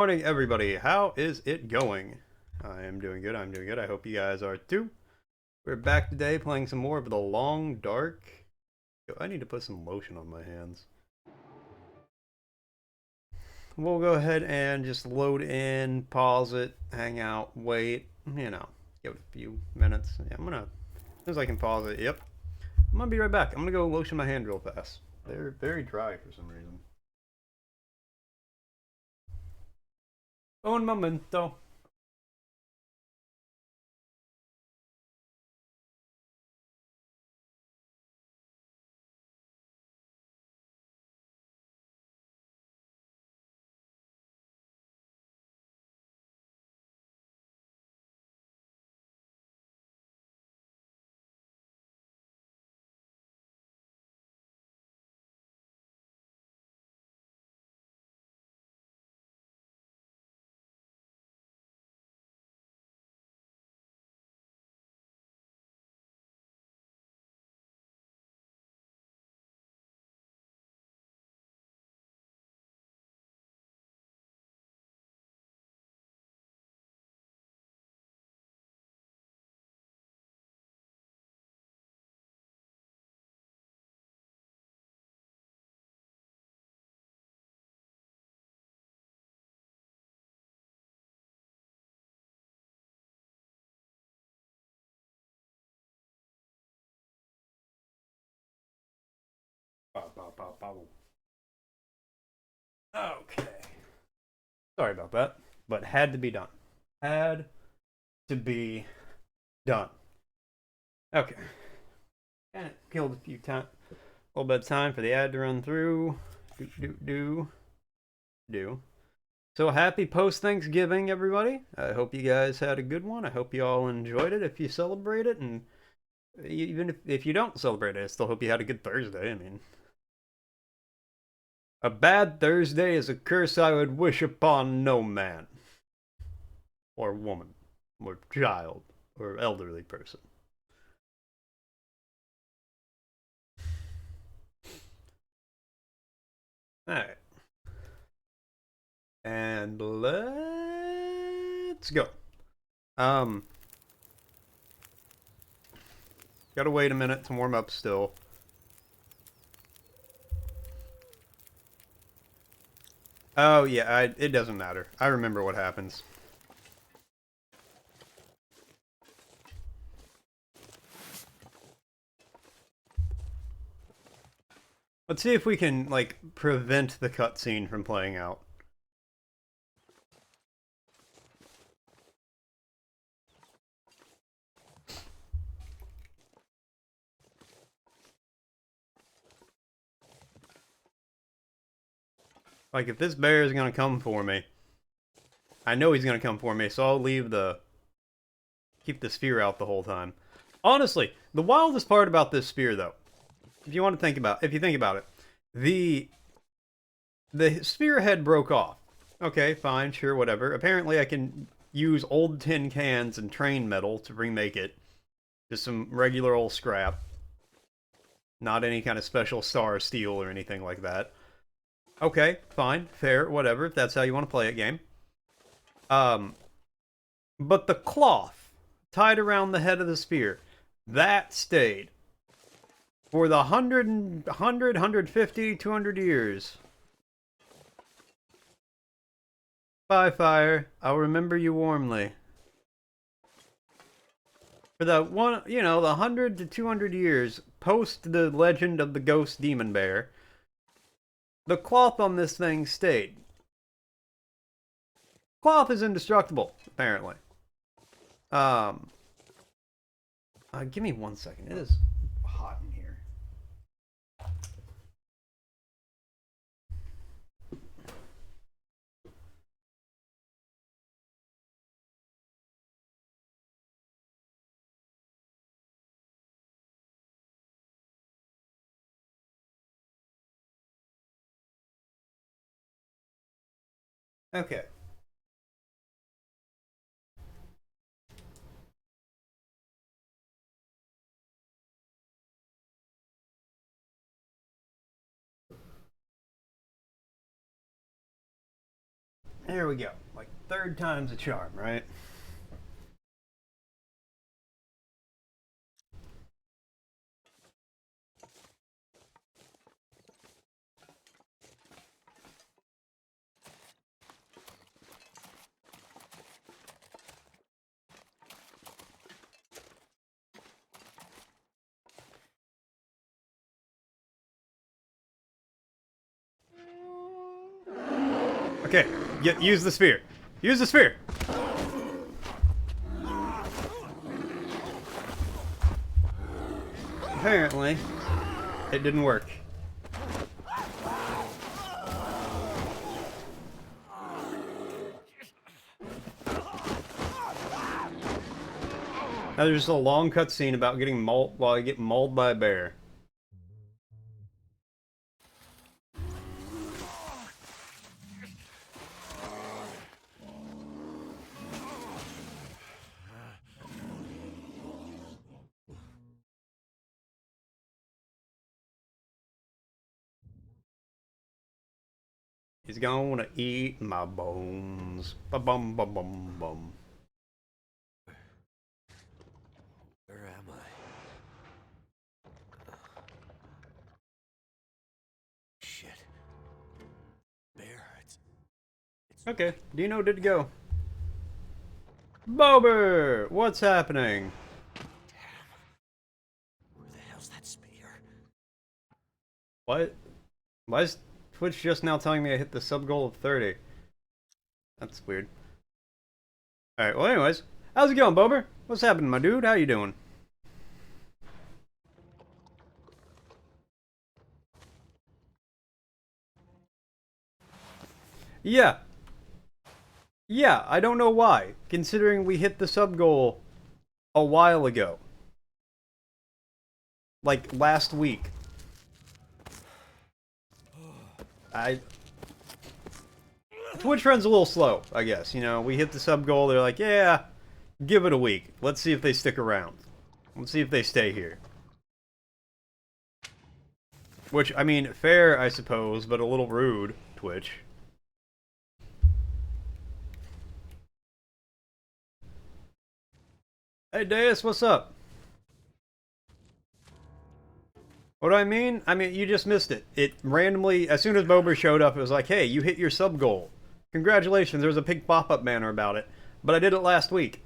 Morning, everybody. How is it going? I am doing good. I'm doing good. I hope you guys are too. We're back today playing some more of The Long Dark. Yo, I need to put some lotion on my hands. We'll go ahead and just load in, pause it, hang out, wait. Give it a few minutes. Yeah, as soon as I can pause it. Yep. I'm gonna be right back. I'm gonna go lotion my hand real fast. They're very dry for some reason. Un momento. Okay. Sorry about that, but had to be done. Had to be done. Okay. And it killed a few times. A little bit of time for the ad to run through. Do. So happy post Thanksgiving, everybody. I hope you guys had a good one. I hope you all enjoyed it if you celebrate it. And even if you don't celebrate it, I still hope you had a good Thursday. I mean, a bad Thursday is a curse I would wish upon no man, or woman, or child, or elderly person. Alright. And let's go. Um, Gotta wait a minute to warm up still. Oh yeah, it doesn't matter. I remember what happens. Let's see if we can like prevent the cutscene from playing out. Like if this bear is gonna come for me, I know he's gonna come for me, so I'll keep the spear out the whole time. Honestly, the wildest part about this spear though, if you think about it, the the spearhead broke off. Okay, fine, sure, whatever. Apparently I can use old tin cans and train metal to remake it. Just some regular old scrap. Not any kind of special star steel or anything like that. Okay, fine, fair, whatever, if that's how you want to play it, game. Um, but the cloth tied around the head of the spear, that stayed for the 150, 200 years. Bye, fire. I'll remember you warmly. For the the 100 to 200 years post the legend of the ghost demon bear, the cloth on this thing stayed. Cloth is indestructible, apparently. Give me 1 second. It is hot in here. Okay. All There we go. Like, third time's a charm, right? Okay, use the spear. Use the spear! Apparently, it didn't work. Now there's just a long cutscene about getting mauled while I get mauled by a bear. He's gonna eat my bones. Ba-bum, ba-bum, bum. Where am I? Shit. Bear, it's Okay, Dino did go. Bober! What's happening? Where the hell's that spear? What? Why is Twitch just now telling me I hit the sub goal of 30? That's weird. Alright, well anyways. How's it going, Bober? What's happening, my dude? How you doing? Yeah. Yeah, I don't know why, considering we hit the sub goal a while ago. Like, last week. Twitch runs a little slow, I guess. You know, we hit the sub goal, they're like, yeah, give it a week. Let's see if they stick around. Let's see if they stay here. Which, I mean, fair, I suppose, but a little rude, Twitch. Hey, Deus, what's up? What do I mean? I mean, you just missed it. It randomly, as soon as Bober showed up, it was like, hey, you hit your sub goal. Congratulations, there's a big pop-up banner about it. But I did it last week.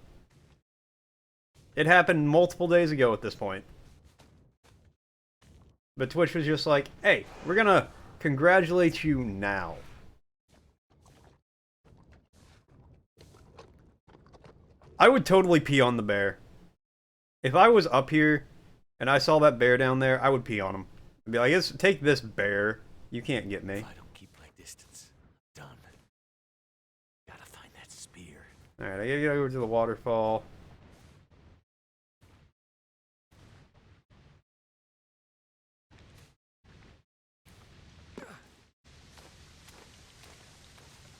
It happened multiple days ago at this point. But Twitch was just like, hey, we're gonna congratulate you now. I would totally pee on the bear. If I was up here and I saw that bear down there, I would pee on him. I'd be like, take this, bear. You can't get me. If I don't keep my distance, done. Gotta find that spear. Alright, I gotta get over to the waterfall.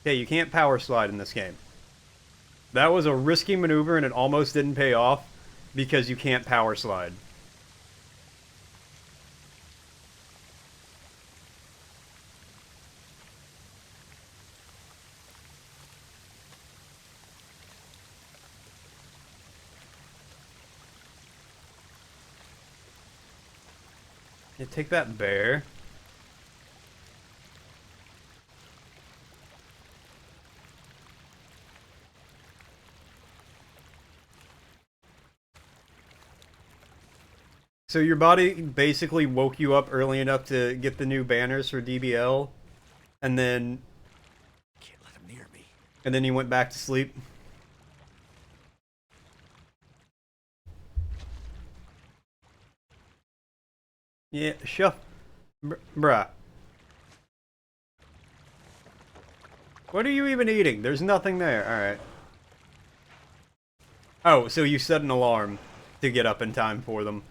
Okay, you can't power slide in this game. That was a risky maneuver and it almost didn't pay off because you can't power slide. Yeah, take that, bear. So your body basically woke you up early enough to get the new banners for DBL, and then... Can't let him near me. And then you went back to sleep? Yeah, shuff. Bruh. What are you even eating? There's nothing there. Alright. Oh, so you set an alarm to get up in time for them.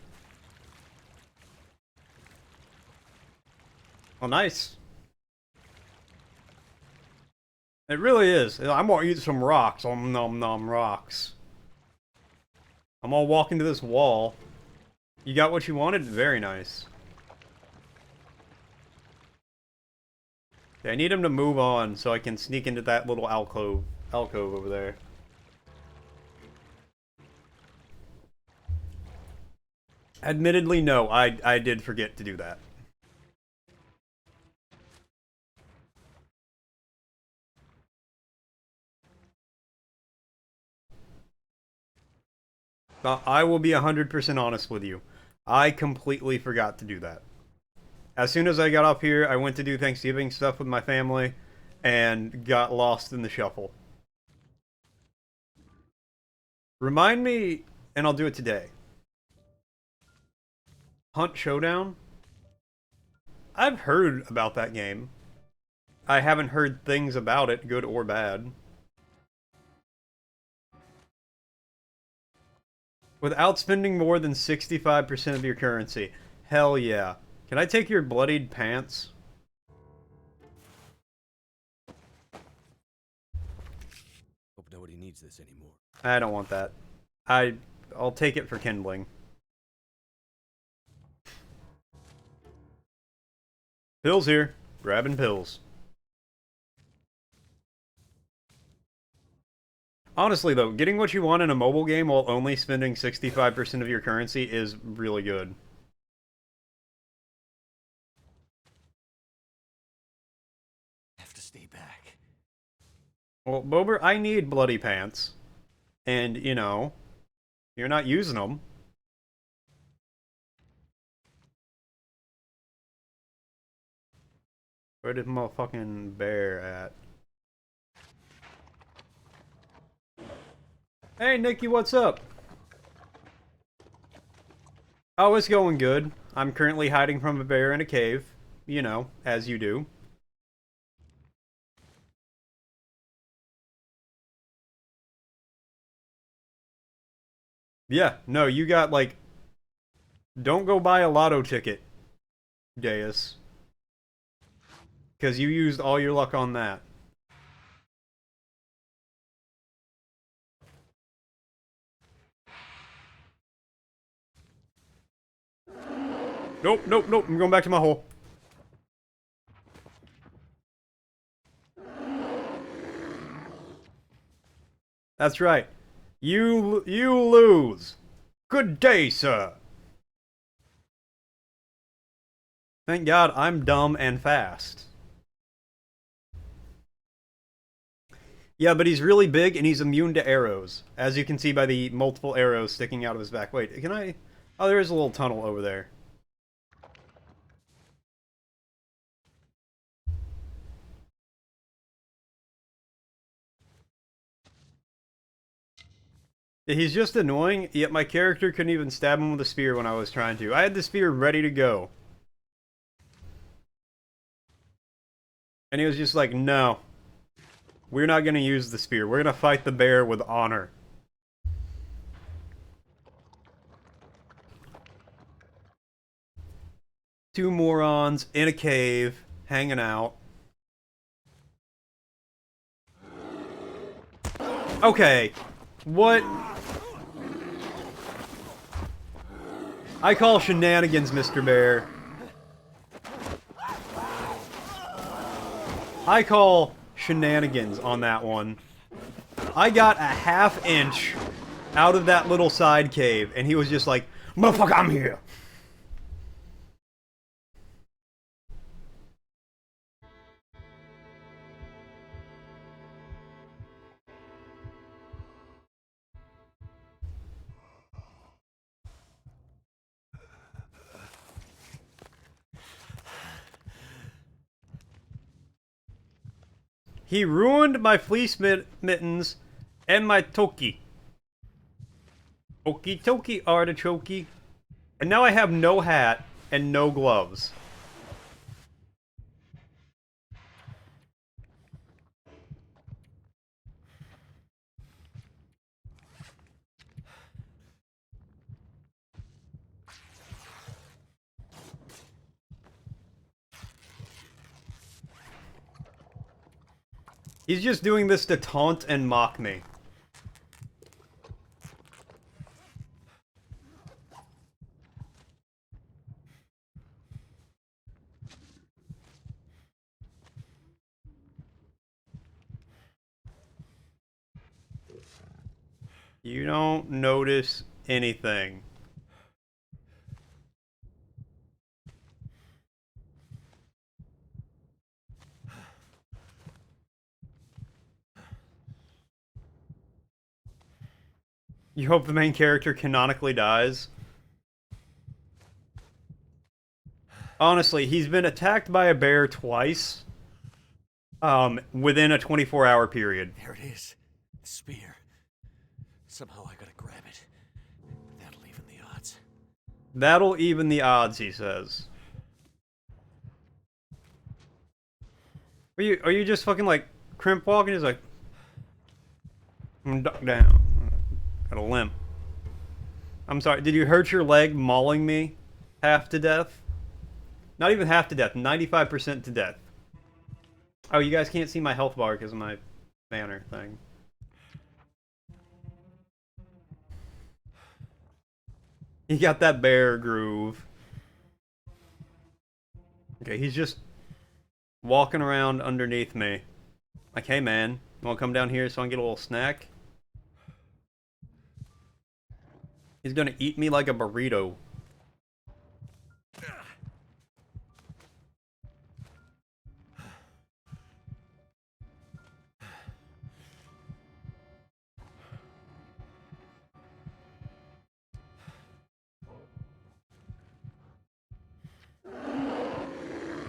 Well, nice. It really is. I'm gonna eat some rocks. Nom nom rocks. I'm all walking to this wall. You got what you wanted? Very nice. Yeah, I need him to move on so I can sneak into that little alcove over there. Admittedly, no, I did forget to do that. I will be 100% honest with you. I completely forgot to do that. As soon as I got up here, I went to do Thanksgiving stuff with my family and got lost in the shuffle. Remind me, and I'll do it today. Hunt Showdown? I've heard about that game. I haven't heard things about it, good or bad. Without spending more than 65% of your currency. Hell yeah. Can I take your bloodied pants? Hope nobody needs this anymore. I don't want that. I'll take it for kindling. Pills here. Grabbing pills. Honestly, though, getting what you want in a mobile game while only spending 65% of your currency is really good. Have to stay back. Well, Bober, I need bloody pants. And, you know, you're not using them. Where did motherfucking bear at? Hey, Nikki, what's up? Oh, it's going good. I'm currently hiding from a bear in a cave. You know, as you do. Yeah, no, you got, like... Don't go buy a lotto ticket, Deus. Because you used all your luck on that. Nope, nope, nope. I'm going back to my hole. That's right. You lose. Good day, sir. Thank God I'm dumb and fast. Yeah, but he's really big and he's immune to arrows. As you can see by the multiple arrows sticking out of his back. Wait, can I... Oh, there is a little tunnel over there. He's just annoying, yet my character couldn't even stab him with a spear when I was trying to. I had the spear ready to go. And he was just like, no. We're not going to use the spear. We're going to fight the bear with honor. Two morons in a cave, hanging out. Okay. What? I call shenanigans, Mr. Bear. I call shenanigans on that one. I got a half-inch out of that little side cave, and he was just like, motherfucker, I'm here. He ruined my fleece mittens and my toki. Okie dokie, artichoke. And now I have no hat and no gloves. He's just doing this to taunt and mock me. You don't notice anything. You hope the main character canonically dies? Honestly, he's been attacked by a bear twice. Within a 24-hour period. There it is. The spear. Somehow I gotta grab it. That'll even the odds. That'll even the odds, he says. Are you just fucking like crimp walking? He's like, duck down. Got a limp. I'm sorry. Did you hurt your leg mauling me half to death? Not even half to death. 95% to death. Oh, you guys can't see my health bar because of my banner thing. He got that bear groove. Okay, he's just walking around underneath me. Like, hey man, you wanna come down here so I can get a little snack? He's gonna eat me like a burrito.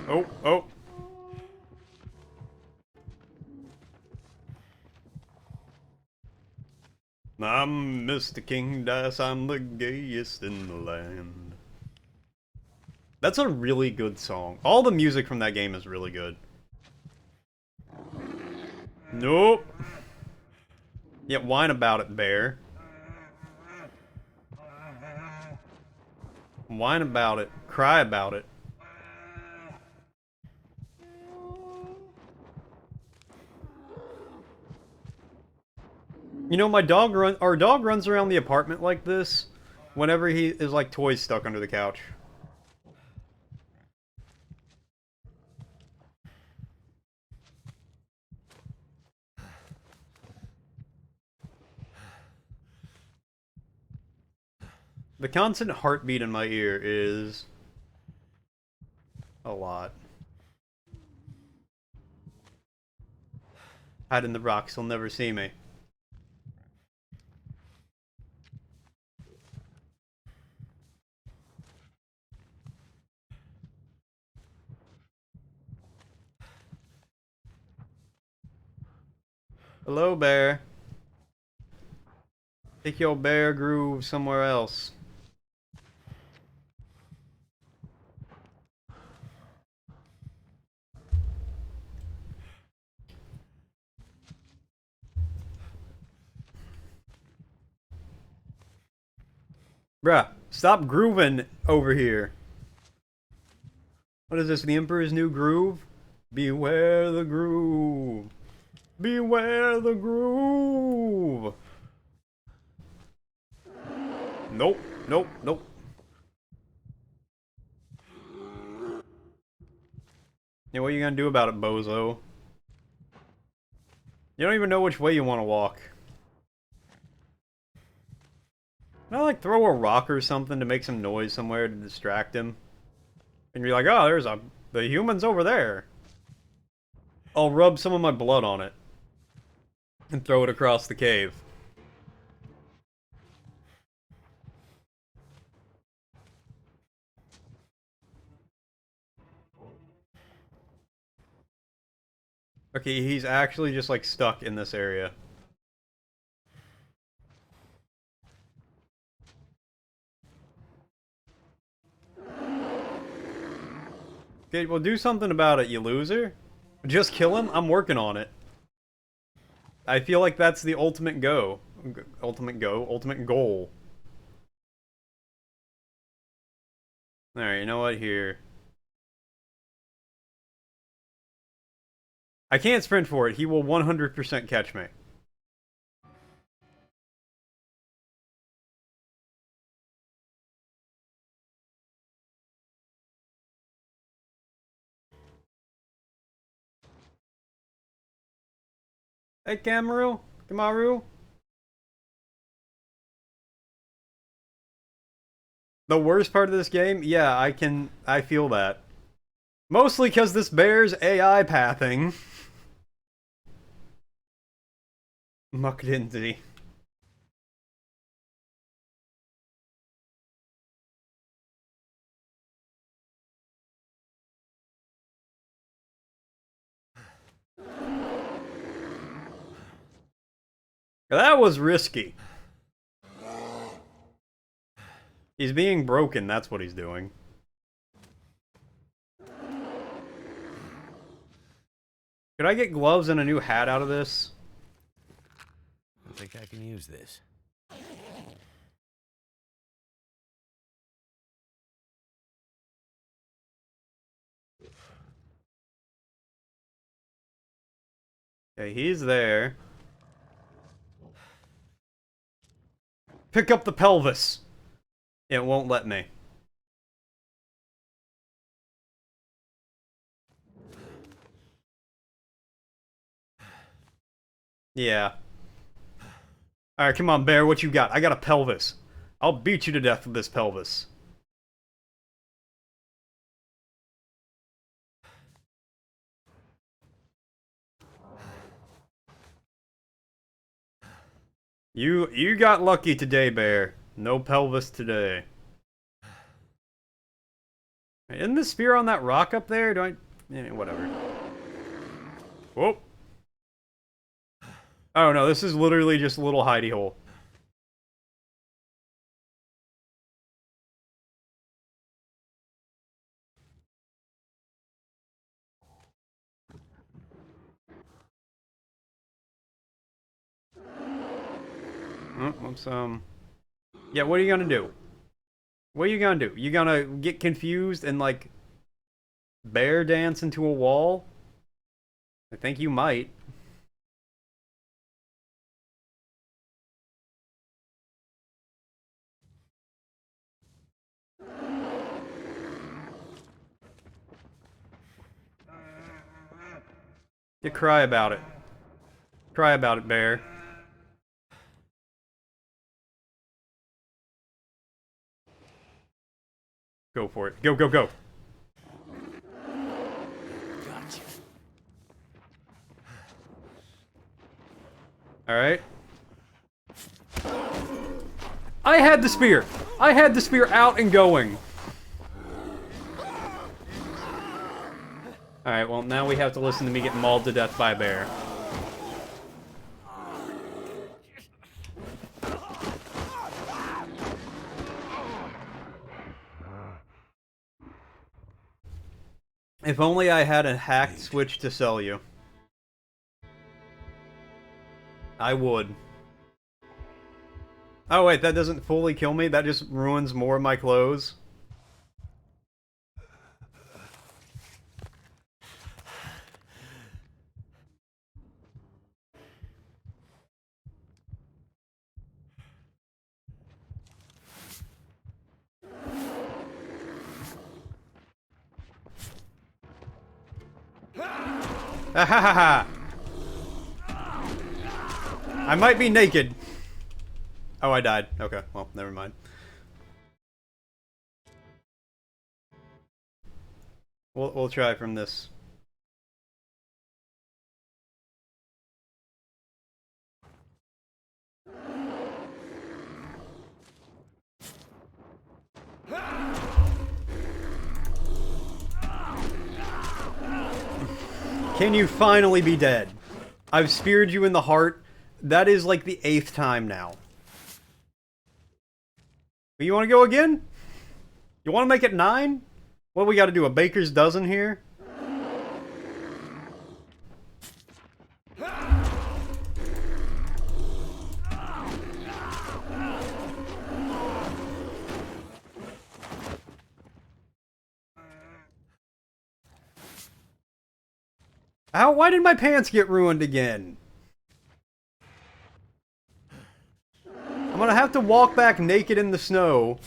Oh, oh. I'm Mr. King Dice, I'm the gayest in the land. That's a really good song. All the music from that game is really good. Nope. Yeah, whine about it, bear. Whine about it. Cry about it. You know, our dog runs around the apartment like this whenever he is like toys stuck under the couch. The constant heartbeat in my ear is a lot. Hide in the rocks, he'll never see me. Hello, bear. Take your bear groove somewhere else. Bruh, stop grooving over here. What is this, the Emperor's New Groove? Beware the groove. Beware the groove. Nope, nope, nope. Yeah, what are you gonna do about it, bozo? You don't even know which way you want to walk. Can I, like, throw a rock or something to make some noise somewhere to distract him? And you're like, oh, the human's over there. I'll rub some of my blood on it. And throw it across the cave. Okay, he's actually just, like, stuck in this area. Okay, well, do something about it, you loser. Just kill him? I'm working on it. I feel like that's the ultimate go. Ultimate goal. Alright, you know what? Here. I can't sprint for it. He will 100% catch me. Hey, Kamaru? The worst part of this game? Yeah, I feel that. Mostly because this bear's AI pathing. Muckdinsey. That was risky. He's being broken, that's what he's doing. Could I get gloves and a new hat out of this? I think I can use this. Okay, he's there. Pick up the pelvis. It won't let me. Yeah. Alright, come on, bear, what you got? I got a pelvis. I'll beat you to death with this pelvis. You got lucky today, bear. No pelvis today. Isn't the spear on that rock up there? Do I... Yeah, whatever. Whoop. Oh no, this is literally just a little hidey hole. Oh, whoops, yeah, what are you gonna do? What are you gonna do? You gonna get confused and, like, bear dance into a wall? I think you might. You cry about it. Cry about it, bear. Go for it. Go, go, go. Gotcha. Alright. I had the spear! I had the spear out and going! Alright, well, now we have to listen to me get mauled to death by a bear. If only I had a hacked switch to sell you. I would. Oh wait, that doesn't fully kill me? That just ruins more of my clothes? Ha ha ha ha! I might be naked. Oh, I died. Okay, well, never mind. We'll try from this. Can you finally be dead? I've speared you in the heart. That is like the 8th time now. You want to go again? You want to make it 9? What we got to do, a baker's dozen here? How? Why did my pants get ruined again? I'm gonna have to walk back naked in the snow.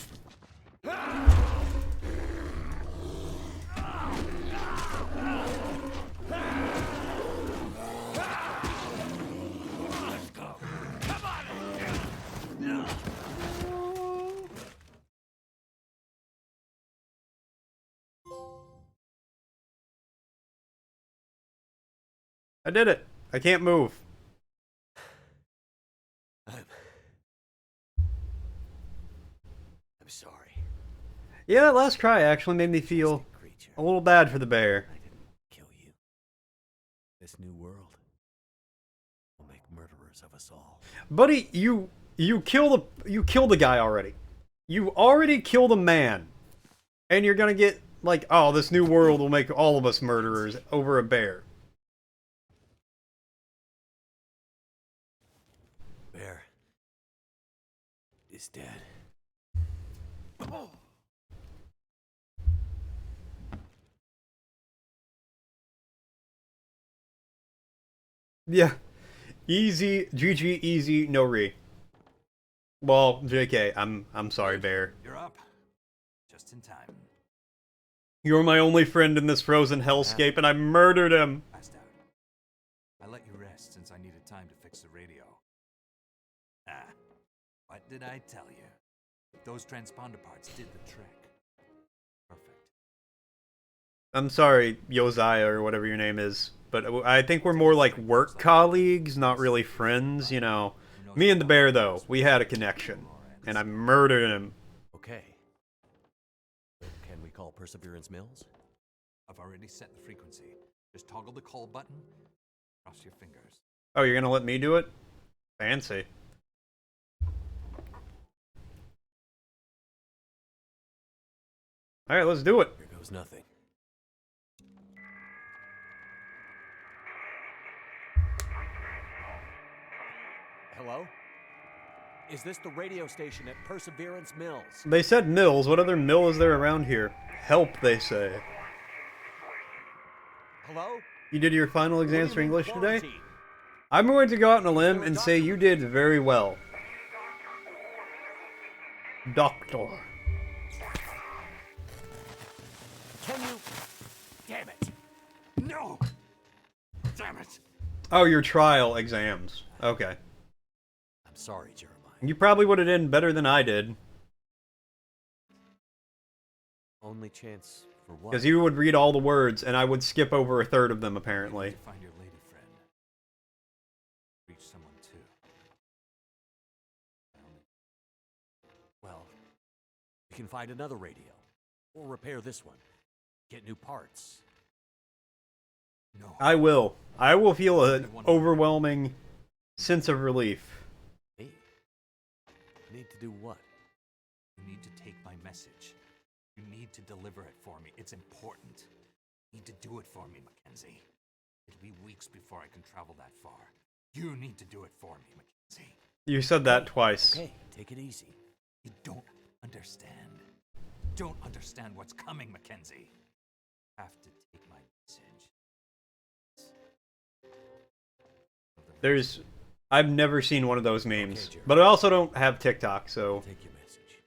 I did it. I can't move. I'm sorry. Yeah, that last cry actually made me feel Creature. a little bad for the bear. I didn't kill you. This new world will make murderers of us all. Buddy, you killed the guy already. You already killed a man. And you're gonna get like, oh, this new world will make all of us murderers over a bear. Bear is dead. Yeah. Easy, GG, easy, no re. Well, JK, I'm sorry, bear. You're up. Just in time. You're my only friend in this frozen hellscape, and I murdered him. Passed out. I let you rest since I needed time to fix the radio. Ah, what did I tell you? Those transponder parts did the trick. Perfect. I'm sorry, Josiah, or whatever your name is, but I think we're more like work colleagues, not really friends, you know. Me and the bear, though, we had a connection, and I murdered him. Okay. Can we call Perseverance Mills? I've already set the frequency. Just toggle the call button. Cross your fingers. Oh, you're gonna let me do it? Fancy. Alright, let's do it. Here goes nothing. Hello? Is this the radio station at Perseverance Mills? They said mills. What other mill is there around here? Help, they say. Hello? You did your final exams for English today? Quarantine. I'm going to go out on a limb and say you did very well. Doctor. Can you... Damn it. No! Damn it. Oh, your trial exams. Okay. I'm sorry, Jeremiah. You probably would have done better than I did. Only chance for what? Because you would read all the words, and I would skip over a third of them, You apparently. need to find your lady friend. Reach someone too. Well, you can find another radio. Or repair this one. Get new parts. No. I will. I will feel an overwhelming sense of relief. Me? Need to do what? You need to take my message. You need to deliver it for me. It's important. You need to do it for me, Mackenzie. It'll be weeks before I can travel that far. You need to do it for me, Mackenzie. You said that twice. Okay, take it easy. You don't understand. Don't understand what's coming, Mackenzie. Have to take my message. There's... I've never seen one of those memes. Okay, Jerry. But I also don't have TikTok, so... Take your message.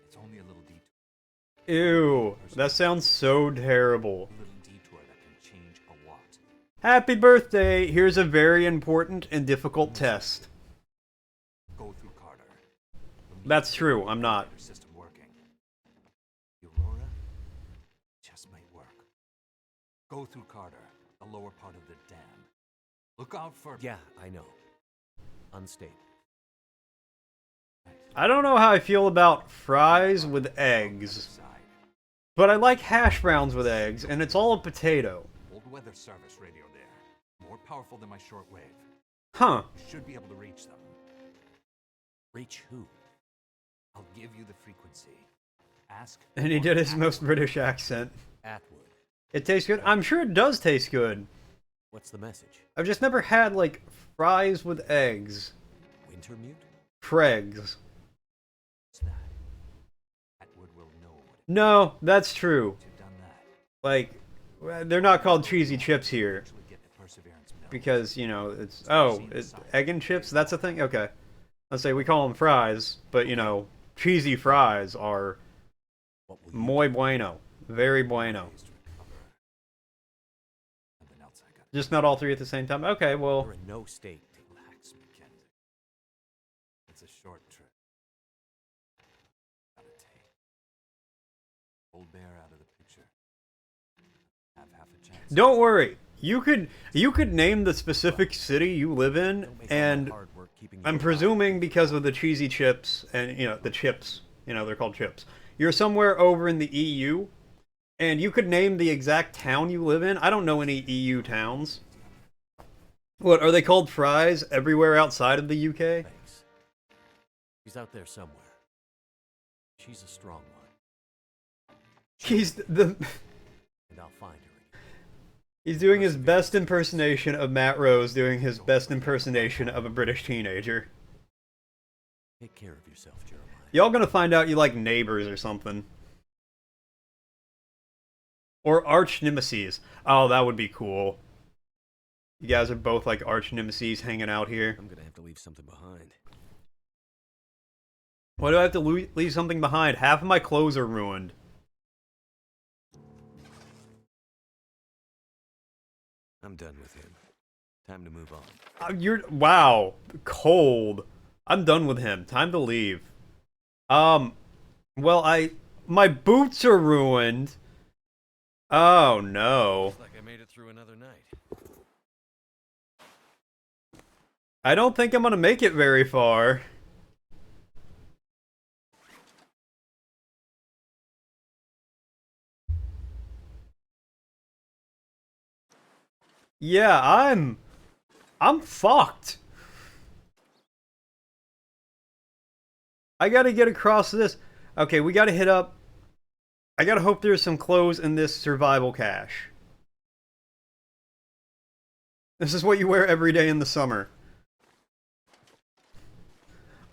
It's only a little detour. Ew. That sounds so terrible. A little detour that can change a lot. Happy birthday! Here's a very important and difficult test. Go through Carter. That's true, I'm not. System working. The Aurora just might work. Go through Carter, the lower part of the dam. Look out for... Yeah, I know. Unstable. I don't know how I feel about fries with eggs, but I like hash browns with eggs, and it's all a potato. Old weather service radio there. More powerful than my shortwave. Huh. Should be able to reach them. Reach who? I'll give you the frequency. Ask... And he did his most British accent. Atwood. It tastes good? I'm sure it does taste good. What's the message? I've just never had, like, fries with eggs. Wintermute? Fregs. What's that? Atwood will know what No, that's true. you've done that. Like, they're not called cheesy chips here. Actually get the Perseverance Mill. Because, you know, it's... Oh, it's egg and chips? That's a thing? Okay. Let's say we call them fries, but, you know, cheesy fries are What will you muy bueno. Very bueno. do to recover? Something else I got. Just not all three at the same time? Okay, well... You're in no state to relax, Mackenzie. It's a short trip. Gotta take. Old Bear out of the picture. Have half a chance. Don't worry. you could name the specific city you live in, and I'm presuming because of the cheesy chips and the chips, they're called chips. You're somewhere over in the EU, and you could name the exact town you live in. I don't know any EU towns. What are they called? Fries everywhere outside of the UK? Thanks. She's out there somewhere. She's a strong one. He's the. And I'll find her again. He's doing his best impersonation of Matt Rose doing his best impersonation of a British teenager. Take care of yourself, Jeremiah. Y'all gonna find out you like neighbors or something. Or arch nemesis. Oh, that would be cool. You guys are both like arch nemesis hanging out here. I'm gonna have to leave something behind. Why do I have to leave something behind? Half of my clothes are ruined. I'm done with him. Time to move on. Wow. Cold. I'm done with him. Time to leave. Well, my boots are ruined. Oh, no. Looks like I made it through another night. I don't think I'm gonna make it very far. Yeah, I'm fucked. I gotta get across this. Okay, we gotta hit up. I gotta hope there's some clothes in this survival cache. This is what you wear every day in the summer.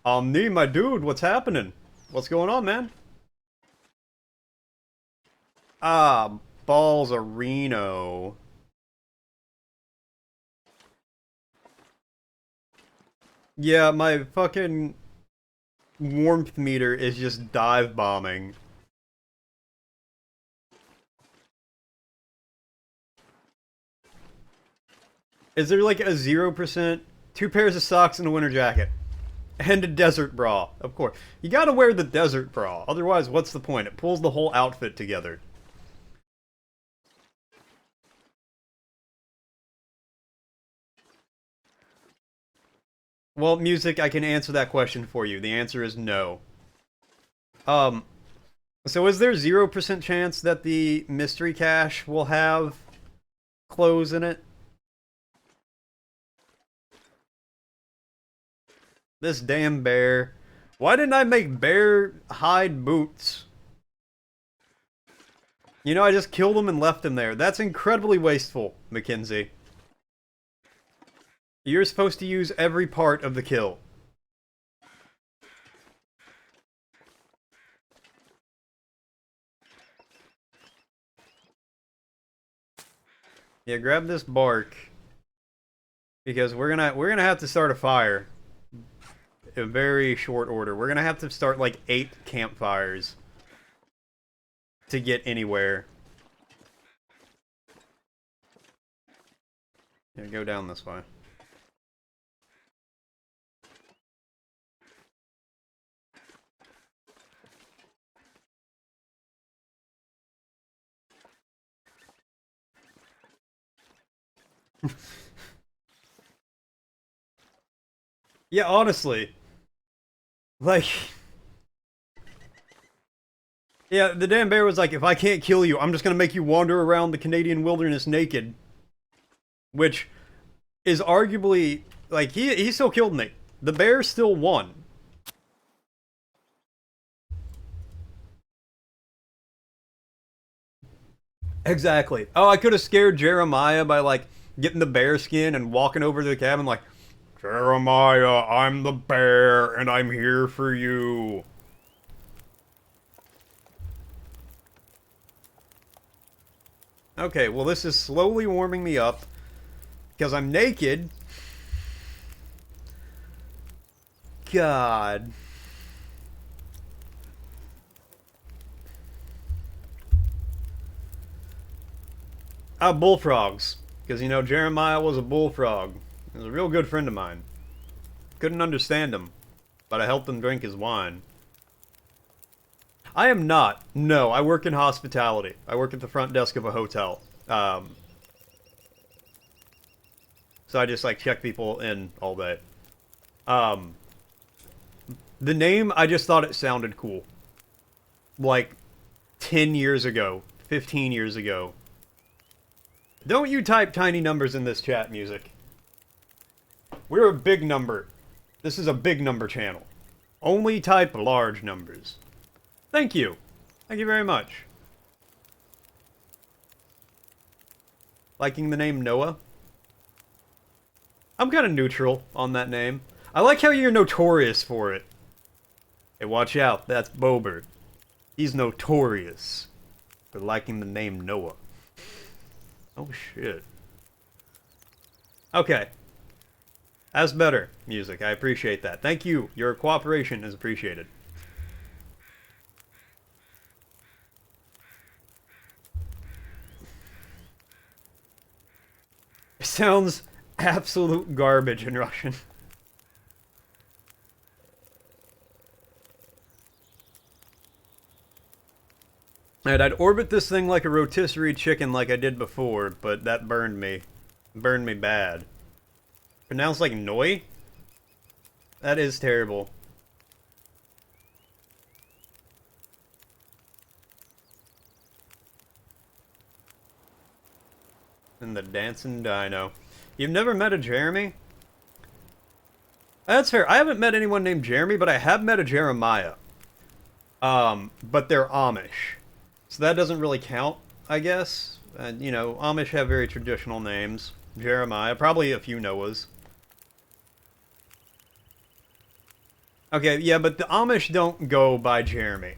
Nee, my dude, what's happening? What's going on, man? Ah, balls of Reno. Yeah, my fucking warmth meter is just dive bombing. Is there like a 0%? 2 pairs of socks and a winter jacket. And a desert bra, of course. You gotta wear the desert bra, otherwise what's the point? It pulls the whole outfit together. Well, music, I can answer that question for you. The answer is no. So is there 0% chance that the mystery cache will have clothes in it? This damn bear. Why didn't I make bear hide boots? You know, I just killed him and left him there. That's incredibly wasteful, Mackenzie. You're supposed to use every part of the kill. Yeah, grab this bark. Because we're gonna have to start a fire. In very short order. We're gonna have to start like 8 campfires to get anywhere. Yeah, go down this way. Yeah, honestly. Like... Yeah, the damn bear was like, if I can't kill you, I'm just gonna make you wander around the Canadian wilderness naked. Which is arguably... Like, he still killed me. The bear still won. Exactly. Oh, I could have scared Jeremiah by, like, getting the bear skin and walking over to the cabin like, Jeremiah, I'm the bear, and I'm here for you. Okay, well this is slowly warming me up, because I'm naked. God. Bullfrogs. Because, you know, Jeremiah was a bullfrog. He was a real good friend of mine. Couldn't understand him, but I helped him drink his wine. I am not. No, I work in hospitality. I work at the front desk of a hotel. so I just like check people in all day. The name, I just thought it sounded cool. Like 10 years ago, 15 years ago. Don't you type tiny numbers in this chat, music. We're a big number. This is a big number channel. Only type large numbers. Thank you. Thank you very much. Liking the name Noah? I'm kind of neutral on that name. I like how you're notorious for it. Hey, watch out. That's Bober. He's notorious for liking the name Noah. Oh, shit. Okay. That's better, music. I appreciate that. Thank you. Your cooperation is appreciated. It sounds absolute garbage in Russian. Alright, I'd orbit this thing like a rotisserie chicken like I did before, but that burned me. Burned me bad. Pronounced like Noi? That is terrible. And the dancing dino. You've never met a Jeremy? That's fair. I haven't met anyone named Jeremy, but I have met a Jeremiah. But they're Amish. So that doesn't really count, I guess. And, you know, Amish have very traditional names. Jeremiah, probably a few Noahs. Okay, yeah, but the Amish don't go by Jeremy.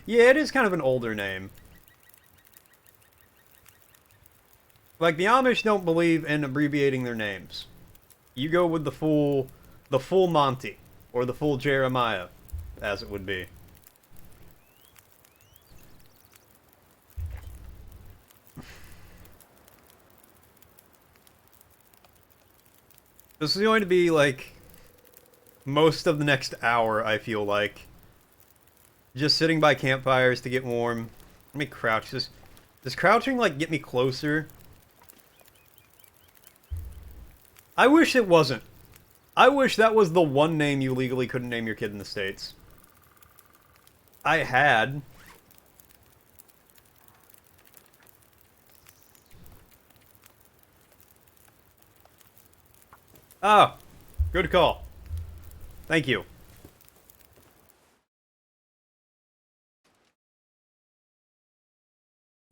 Yeah, it is kind of an older name. Like, the Amish don't believe in abbreviating their names. You go with the full Monty, or the full Jeremiah, as it would be. This is going to be, like, most of the next hour, I feel like. Just sitting by campfires to get warm. Let me crouch. Does crouching, like, get me closer? I wish it wasn't. I wish that was the one name you legally couldn't name your kid in the States. I had. Ah, good call. Thank you.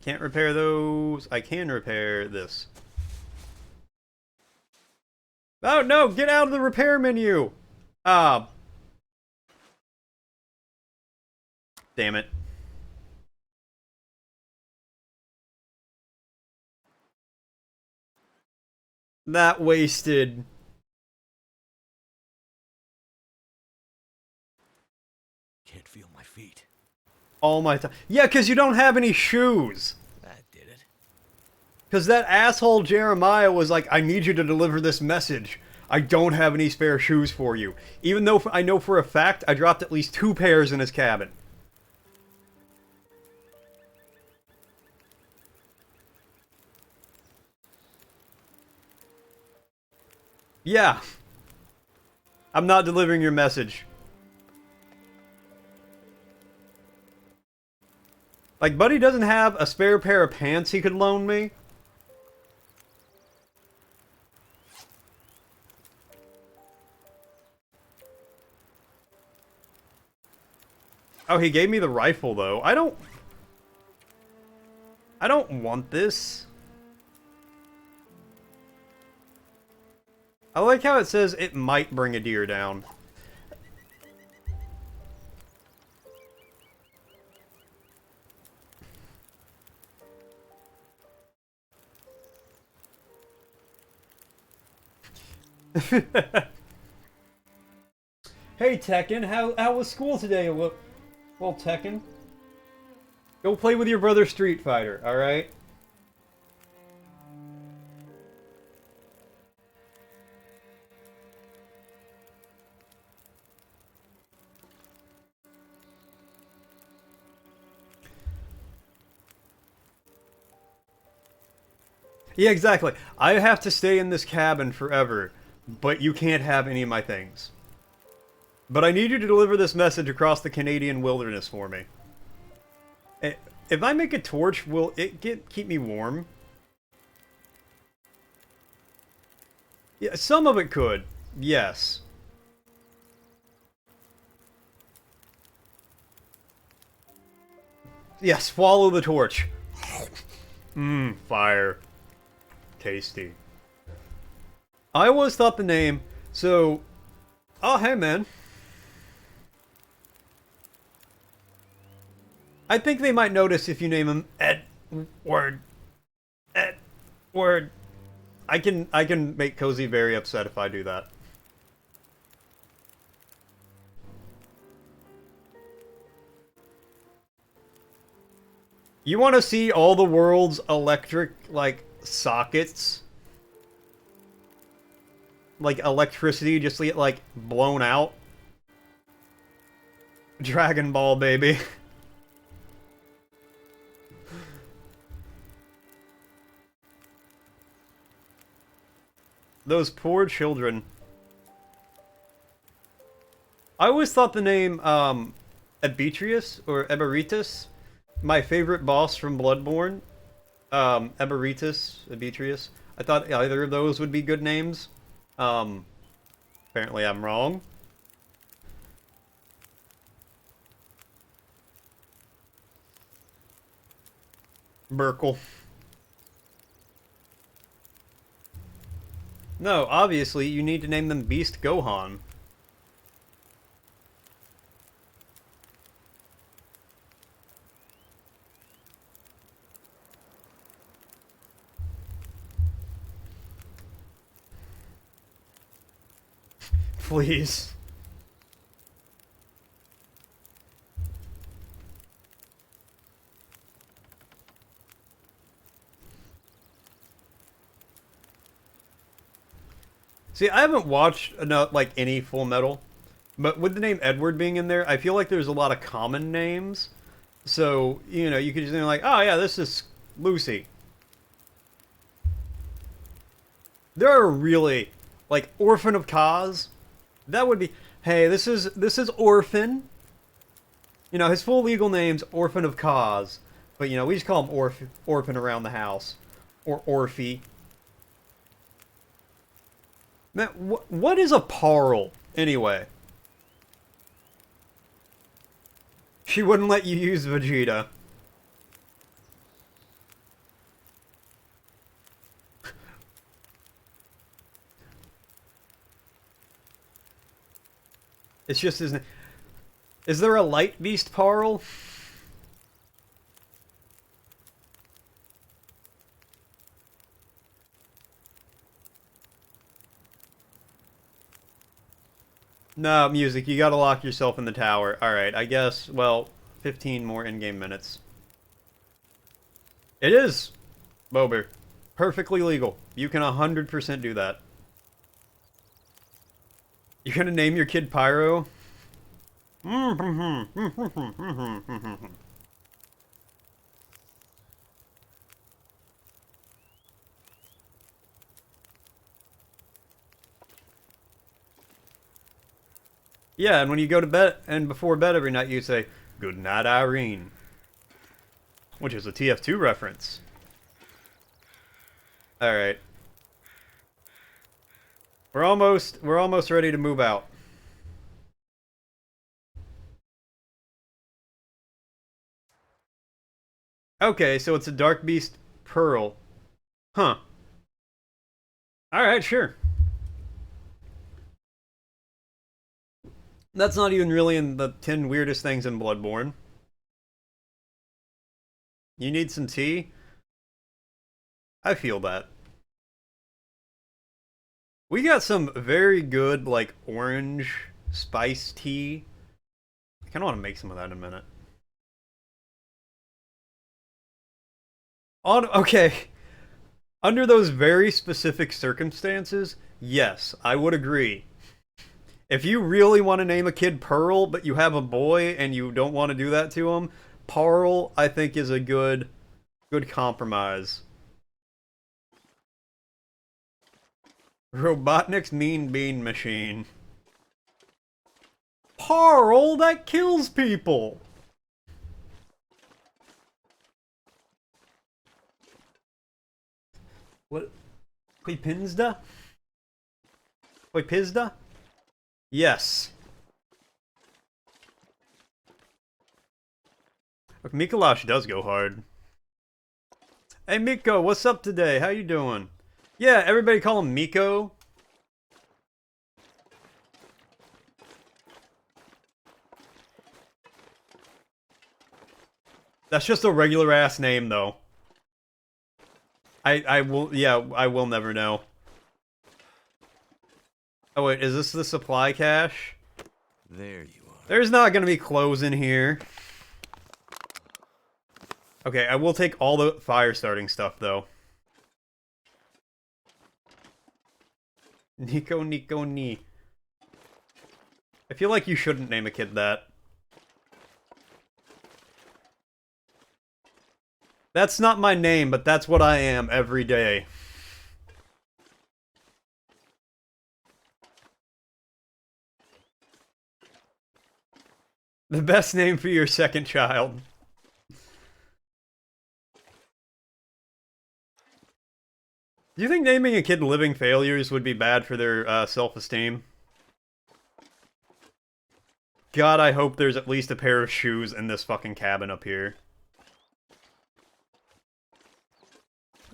Can't repair those. I can repair this. Oh no, get out of the repair menu! Ah. Damn it. That wasted. Can't feel my feet. All my time. Yeah, because you don't have any shoes. That did it. Because that asshole Jeremiah was like, I need you to deliver this message. I don't have any spare shoes for you. Even though I know for a fact I dropped at least 2 pairs in his cabin. Yeah. I'm not delivering your message. Like, Buddy doesn't have a spare pair of pants he could loan me. Oh, he gave me the rifle, though. I don't want this. I like how it says it might bring a deer down. Hey Tekken, how was school today? Well, Tekken, go play with your brother Street Fighter, all right? Yeah, exactly. I have to stay in this cabin forever, but you can't have any of my things. But I need you to deliver this message across the Canadian wilderness for me. If I make a torch, will it keep me warm? Yeah, some of it could. Yes. Yes, swallow the torch. Mmm, fire. Tasty. I always thought the name, so... Oh, hey, man. I think they might notice if you name him Edward. Edward. I can make Cozy very upset if I do that. You want to see all the world's electric, like, sockets? Like, electricity just get, like, blown out? Dragon Ball, baby. Those poor children. I always thought the name, Ebetrius, or Eberitus, my favorite boss from Bloodborne, Ebetrius. I thought either of those would be good names. Apparently I'm wrong. Burkle. No, obviously you need to name them Beast Gohan. Please. See, I haven't watched enough, like, any Full Metal, but with the name Edward being in there, I feel like there's a lot of common names. So, you know, you could just be like, oh yeah, this is Lucy. There are really, like, Orphan of Kaz. That would be, hey, this is Orphan. You know, his full legal name's Orphan of Kaz, but you know, we just call him Orphan around the house, or Orphy. Man, what is a parl, anyway? She wouldn't let you use Vegeta. It's just his name. Is there a Light Beast parl? No, music, you gotta lock yourself in the tower. Alright, I guess, well, 15 more in-game minutes. It is! Bober. Perfectly legal. You can 100% do that. You're gonna name your kid Pyro? Yeah, and when you go to bed, and before bed every night, you say, "Good night, Irene." Which is a TF2 reference. Alright. We're almost ready to move out. Okay, so it's a Dark Beast Pearl. Huh. Alright, sure. That's not even really in the 10 weirdest things in Bloodborne. You need some tea? I feel that. We got some very good, like, orange spice tea. I kind of want to make some of that in a minute. Okay. Under those very specific circumstances, yes, I would agree. If you really want to name a kid Pearl, but you have a boy and you don't want to do that to him, Parl, I think, is a good compromise. Robotnik's Mean Bean Machine. Parl, that kills people! What? Quipinzda? Quipizda? Yes. Look, Mikolash does go hard. Hey Miko, what's up today? How you doing? Yeah, everybody call him Miko. That's just a regular ass name though. I will, yeah, I will never know. Oh wait, is this the supply cache? There you are. There's not gonna be clothes in here. Okay, I will take all the fire starting stuff though. Nico Nico Ni. I feel like you shouldn't name a kid that. That's not my name, but that's what I am every day. The best name for your second child. Do you think naming a kid Living Failures would be bad for their self-esteem? God, I hope there's at least a pair of shoes in this fucking cabin up here.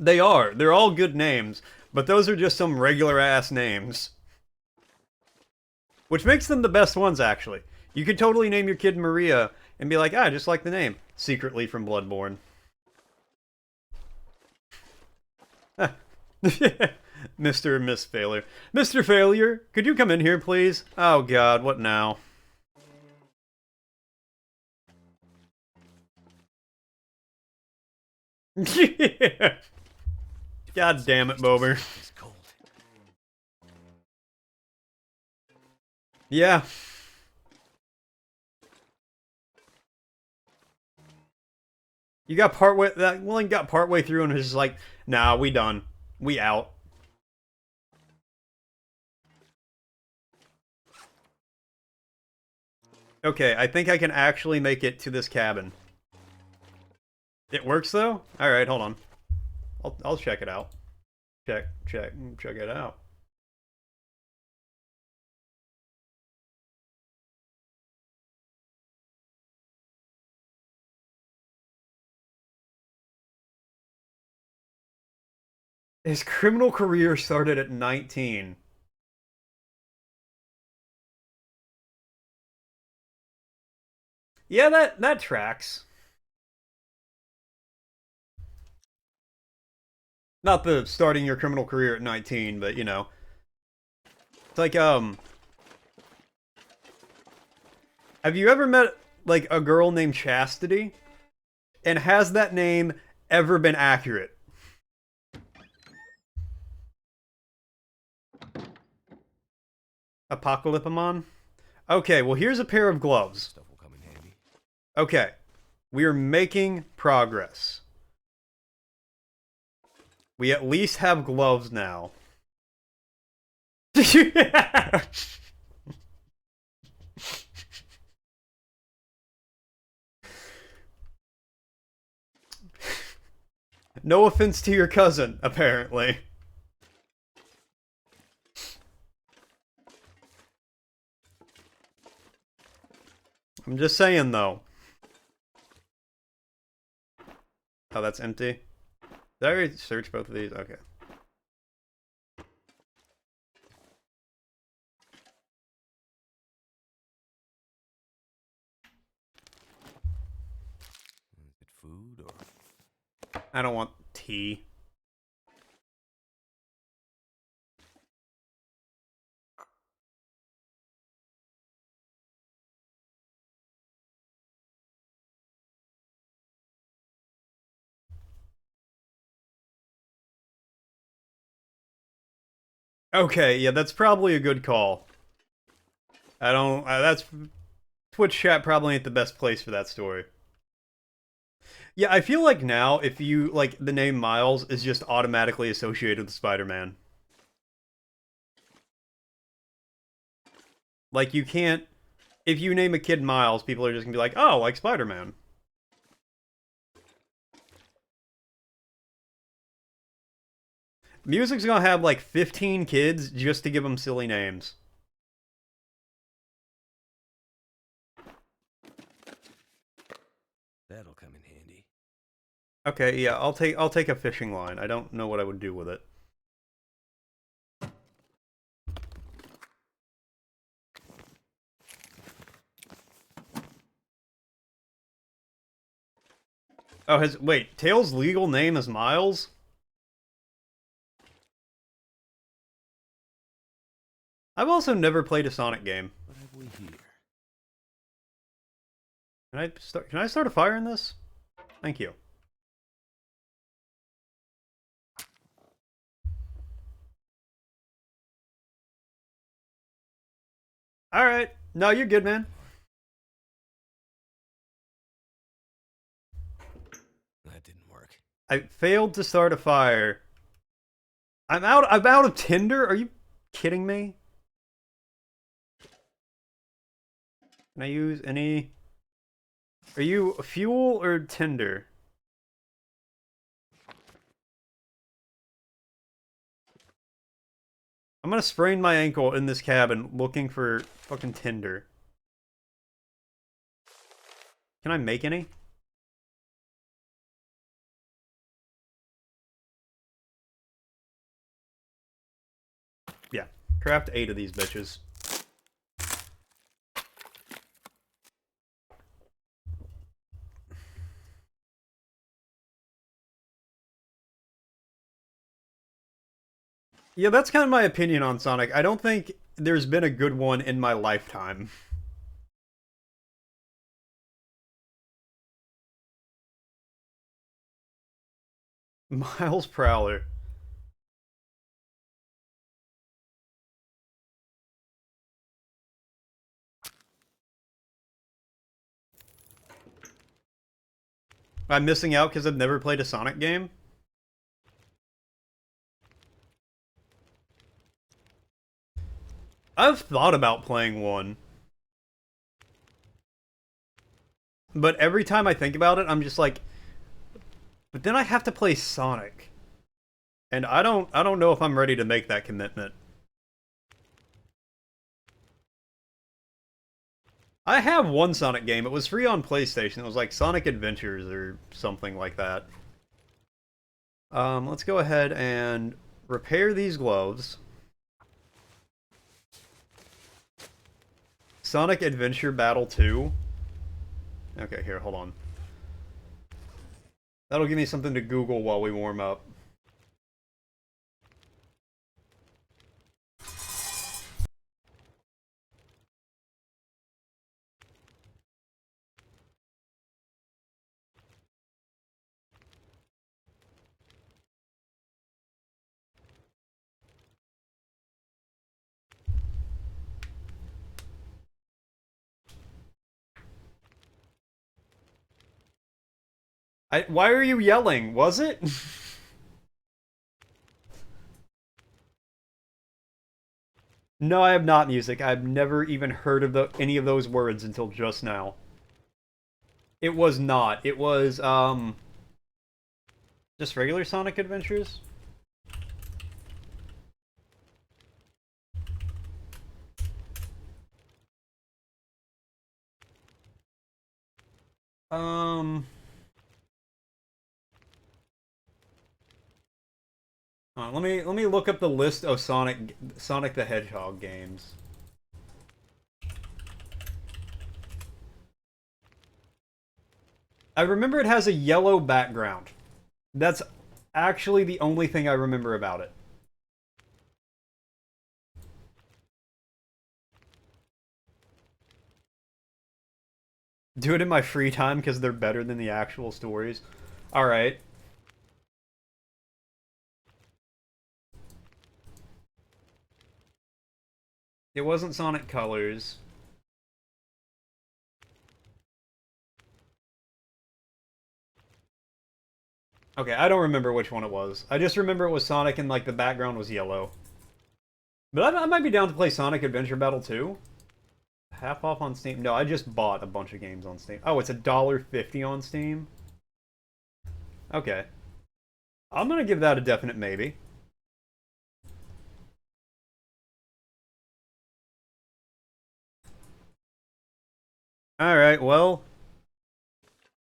They are. They're all good names, but those are just some regular-ass names. Which makes them the best ones, actually. You could totally name your kid Maria and be like, ah, I just like the name. Secretly from Bloodborne. Mr. and Miss Failure. Mr. Failure, could you come in here, please? Oh god, what now? Yeah. God damn it, Bober. It's cold. Yeah. You got partway, that one got partway through and was just like, nah, we done. We out. Okay, I think I can actually make it to this cabin. It works though? Alright, hold on. I'll check it out. Check it out. His criminal career started at 19. Yeah, that tracks. Not the starting your criminal career at 19, but you know. It's like, have you ever met, like, a girl named Chastity? And has that name ever been accurate? Apocalypamon? Okay, well here's a pair of gloves. Stuff will come in handy. Okay. We are making progress. We at least have gloves now. No offense to your cousin, apparently. I'm just saying, though. Oh, that's empty? Did I already search both of these? Okay. Is it food or... I don't want tea. Okay, yeah, that's probably a good call. I don't... that's... Twitch chat probably ain't the best place for that story. Yeah, I feel like now, if you, like, the name Miles is just automatically associated with Spider-Man. Like, you can't... If you name a kid Miles, people are just gonna be like, oh, like Spider-Man. Music's gonna have, like, 15 kids just to give them silly names. That'll come in handy. Okay, yeah, I'll take a fishing line. I don't know what I would do with it. Oh, wait, Tails' legal name is Miles? I've also never played a Sonic game. What have we here? Can I start a fire in this? Thank you. Alright. No, you're good, man. That didn't work. I failed to start a fire. I'm out of tinder? Are you kidding me? Can I use any... Are you fuel or tinder? I'm gonna sprain my ankle in this cabin looking for fucking tinder. Can I make any? Yeah. Craft 8 of these bitches. Yeah, that's kind of my opinion on Sonic. I don't think there's been a good one in my lifetime. Miles Prowler. I'm missing out because I've never played a Sonic game? I've thought about playing one. But every time I think about it, I'm just like, but then I have to play Sonic. And I don't know if I'm ready to make that commitment. I have one Sonic game. It was free on PlayStation. It was like Sonic Adventures or something like that. Let's go ahead and repair these gloves. Sonic Adventure Battle 2. Okay, here, hold on. That'll give me something to Google while we warm up. Why are you yelling? Was it? No, I have not music. I've never even heard of any of those words until just now. It was not. It was, just regular Sonic Adventures? Let me look up the list of Sonic the Hedgehog games. I remember it has a yellow background. That's actually the only thing I remember about it. Do it in my free time because they're better than the actual stories. Alright. It wasn't Sonic Colors. Okay, I don't remember which one it was. I just remember it was Sonic and, like, the background was yellow. But I might be down to play Sonic Adventure Battle 2. Half off on Steam? No, I just bought a bunch of games on Steam. Oh, it's $1.50 on Steam? Okay. I'm gonna give that a definite maybe. Alright, well...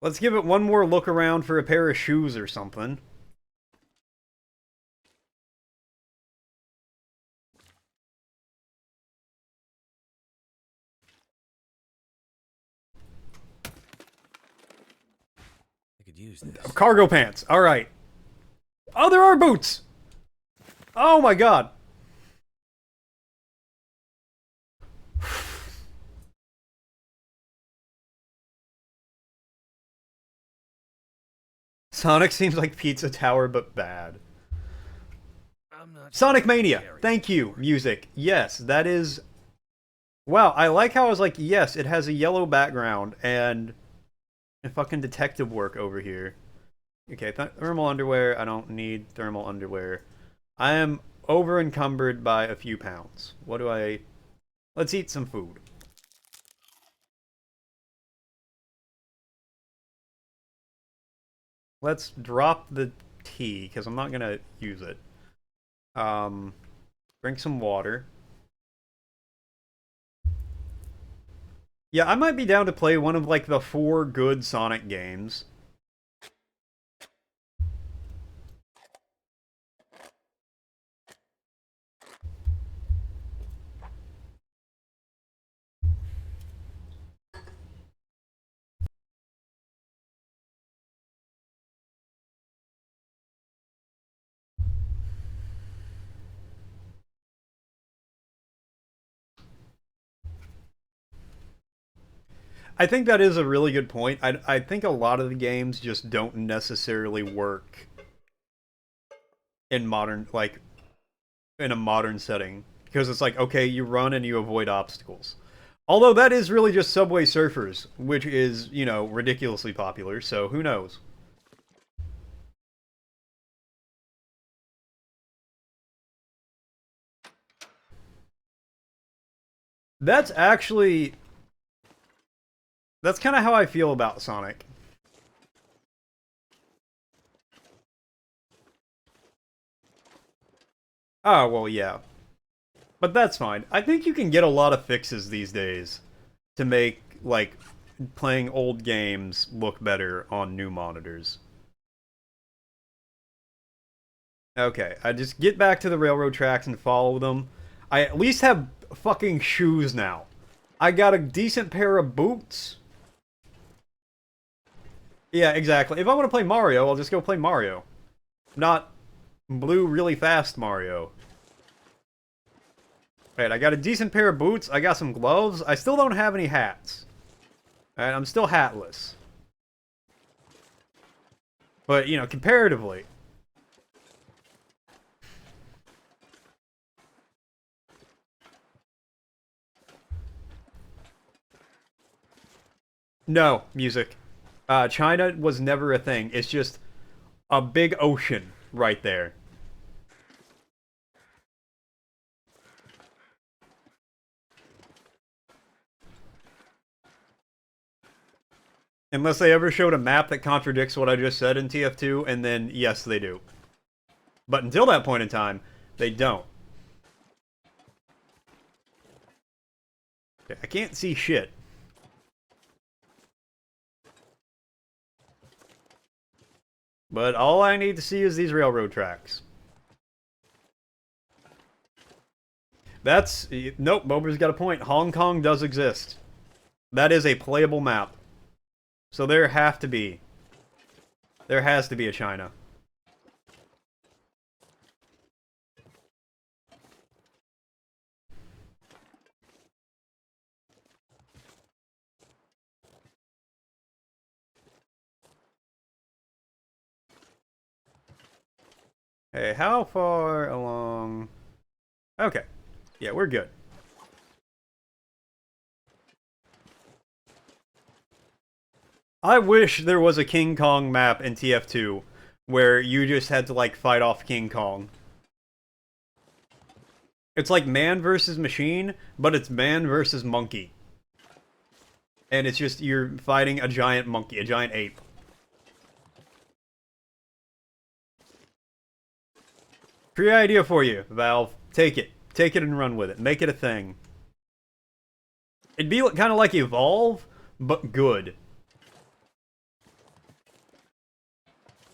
let's give it one more look around for a pair of shoes or something. I could use this. Cargo pants. Alright. Oh, there are boots! Oh my god. Sonic seems like Pizza Tower, but bad. Sonic Mania! Thank you, music. Yes, that is... wow, I like how I was like, yes, it has a yellow background, and... fucking detective work over here. Okay, thermal underwear. I don't need thermal underwear. I am over encumbered by a few pounds. What do I... let's eat some food. Let's drop the tea, because I'm not going to use it. Drink some water. Yeah, I might be down to play one of, like, the 4 good Sonic games. I think that is a really good point. I think a lot of the games just don't necessarily work in modern, like, in a modern setting. Because it's like, okay, you run and you avoid obstacles. Although that is really just Subway Surfers, which is, you know, ridiculously popular, so who knows? That's actually... that's kind of how I feel about Sonic. Oh, well, yeah. But that's fine. I think you can get a lot of fixes these days to make, like, playing old games look better on new monitors. Okay, I just get back to the railroad tracks and follow them. I at least have fucking shoes now. I got a decent pair of boots. Yeah, exactly. If I want to play Mario, I'll just go play Mario. Not blue really fast Mario. Alright, I got a decent pair of boots. I got some gloves. I still don't have any hats. Alright, I'm still hatless. But, you know, comparatively. No, music. China was never a thing. It's just a big ocean right there. Unless they ever showed a map that contradicts what I just said in TF2, and then, yes, they do. But until that point in time, they don't. Okay, I can't see shit. But all I need to see is these railroad tracks. That's... nope, Bober's got a point. Hong Kong does exist. That is a playable map. So there have to be. There has to be a China. Hey, how far along? Okay. Yeah, we're good. I wish there was a King Kong map in TF2 where you just had to, like, fight off King Kong. It's like man versus machine, but it's man versus monkey. And it's just, you're fighting a giant monkey, a giant ape. Free idea for you, Valve. Take it. Take it and run with it. Make it a thing. It'd be kind of like Evolve, but good.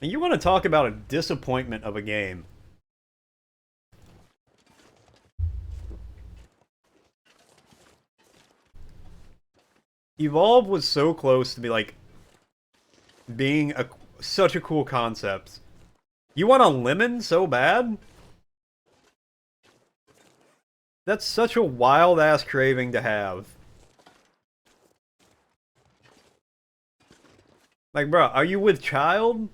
And you want to talk about a disappointment of a game. Evolve was so close to be like being such a cool concept. You want a lemon so bad? That's such a wild ass craving to have. Like, bro, are you with child?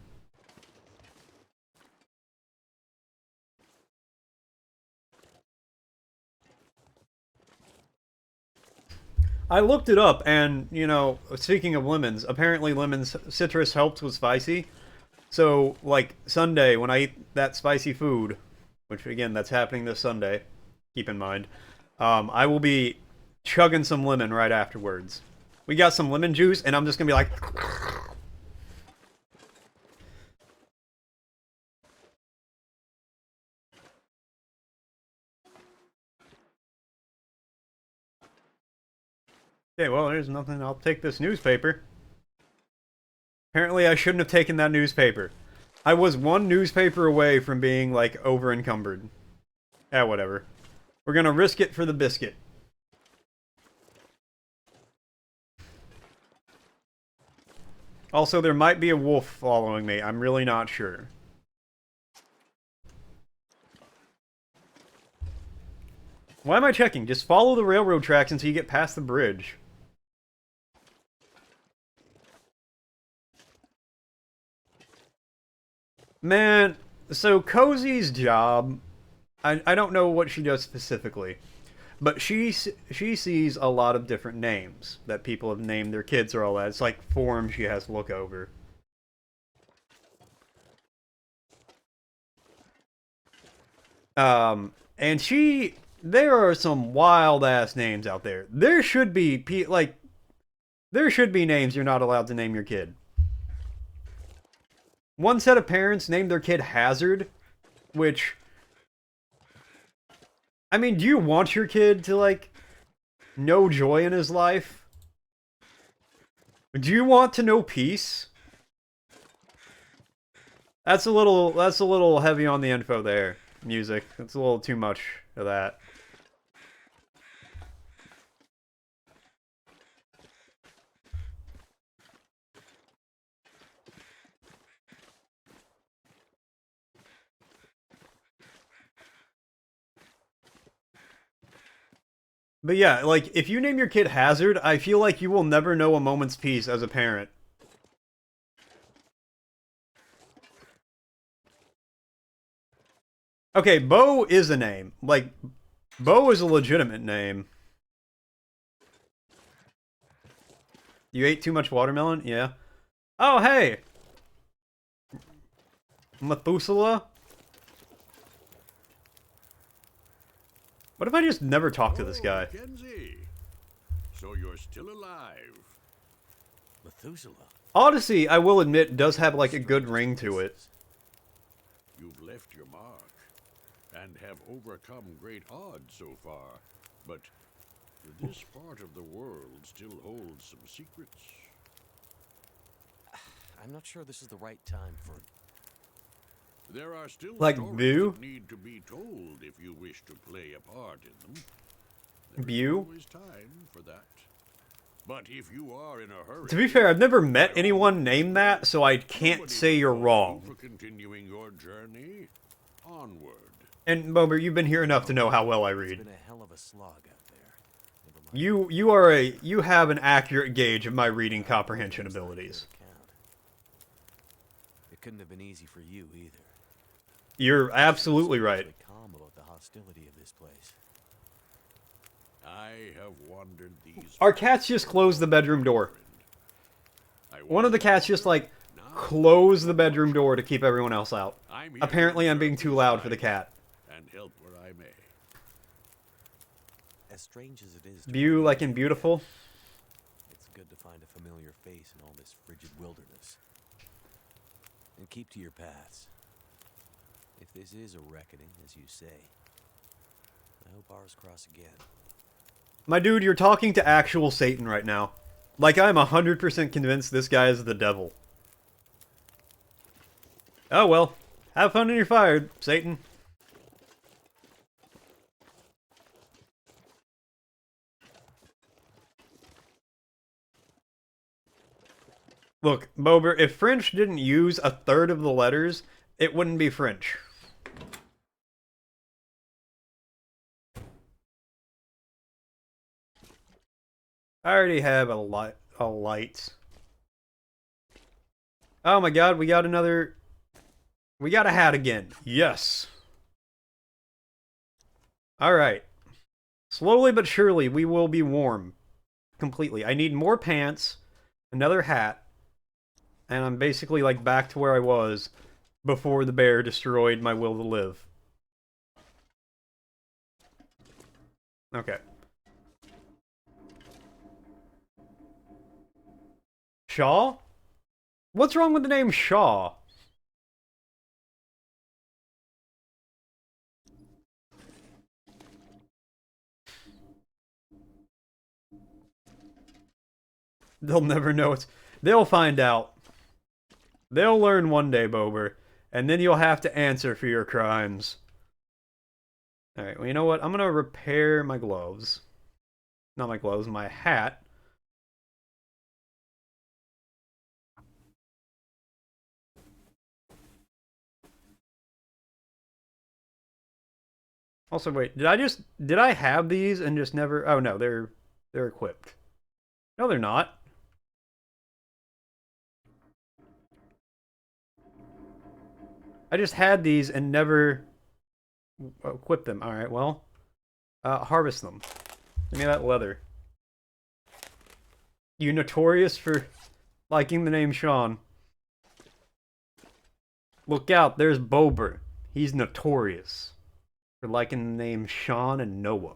I looked it up, and, you know, speaking of lemons, apparently lemons, citrus helps with spicy. So, like, Sunday, when I eat that spicy food, which, again, that's happening this Sunday, keep in mind, I will be chugging some lemon right afterwards. We got some lemon juice, and I'm just gonna be like... Okay, well, there's nothing. I'll take this newspaper. Apparently, I shouldn't have taken that newspaper. I was one newspaper away from being, like, over-encumbered. Whatever. We're gonna risk it for the biscuit. Also, there might be a wolf following me. I'm really not sure. Why am I checking? Just follow the railroad tracks until you get past the bridge. Man, so Cozy's job, I don't know what she does specifically, but she sees a lot of different names that people have named their kids or all that. It's like forms she has to look over. And there are some wild ass names out there. There should be there should be names you're not allowed to name your kid. One set of parents named their kid Hazard, which, I mean, do you want your kid to, like, know joy in his life? Do you want to know peace? That's a little heavy on the info there, music. That's a little too much of that. But yeah, like, if you name your kid Hazard, I feel like you will never know a moment's peace as a parent. Okay, Bo is a name. Like, Bo is a legitimate name. You ate too much watermelon? Yeah. Oh, hey! Methuselah? What if I just never talk to this guy? Mackenzie. So you're still alive. Methuselah. Odyssey, I will admit, does have like a good ring to it. You've left your mark and have overcome great odds so far, but this part of the world still holds some secrets. I'm not sure this is the right time for... There are still Like stories Boo? that need to be told if you wish to play a part in them. There Boo? is always time for that. But if you are in a hurry, To be fair, I've never met anyone named that, so I can't say you're wrong. for continuing your journey onward. And Bober, you've been here enough to know how well I It's read. been a hell of a slog out there. Never mind. You have an accurate gauge of my reading comprehension abilities. It couldn't have been easy for you either. You're absolutely right. Strangely calm about the hostility of this place. I have wandered these. Our cats just closed the bedroom door. One of the cats just like closed the bedroom door to keep everyone else out. Apparently I'm being too loud for the cat. And help where I may. As strange as it is, to Beau me, like in beautiful. it's good to find a familiar face in all this frigid wilderness. And keep to your paths. If this is a reckoning, as you say, I hope ours cross again. My dude, you're talking to actual Satan right now. Like, I'm 100% convinced this guy is the devil. Oh well. Have fun when you're fired, Satan. Look, Bober, if French didn't use a third of the letters, it wouldn't be French. I already have a light. Oh my god, we got another... We got a hat again. Yes. Alright. Slowly but surely, we will be warm. Completely. I need more pants, another hat, and I'm basically like back to where I was before the bear destroyed my will to live. Okay. Shaw? What's wrong with the name Shaw? They'll never know it's... They'll find out. They'll learn one day, Bober. And then you'll have to answer for your crimes. Alright, well, you know what? I'm gonna repair my gloves. Not my gloves, my hat. Also, wait, did I have these and just never... Oh, no, they're equipped. No, they're not. I just had these and never equipped them. Alright, well, harvest them. Give me that leather. You notorious for liking the name Sean. Look out, there's Bober. He's notorious for liking the name Sean and Noah.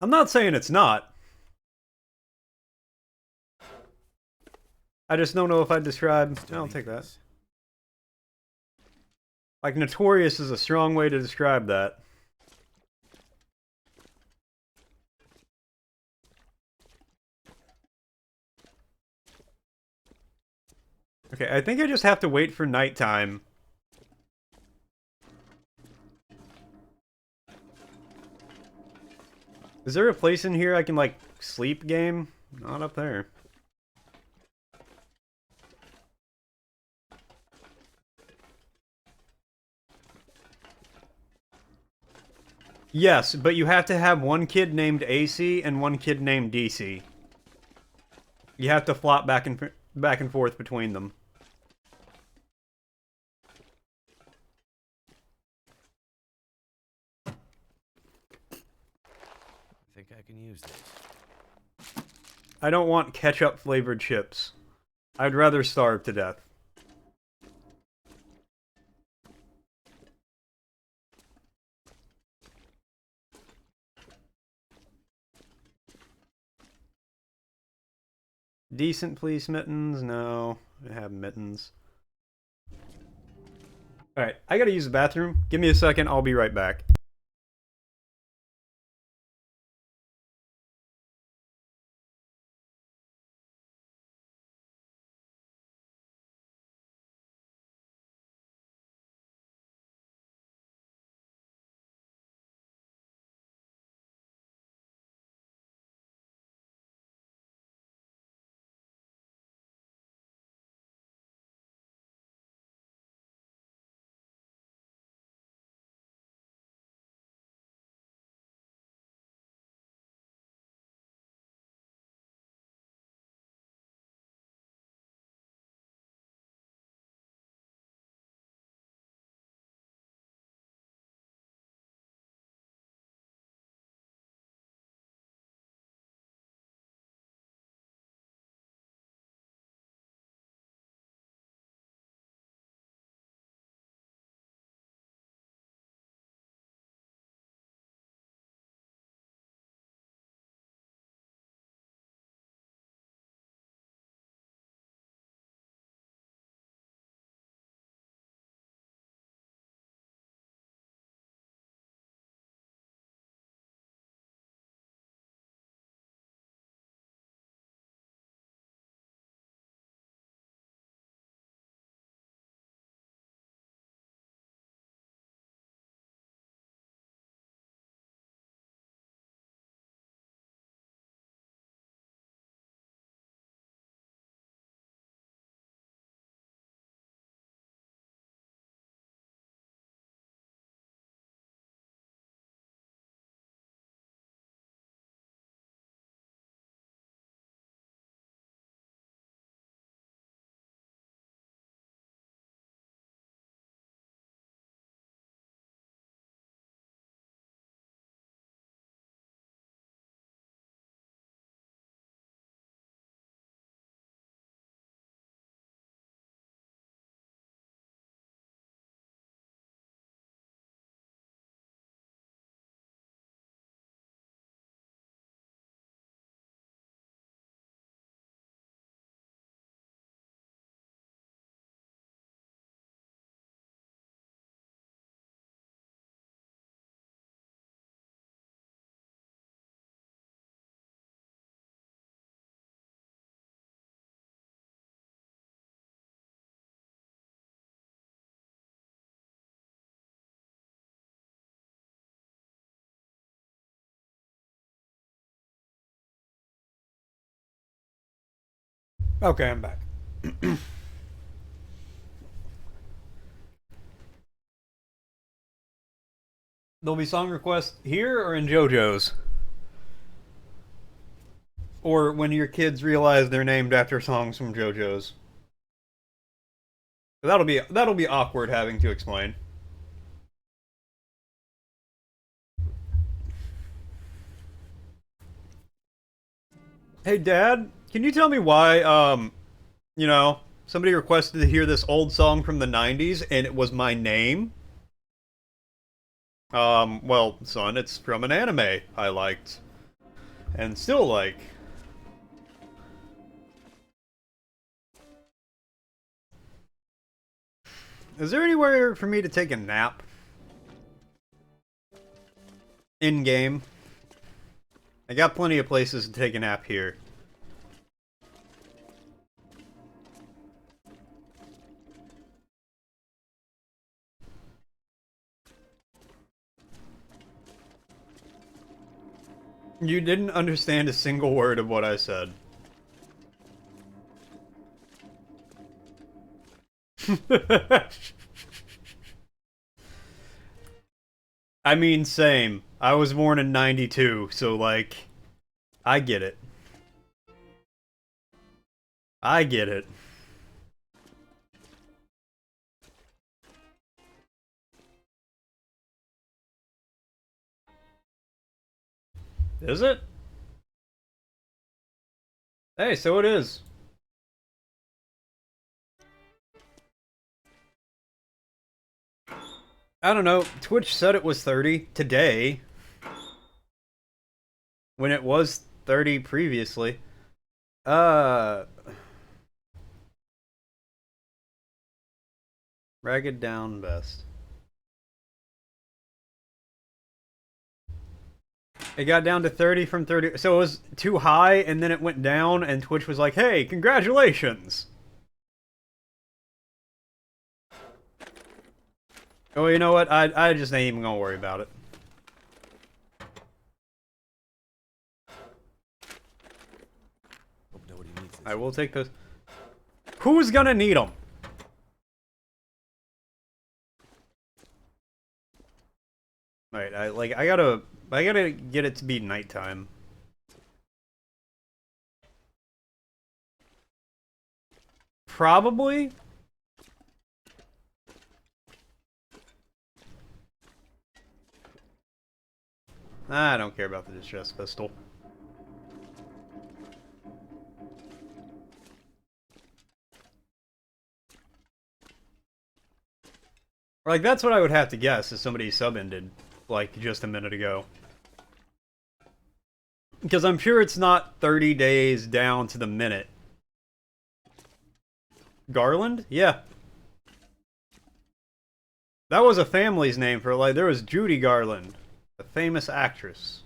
I'm not saying it's not. I just don't know if I'd describe... I'll take that. Like, notorious is a strong way to describe that. Okay, I think I just have to wait for nighttime. Is there a place in here I can, like, sleep game? Not up there. Yes, but you have to have one kid named AC and one kid named DC. You have to flop back and forth between them. I think I can use this. I don't want ketchup flavored chips. I'd rather starve to death. Decent, please, mittens? No, I have mittens. Alright, I gotta use the bathroom. Give me a second, I'll be right back. Okay, I'm back. There'll be song requests here or in JoJo's? Or when your kids realize they're named after songs from JoJo's? That'll be awkward having to explain. Hey Dad, can you tell me why you know, somebody requested to hear this old song from the 90s and it was my name? Well, son, it's from an anime I liked and still like. Is there anywhere for me to take a nap? In game? I got plenty of places to take a nap here. You didn't understand a single word of what I said. I mean, same. I was born in 92, so like, I get it. I get it. Is it? Hey, so it is. I don't know. Twitch said it was 30 today. When it was 30 previously. Ragged down best. It got down to 30 from 30. So it was too high and then it went down and Twitch was like, hey, congratulations. Oh, you know what? I just ain't even gonna worry about it. I will take those. Who's gonna need them? Right, I gotta get it to be nighttime. Probably. I don't care about the distress pistol. Like, that's what I would have to guess if somebody sub-ended, like, just a minute ago. Because I'm sure it's not 30 days down to the minute. Garland? Yeah. That was a family's name for, like, there was Judy Garland, a famous actress.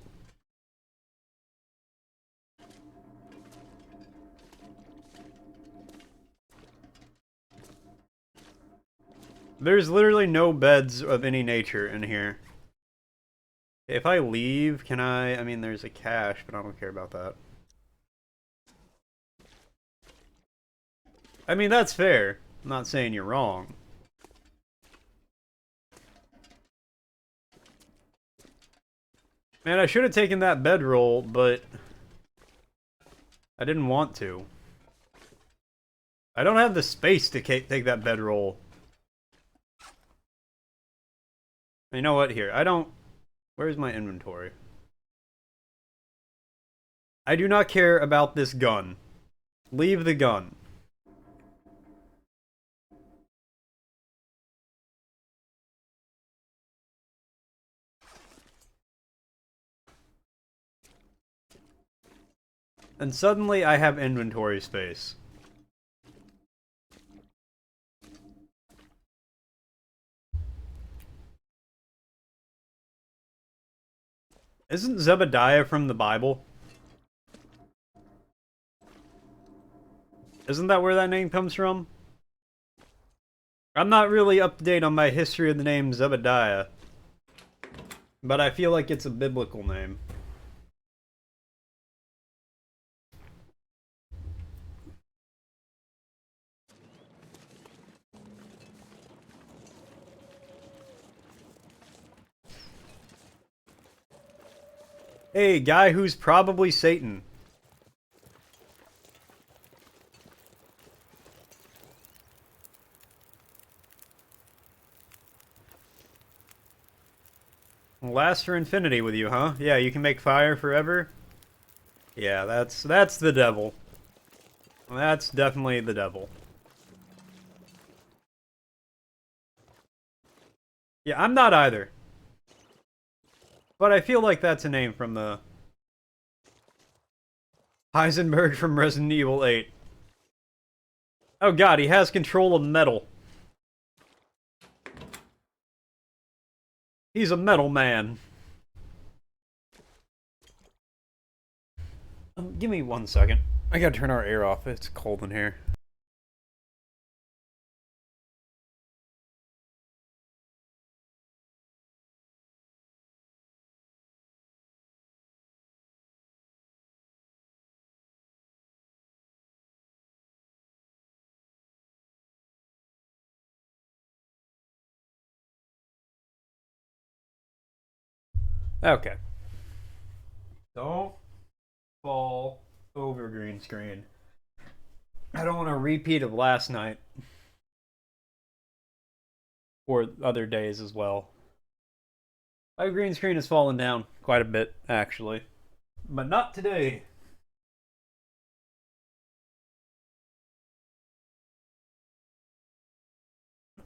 There's literally no beds of any nature in here. If I leave, can I mean, there's a cache, but I don't care about that. I mean, that's fair. I'm not saying you're wrong. Man, I should have taken that bedroll, but I didn't want to. I don't have the space to take that bedroll. You know what? Here, I don't... Where's my inventory? I do not care about this gun. Leave the gun. And suddenly I have inventory space. Isn't Zebediah from the Bible? Isn't that where that name comes from? I'm not really up to date on my history of the name Zebediah. But I feel like it's a biblical name. Hey, guy who's probably Satan. Last for infinity with you, huh? Yeah, you can make fire forever? Yeah, that's the devil. That's definitely the devil. Yeah, I'm not either. But I feel like that's a name from the Heisenberg from Resident Evil 8. Oh god, he has control of metal. He's a metal man. Give me 1 second. I gotta turn our air off. It's cold in here. Okay. Don't fall over green screen. I don't want a repeat of last night. Or other days as well. My green screen has fallen down quite a bit, actually. But not today.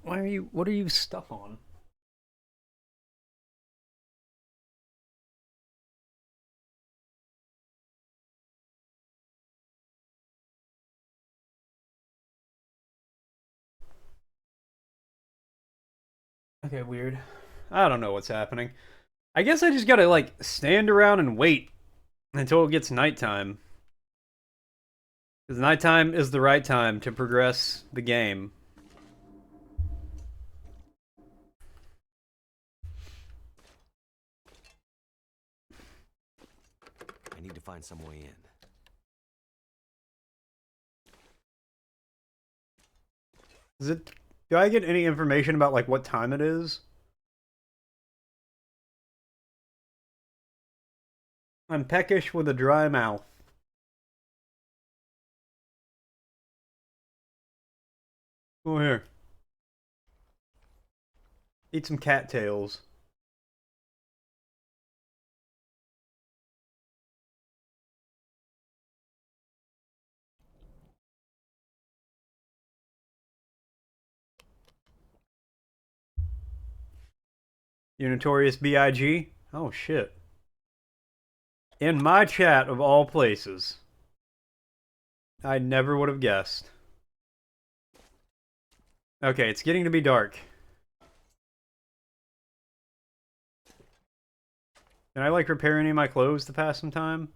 What are you stuck on? Okay, weird. I don't know what's happening. I guess I just gotta, like, stand around and wait until it gets nighttime. Because nighttime is the right time to progress the game. I need to find some way in. Do I get any information about, like, what time it is? I'm peckish with a dry mouth. Oh, here. Eat some cattails. You notorious B.I.G.? Oh, shit. In my chat, of all places. I never would have guessed. Okay, it's getting to be dark. Can I, like, repair any of my clothes to pass some time?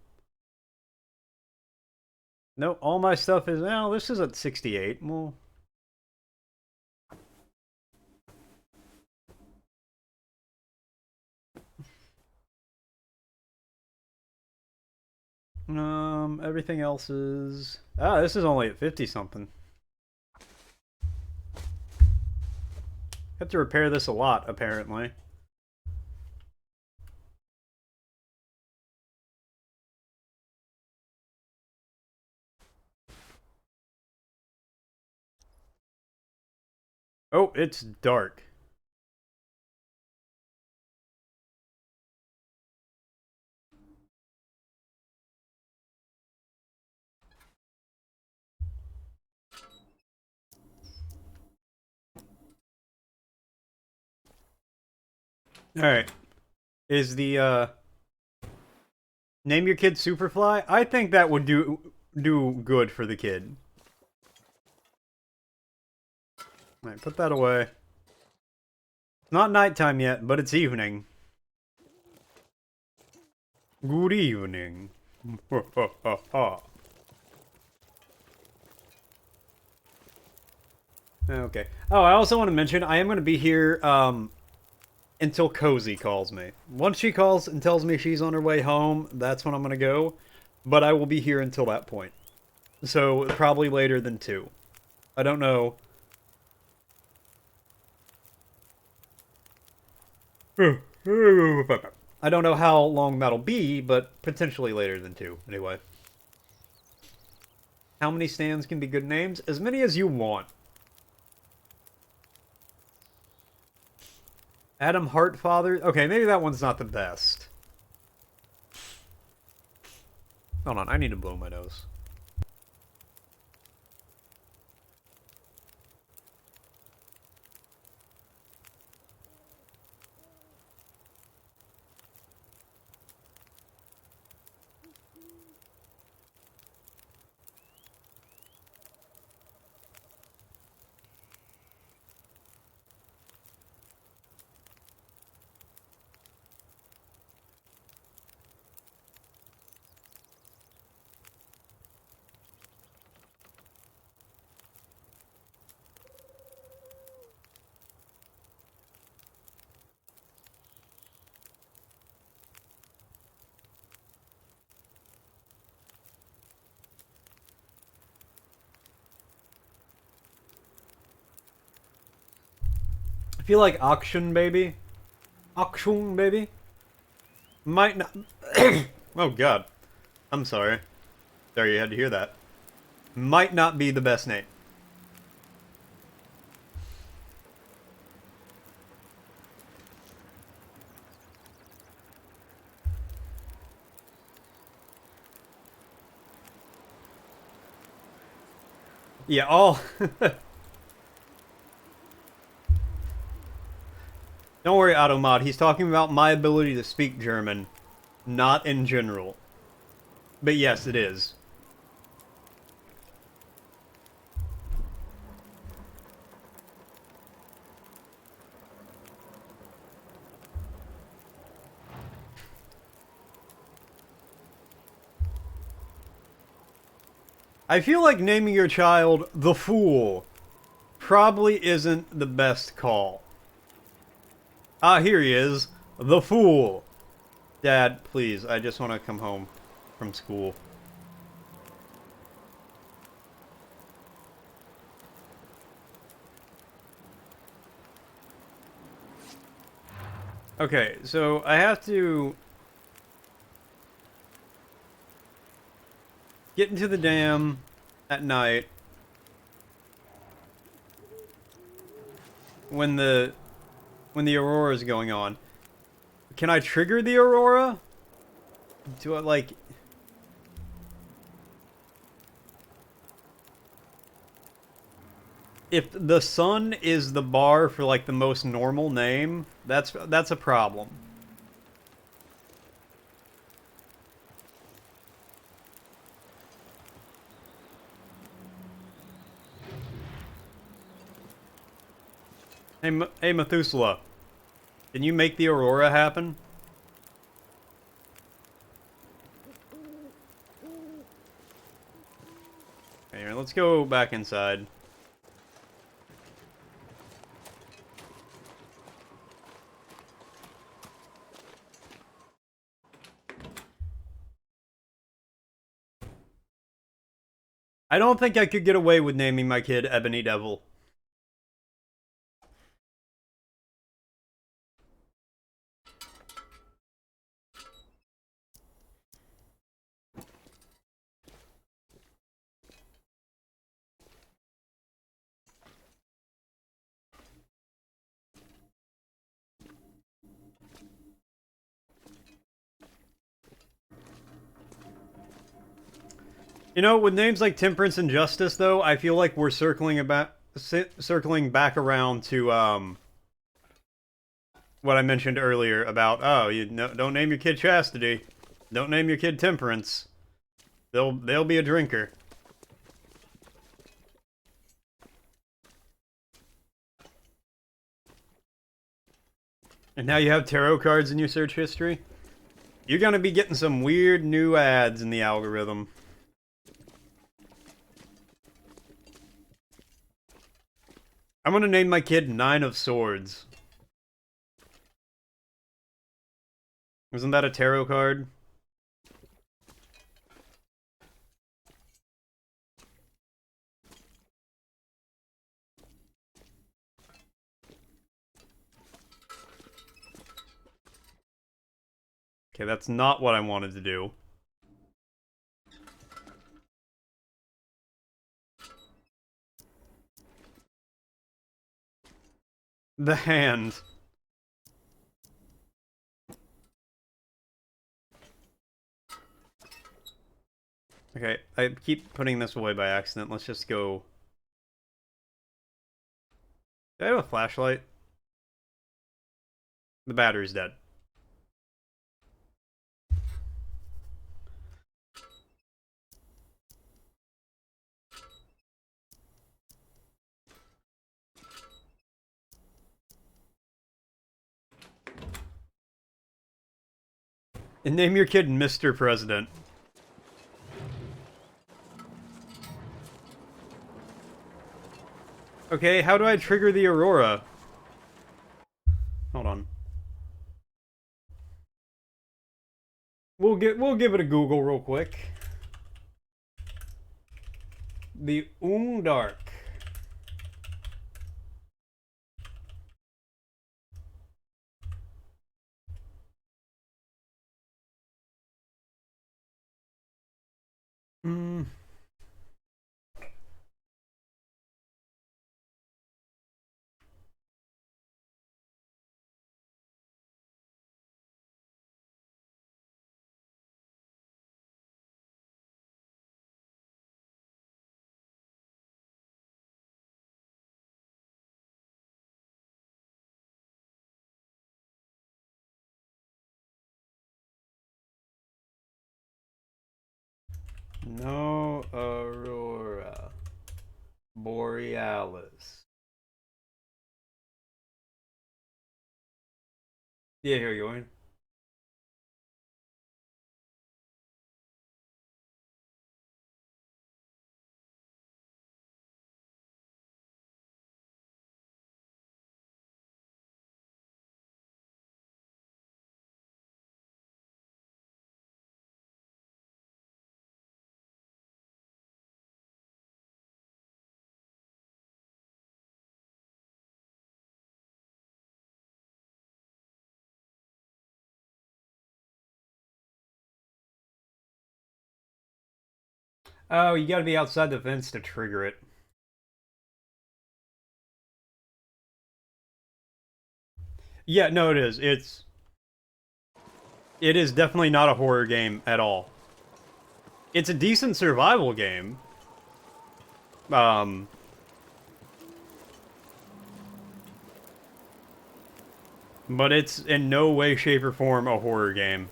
No, all my stuff is... Well, this is at 68. Well... everything else is... Ah, this is only at 50-something. Have to repair this a lot, apparently. Oh, it's dark. Alright. Is the, name your kid Superfly? I think that would do good for the kid. Alright, put that away. It's not nighttime yet, but it's evening. Good evening. Okay. Oh, I also want to mention, I am going to be here, until Cozy calls me. Once she calls and tells me she's on her way home, that's when I'm going to go. But I will be here until that point. So, probably later than 2. I don't know. I I don't know how long that'll be, but potentially later than 2, anyway. How many stands can be good names? As many as you want. Adam Hartfather? Okay, maybe that one's not the best. Hold on, I need to blow my nose. I feel like auction baby. Auction baby. Might not. Oh god. I'm sorry. Sorry you had to hear that. Might not be the best name. Yeah, all. Don't worry, Automod. He's talking about my ability to speak German, not in general. But yes, it is. I feel like naming your child the Fool probably isn't the best call. Ah, here he is. The Fool. Dad, please, I just want to come home from school. Okay, so I have to get into the dam at night when the aurora is going on. Can I trigger the aurora? Do I like... If the sun is the bar for like the most normal name, that's a problem. Hey Methuselah, can you make the aurora happen? Okay, let's go back inside. I don't think I could get away with naming my kid Ebony Devil. You know, with names like Temperance and Justice, though, I feel like we're circling back around to what I mentioned earlier about, oh, don't name your kid Chastity, don't name your kid Temperance. They'll be a drinker. And now you have tarot cards in your search history? You're gonna be getting some weird new ads in the algorithm. I'm gonna name my kid Nine of Swords. Isn't that a tarot card? Okay, that's not what I wanted to do. The hand. Okay, I keep putting this away by accident. Let's just go... Do I have a flashlight? The battery's dead. And name your kid Mr. President. Okay, how do I trigger the Aurora? Hold on. We'll give it a Google real quick. The Dark. No Aurora Borealis. Yeah, here you going. Oh, you gotta be outside the fence to trigger it. Yeah, no, it is. It is definitely not a horror game at all. It's a decent survival game. But it's in no way, shape, or form a horror game.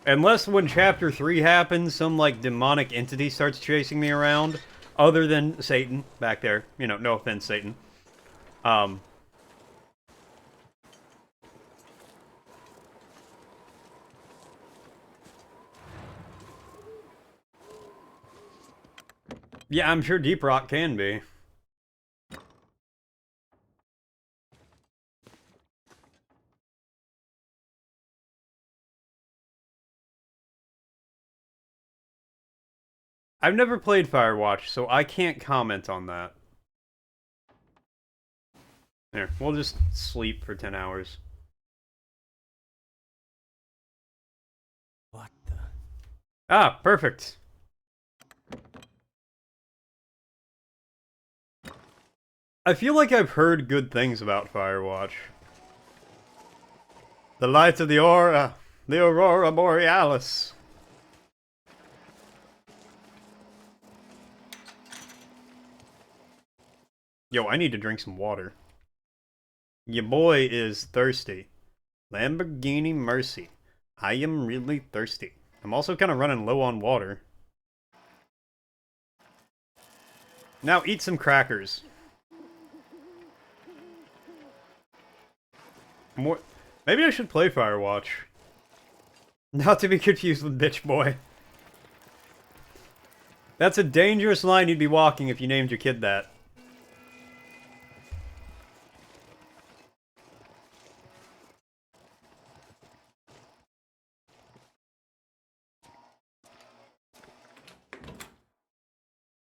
Unless when Chapter 3 happens, some, like, demonic entity starts chasing me around. Other than Satan, back there. You know, no offense, Satan. Yeah, I'm sure Deep Rock can be. I've never played Firewatch, so I can't comment on that. There, we'll just sleep for 10 hours. What the? Ah, perfect. I feel like I've heard good things about Firewatch. The lights of the Aurora Borealis. Yo, I need to drink some water. Your boy is thirsty. Lamborghini Mercy. I am really thirsty. I'm also kind of running low on water. Now eat some crackers. More. Maybe I should play Firewatch. Not to be confused with Bitch Boy. That's a dangerous line you'd be walking if you named your kid that.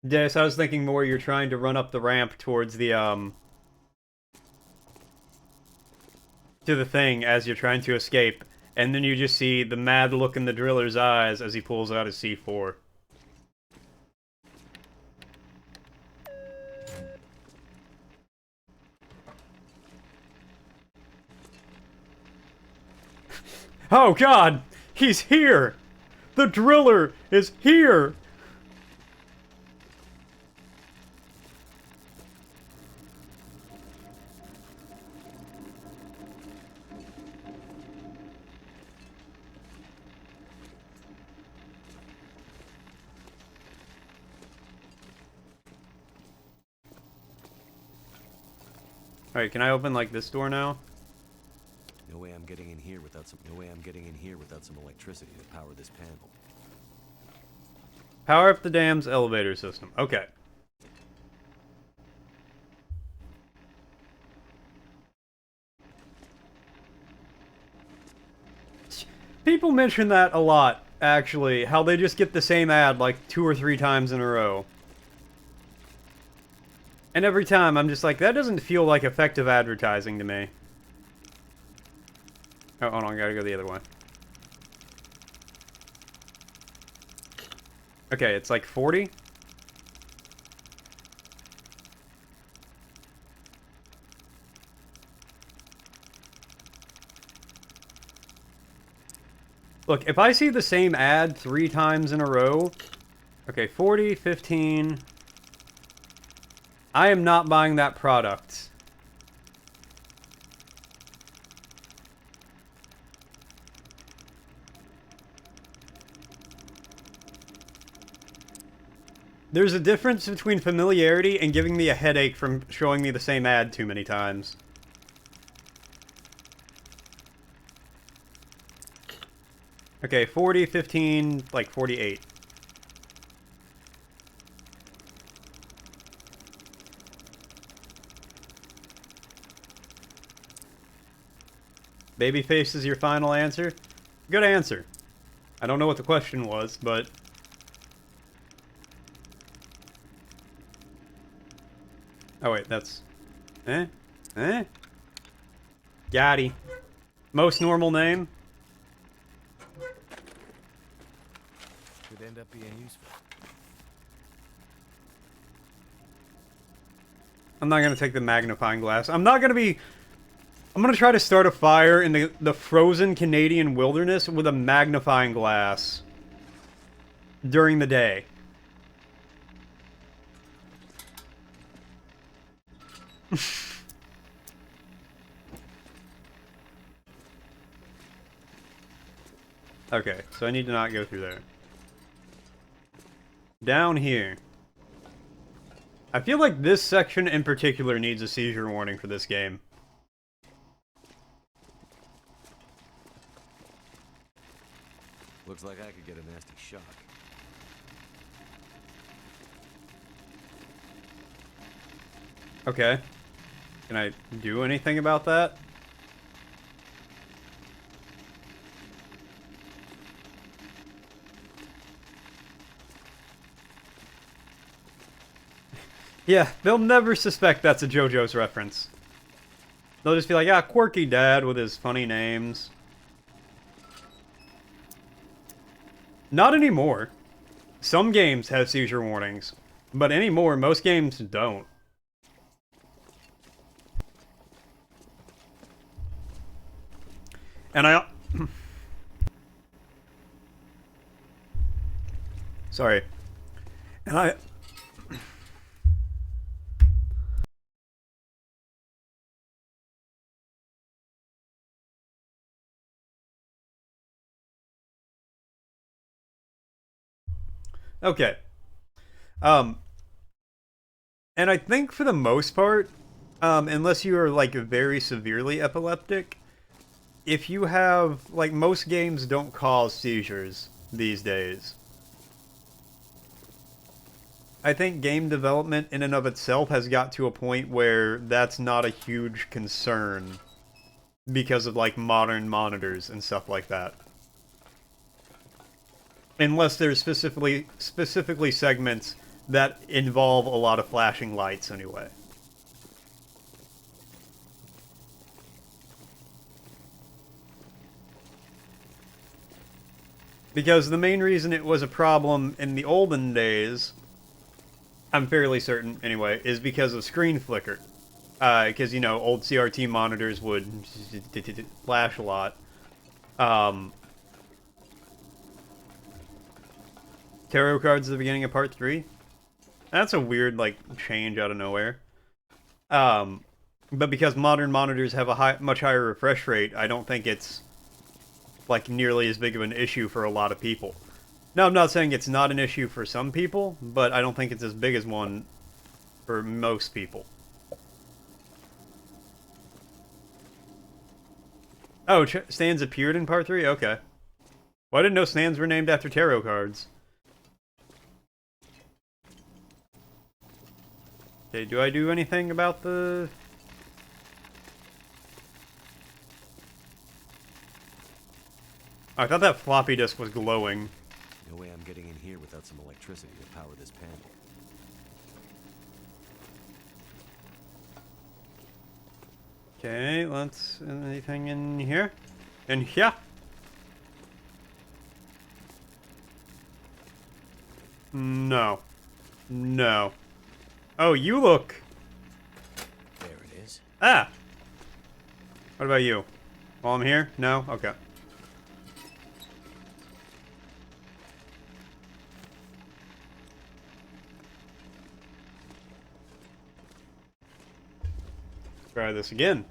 Yes, I was thinking more you're trying to run up the ramp towards the, to the thing as you're trying to escape, and then you just see the mad look in the driller's eyes as he pulls out his C4. Oh god! He's here! The driller is here! Alright, can I open, like, this door now? No way I'm getting in here without some. No way I'm getting in here without some electricity to power this panel. Power up the dam's elevator system. Okay. People mention that a lot, actually. How they just get the same ad like 2 or 3 times in a row. And every time, I'm just like, that doesn't feel like effective advertising to me. Oh, hold on, gotta go the other way. Okay, it's like 40? Look, if I see the same ad 3 times in a row... Okay, 40, 15... I am not buying that product. There's a difference between familiarity and giving me a headache from showing me the same ad too many times. Okay, 40, 15, like 48. Babyface is your final answer? Good answer. I don't know what the question was, but... Oh wait, that's... Eh? Eh? Gotti. Most normal name? Could end up being useful. I'm not gonna take the magnifying glass. I'm not gonna be... I'm gonna try to start a fire in the frozen Canadian wilderness with a magnifying glass during the day. Okay, so I need to not go through there. Down here. I feel like this section in particular needs a seizure warning for this game. Looks like I could get a nasty shock. Okay. Can I do anything about that? Yeah, they'll never suspect that's a JoJo's reference. They'll just be like, ah, quirky dad with his funny names. Not anymore. Some games have seizure warnings, but anymore, most games don't. And I... Sorry. And I... Okay. And I think for the most part, unless you are, like, very severely epileptic, if you have, like, most games don't cause seizures these days. I think game development in and of itself has got to a point where that's not a huge concern because of, like, modern monitors and stuff like that. Unless there's specifically segments that involve a lot of flashing lights anyway. Because the main reason it was a problem in the olden days, I'm fairly certain anyway, is because of screen flicker. Because, you know, old CRT monitors would flash a lot. Tarot cards at the beginning of part 3. That's a weird, like, change out of nowhere. But because modern monitors have a much higher refresh rate, I don't think it's, like, nearly as big of an issue for a lot of people. Now, I'm not saying it's not an issue for some people, but I don't think it's as big as one for most people. Oh, stands appeared in part 3? Okay. Well, I didn't know stands were named after tarot cards. Okay, do I do anything about the... Oh, I thought that floppy disk was glowing. No way I'm getting in here without some electricity to power this panel. Okay, let's... Anything in here? In here? No. No. Oh, you look... There it is. Ah! What about you? While I'm here? No? Okay. Try this again.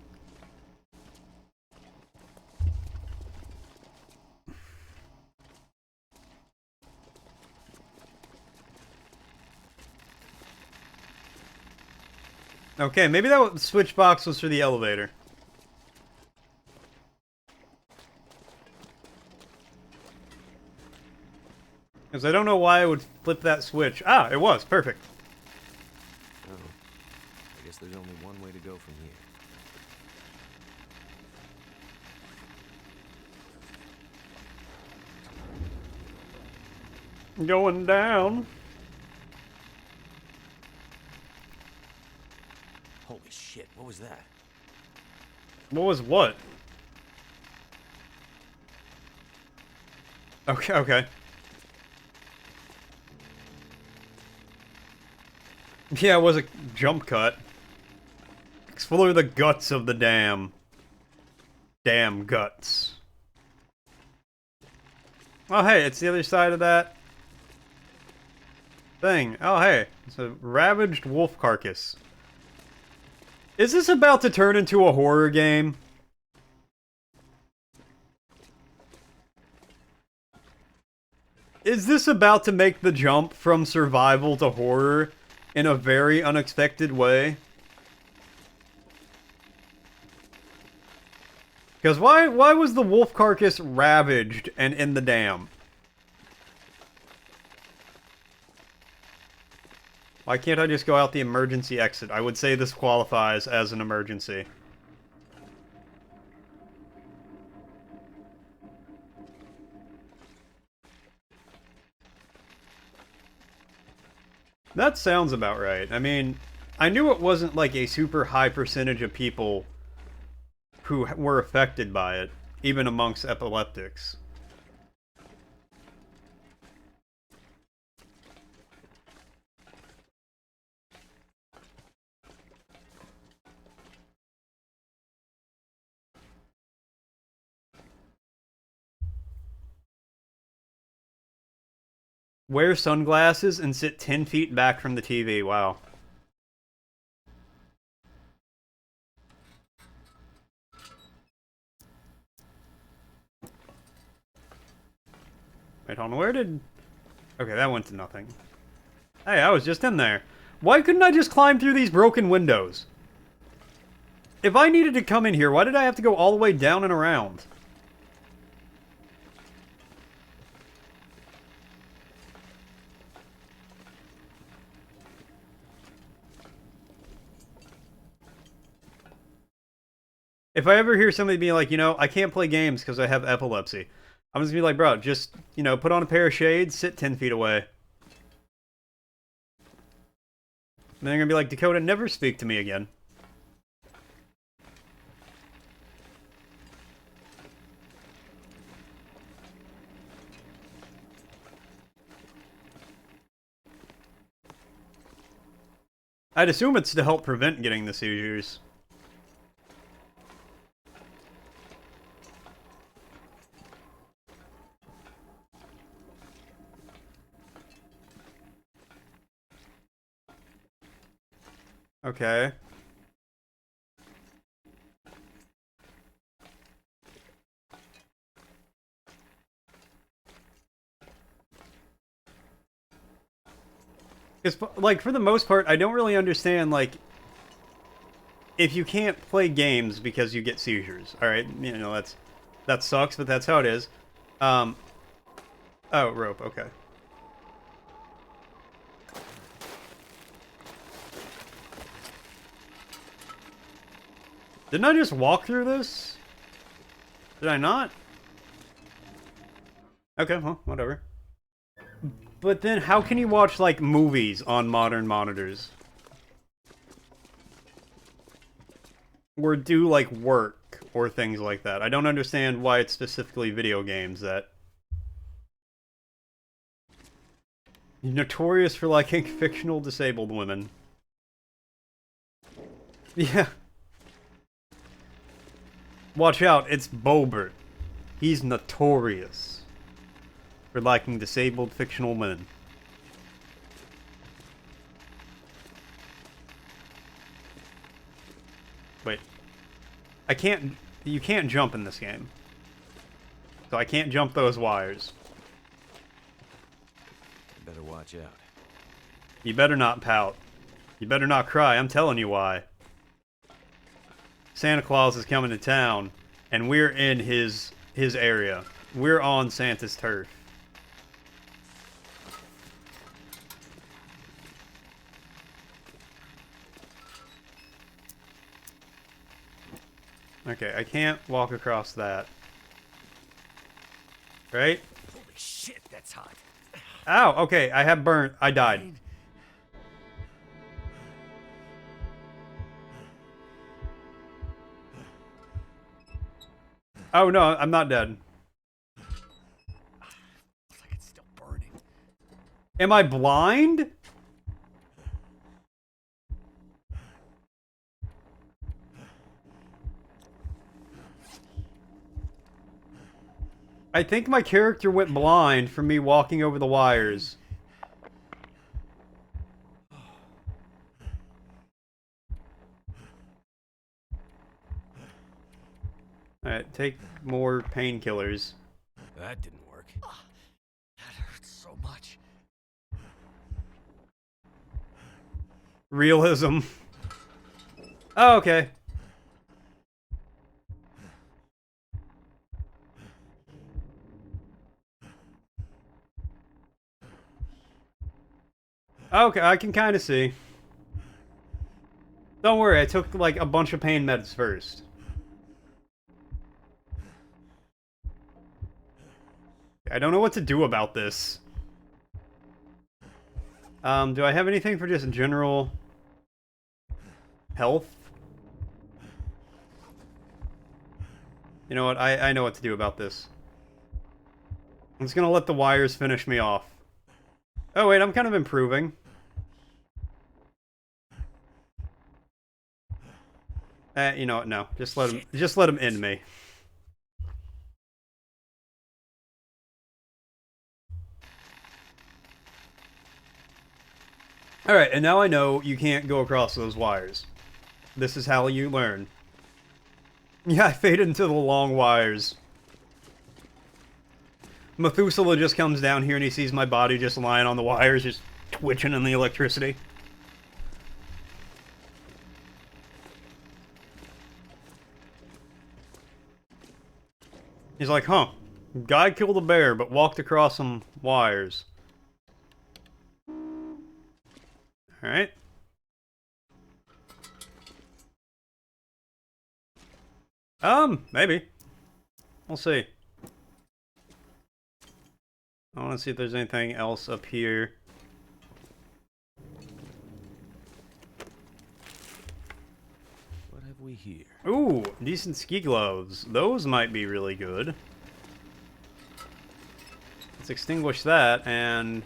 Okay, maybe that switch box was for the elevator. Because I don't know why I would flip that switch. Ah, it was. Perfect. Oh. I guess there's only one way to go from here. Going down. Holy shit, what was that? What was what? Okay, okay. Yeah, it was a jump cut. Explore the guts of the dam. Damn guts. Oh, hey, it's the other side of that thing. Oh, hey, it's a ravaged wolf carcass. Is this about to turn into a horror game? Is this about to make the jump from survival to horror in a very unexpected way? Because why was the wolf carcass ravaged and in the dam? Why can't I just go out the emergency exit? I would say this qualifies as an emergency. That sounds about right. I mean, I knew it wasn't like a super high percentage of people who were affected by it, even amongst epileptics. Wear sunglasses and sit 10 feet back from the TV. Wow. Wait, hold on. Where did... Okay, that went to nothing. Hey, I was just in there. Why couldn't I just climb through these broken windows? If I needed to come in here, why did I have to go all the way down and around? If I ever hear somebody being like, you know, I can't play games because I have epilepsy, I'm just gonna be like, bro, just, you know, put on a pair of shades, sit 10 feet away. And then they're gonna be like, Dakota, never speak to me again. I'd assume it's to help prevent getting the seizures. Okay. Because, like, for the most part, I don't really understand, like, if you can't play games because you get seizures, alright? You know, that sucks, but that's how it is. Oh, rope, okay. Didn't I just walk through this? Did I not? Okay, well, whatever. But then how can you watch, like, movies on modern monitors? Or do, like, work or things like that? I don't understand why it's specifically video games that... You're notorious for liking fictional disabled women. Yeah. Watch out, it's Bobert. He's notorious for liking disabled fictional women. Wait. I can't... You can't jump in this game. So I can't jump those wires. You better watch out. You better not pout. You better not cry, I'm telling you why. Santa Claus is coming to town, and we're in his area. We're on Santa's turf. Okay, I can't walk across that. Right? Holy shit, that's hot. Ow, okay, I have burnt. I died. Oh no, I'm not dead. Looks like it's still burning. Am I blind? I think my character went blind from me walking over the wires. Alright, take more painkillers. That didn't work. That hurts so much. Realism. Oh, okay. Okay, I can kind of see. Don't worry, I took like a bunch of pain meds first. I don't know what to do about this. Do I have anything for just general health? You know what, I know what to do about this. I'm just gonna let the wires finish me off. Oh wait, I'm kind of improving. You know what, no. Just let him end me. Alright, and now I know you can't go across those wires. This is how you learn. Yeah, I faded into the long wires. Methuselah just comes down here and he sees my body just lying on the wires, just twitching in the electricity. He's like, huh, guy killed a bear but walked across some wires. Alright. Maybe. We'll see. I want to see if there's anything else up here. What have we here? Ooh, decent ski gloves. Those might be really good. Let's extinguish that and...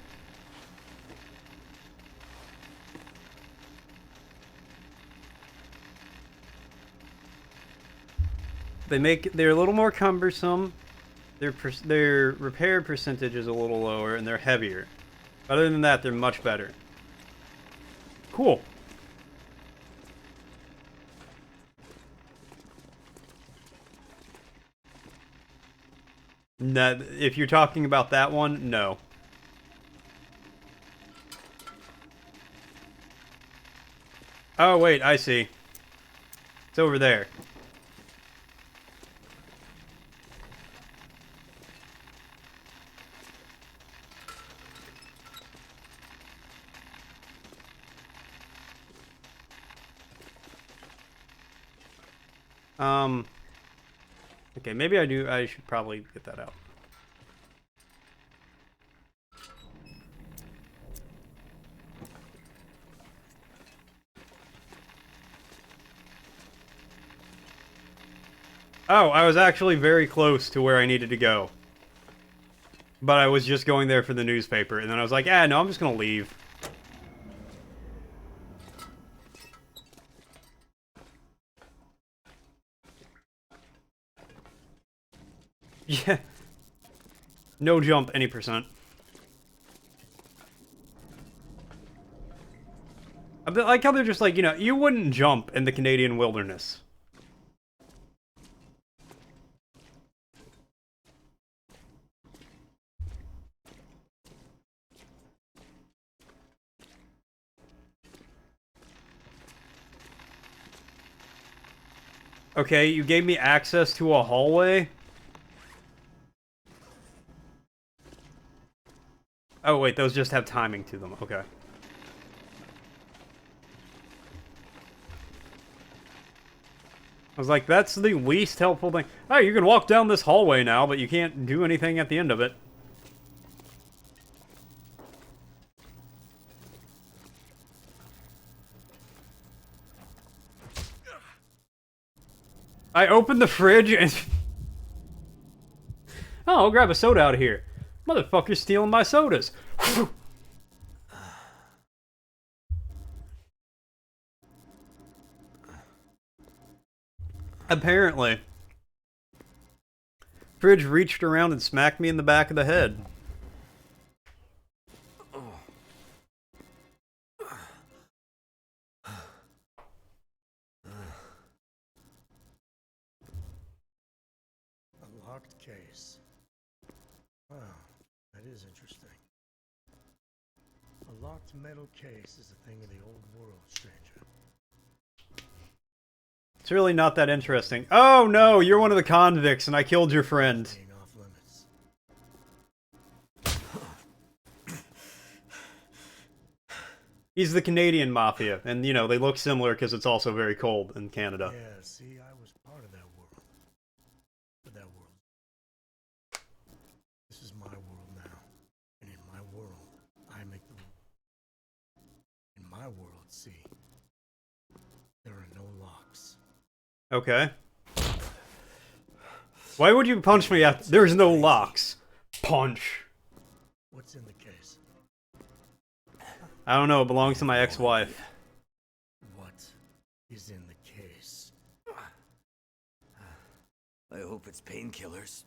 They're a little more cumbersome. Their repair percentage is a little lower, and they're heavier. Other than that, they're much better. Cool. No, if you're talking about that one, no. Oh, wait, I see. It's over there. Okay, maybe I should probably get that out. Oh, I was actually very close to where I needed to go. But I was just going there for the newspaper, and then I was like, no, I'm just gonna leave. Yeah. No jump, any percent. I like how they're just like, you wouldn't jump in the Canadian wilderness. Okay, you gave me access to a hallway? Oh, wait, those just have timing to them. Okay. I was like, that's the least helpful thing. Oh, you can walk down this hallway now, but you can't do anything at the end of it. I opened the fridge and... Oh, I'll grab a soda out of here. Motherfucker's stealing my sodas. Apparently. Fridge reached around and smacked me in the back of the head. A locked case. Wow, that is interesting. A locked metal case is a thing of the old world, stranger. It's really not that interesting. Oh no, you're one of the convicts and I killed your friend. Being off limits. He's the Canadian mafia, and they look similar because it's also very cold in Canada. Yeah, see, I was part of that world. But that world. This is my world now. And in my world, I make the rules. In my world, see, there are no locks. Okay. Why would you punch me at... There's no locks. Punch. What's in the case? I don't know, it belongs to my ex-wife. What is in the case? I hope it's painkillers.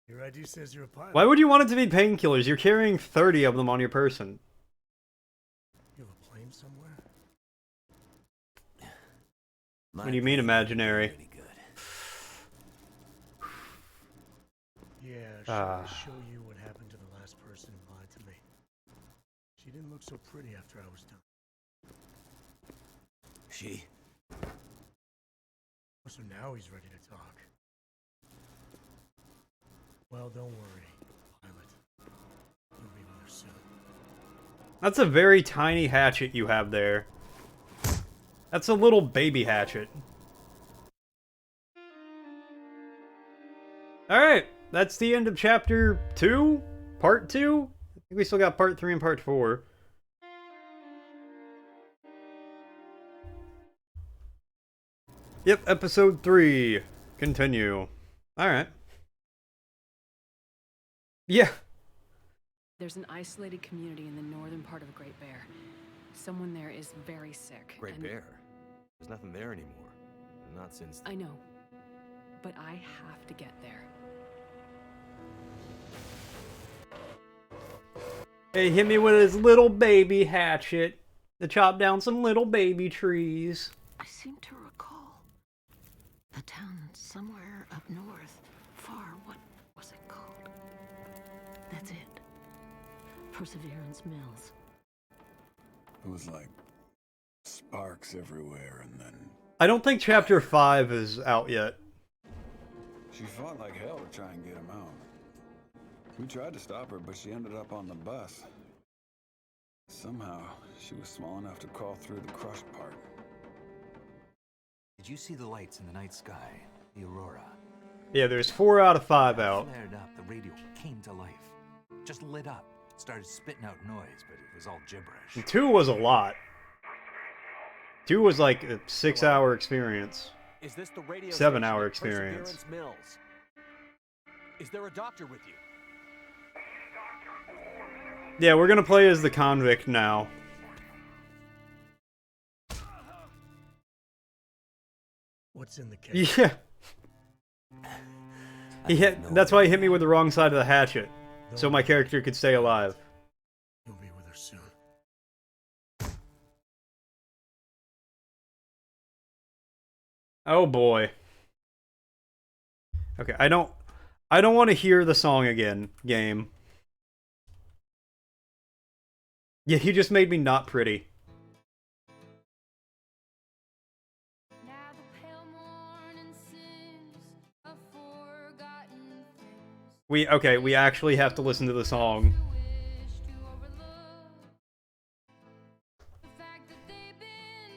Your ID says you're a pilot. Why would you want it to be painkillers? You're carrying 30 of them on your person. You have a plane somewhere? What do you mean imaginary? Pretty good. Yeah, should I show you what happened to the last person who lied to me? She didn't look so pretty after I was done. She? So now he's ready to talk. Well, don't worry, pilot. You'll be with her soon. That's a very tiny hatchet you have there. That's a little baby hatchet. Alright, that's the end of chapter 2? Part 2? I think we still got part 3 and part 4. Yep, episode 3. Continue. Alright. Yeah. There's an isolated community in the northern part of Great Bear. Someone there is very sick. Great and Bear. There's nothing there anymore. Not since... I know. But I have to get there. Hey, hit me with his little baby hatchet to chop down some little baby trees. I seem to recall a town somewhere up north, far. What was it called? That's it. Perseverance Mills. It was like sparks everywhere, and then I don't think Chapter 5 is out yet. she fought like hell to try and get him out. We tried to stop her, but she ended up on the bus. Somehow, she was small enough to crawl through the crushed part. Did you see the lights in the night sky? The aurora? Yeah, there's 4 out of 5 out. Flared up, the radio came to life. Just lit up. Started spitting out noise, but it was all gibberish. 2 was a lot. 2 was like a 6-hour experience. Is this the radio 7-hour station at experience. Perseverance Mills? Is there a doctor with you? Yeah, we're gonna play as the convict now. What's in the case? Yeah. That's why he hit me with the wrong side of the hatchet. So my character could stay alive. You'll be with her soon. Oh boy. Okay, I don't want to hear the song again, game. Yeah, he just made me not pretty. We actually have to listen to the song.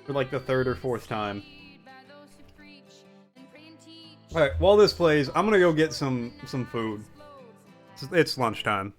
For like the 3rd or 4th time. Alright, while this plays, I'm gonna go get some food. It's lunchtime.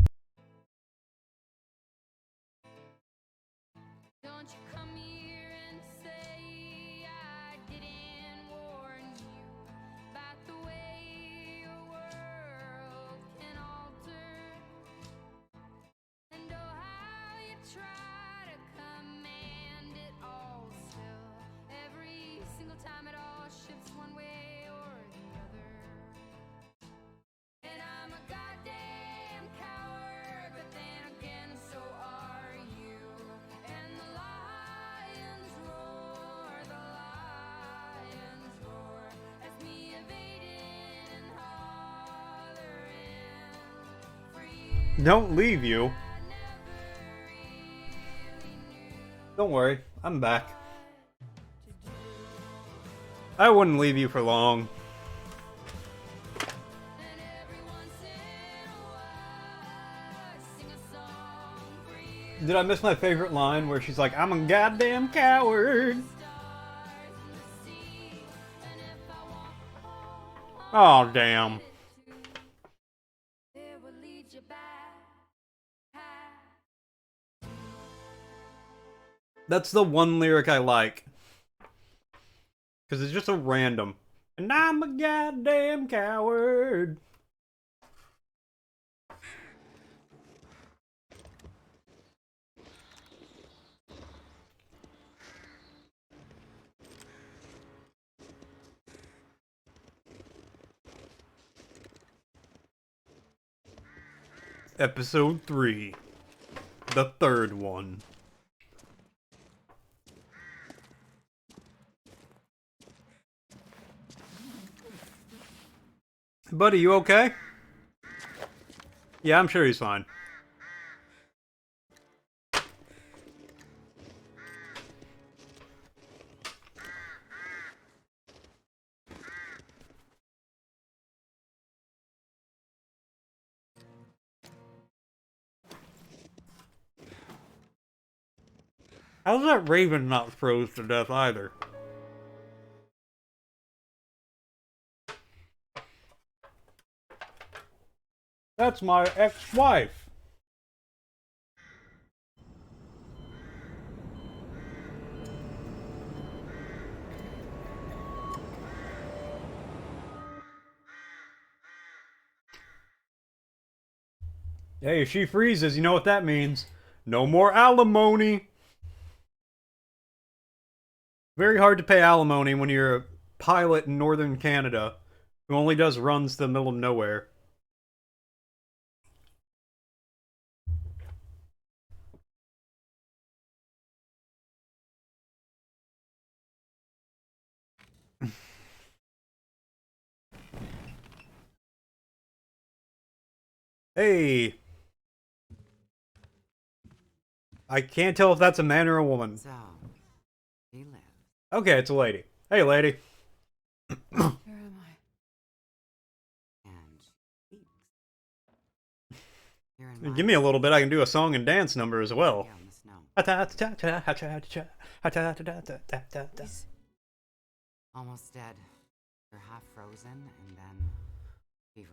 Don't leave you. Don't worry, I'm back. I wouldn't leave you for long. Did I miss my favorite line where she's like, I'm a goddamn coward? Oh, damn. That's the one lyric I like. Because it's just a random. And I'm a goddamn coward. Episode 3. The 3rd one. Buddy, you okay? Yeah, I'm sure he's fine. How's that raven not froze to death either? That's my ex-wife. Hey, if she freezes, you know what that means. No more alimony. Very hard to pay alimony when you're a pilot in northern Canada who only does runs to the middle of nowhere. Hey! I can't tell if that's a man or a woman. So, he lives. Okay, it's a lady. Hey, lady. Where am I? And she speaks. You're in Give me a little bit, I can do a song and dance number as well. on the snow. He's Almost dead. You're half frozen and then feverish.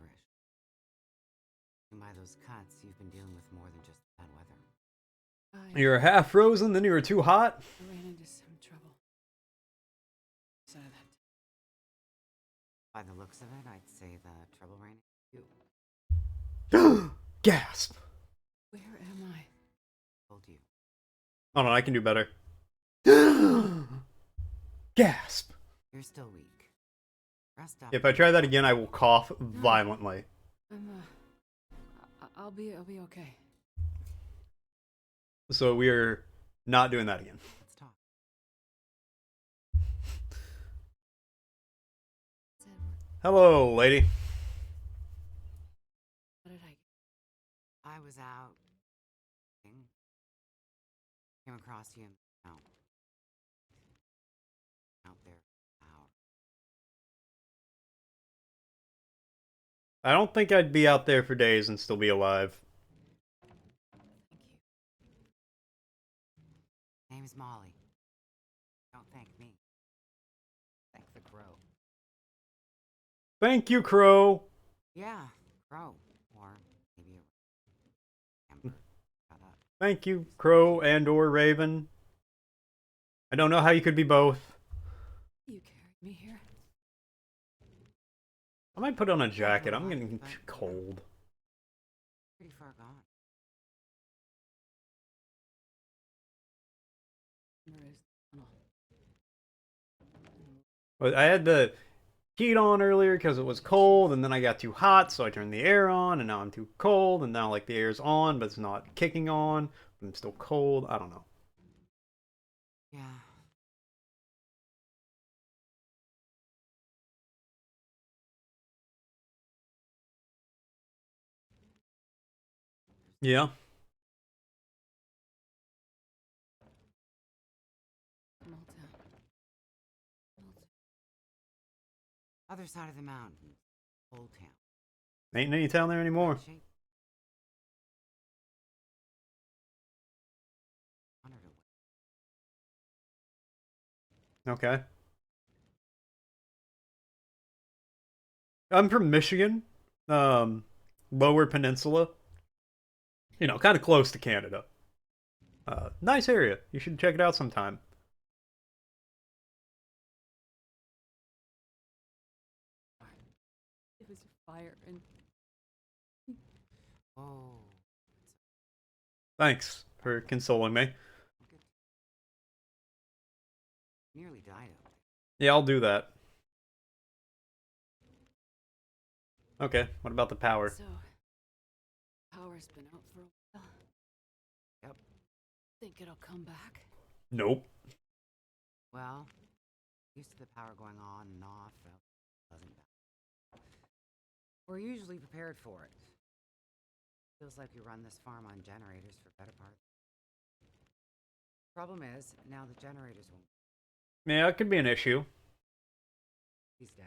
By those cuts, you've been dealing with more than just bad weather. You're half frozen, then you were too hot? I ran into some trouble. So that By the looks of it, I'd say the trouble ran into you. Gasp! where am I? Told you. Oh no, I can do better. Gasp! You're still weak. Rest up. If I try that again, I will cough violently. I'm I'll be okay. So we are not doing that again. Let's talk. Said, Hello, lady. what did I get? I was out. Came across you in the town. Out there. Out. I don't think I'd be out there for days and still be alive. Thank you. Name's Molly. Don't thank me. Thank the crow. Thank you, Crow. Yeah, crow. Or maybe a amber. Shut up. Thank you, Crow and or Raven. I don't know how you could be both. You carried me here. I might put on a jacket. I'm getting cold. Pretty far gone. Where is the tunnel? But I had the heat on earlier because it was cold, and then I got too hot, so I turned the air on, and now I'm too cold, and now like the air's on, but it's not kicking on. But I'm still cold. I don't know. Yeah. Yeah. Small town. Other side of the mountain. Old town. Ain't any town there anymore. Shape. Wandered away. Okay. I'm from Michigan. Lower Peninsula. You know, kind of close to Canada. Nice area. You should check it out sometime. It was a fire and Oh. Thanks for consoling me. Nearly died out there. Yeah, I'll do that. Okay, what about the power? so power's been out for a while. Yep. Think it'll come back? Nope. Well, used to the power going on and off. Doesn't matter. We're usually prepared for it. Feels like we run this farm on generators for better part. Problem is, now the generators won't. Yeah, it could be an issue. He's dead.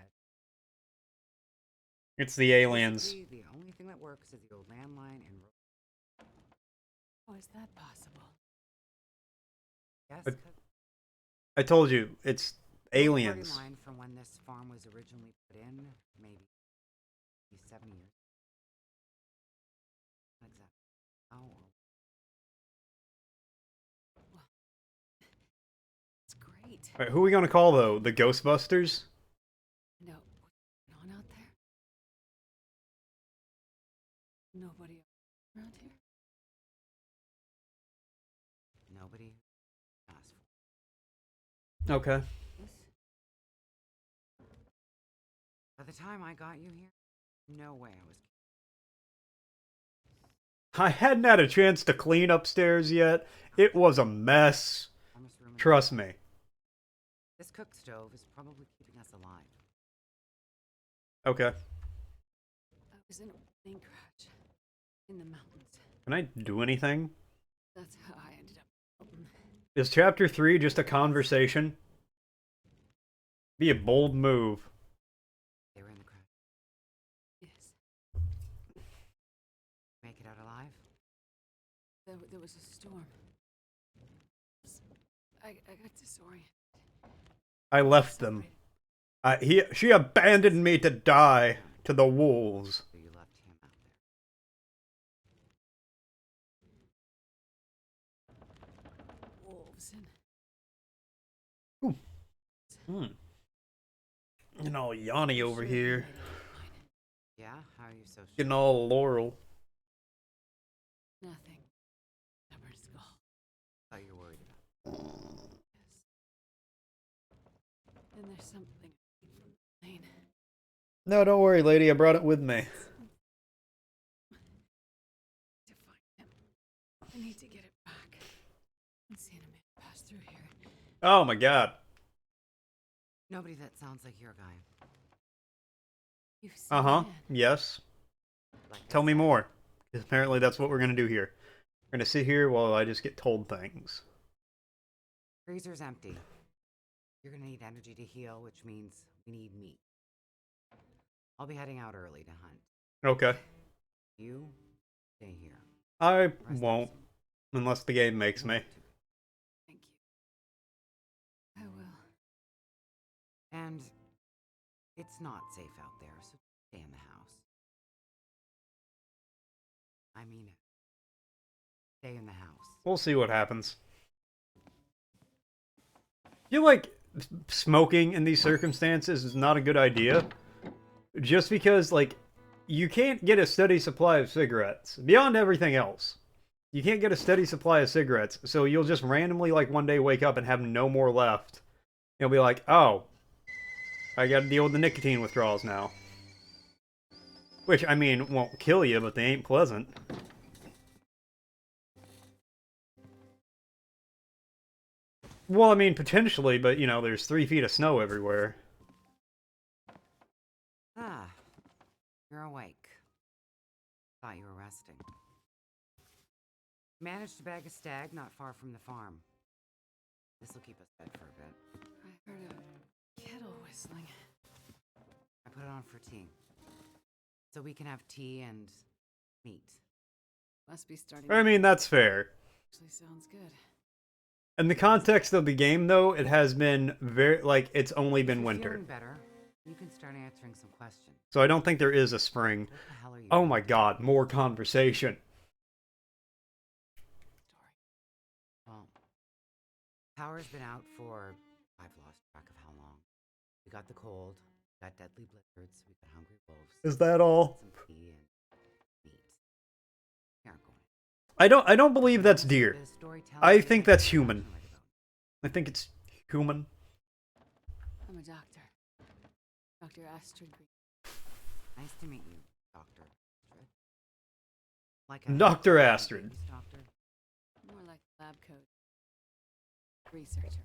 It's the aliens. Basically, the only thing that works is the old landline and. How is that possible? Yes. But- I told you, it's aliens. Line from when this farm was originally put in, maybe 7 years. Not exactly. Oh. It's great. Alright, who are we gonna call though? The Ghostbusters? No, what's going on out there? Nobody around here? Nobody asked for. Okay. This? By the time I got you here, no way I was. I hadn't had a chance to clean upstairs yet. It was a mess. Warmest room in the Trust house. me. This cook stove is probably keeping us alive. Okay. I was in a plane crash in the mountains. Can I do anything? That's how I ended up. Is chapter 3 just a conversation? Be a bold move. They were in the crash. Yes. Make it out alive? There was a storm. I got disoriented. I left them. She abandoned me to die to the wolves. So you left him out there. Wolves and Getting all Yanni over here. Yeah? How are you so sure? Getting all Laurel. nothing. Stubborn skull. Thought you were worried about. Yes. Then there's something from the plane. No, don't worry, lady. I brought it with me. To find him. I need to get it back. I've seen a man pass through here. Oh my god. Nobody that sounds like your guy. You've seen Uh-huh. a man. Yes. Like I Tell me said, more. 'Cause apparently that's what we're gonna do here. We're gonna sit here while I just get told things. Freezer's empty. You're gonna need energy to heal, which means we need meat. I'll be heading out early to hunt. Okay. You stay here. I Rest up won't. some. Unless the game makes me. Thank you. I will. And it's not safe out there, so stay in the house. I mean it. Stay in the house. We'll see what happens. I feel like smoking in these circumstances is not a good idea. Just because, like, you can't get a steady supply of cigarettes. Beyond everything else. You can't get a steady supply of cigarettes, so you'll just randomly, like, one day wake up and have no more left. You'll be like, oh, I gotta deal with the nicotine withdrawals now. Which, I mean, won't kill you, but they ain't pleasant. Well, I mean, potentially, but, you know, there's 3 feet of snow everywhere. Ah, you're awake. Thought you were resting. Managed to bag a stag not far from the farm. This'll keep us fed for a bit. I heard a kettle whistling. I put it on for tea. So we can have tea and meat. Must be starting. I mean, that's fair. Actually sounds good. In the context of the game, though, it has been very, like, it's only If been you're winter. feeling better, you can start answering some questions. So I don't think there is a spring. What the hell are you Oh doing? my god, more conversation. Well, power's been out for I've lost track of how long. We got the cold, we got deadly blizzards, we got hungry wolves. Is that all? Some tea and meat. We aren't going. I don't believe that's deer. The storytelling I is think like that's a human. passionate about. I think it's human. I'm a doctor. Dr. Astrid Green. Nice to meet you, Doctor Astrid. Like Dr. Astrid. Doctor. More like lab coat. Researcher.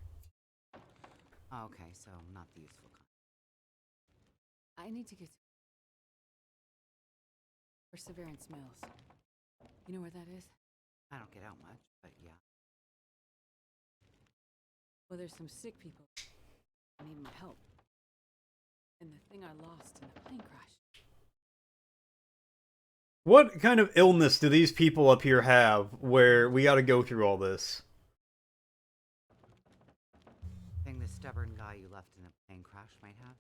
Oh, okay, so not the useful kind. I need to get to Perseverance Mills. You know where that is? I don't get out much, but yeah. Well, there's some sick people. I need my help. And the thing I lost in the plane crash. What kind of illness do these people up here have where we gotta go through all this? Thing the stubborn guy you left in the plane crash might have.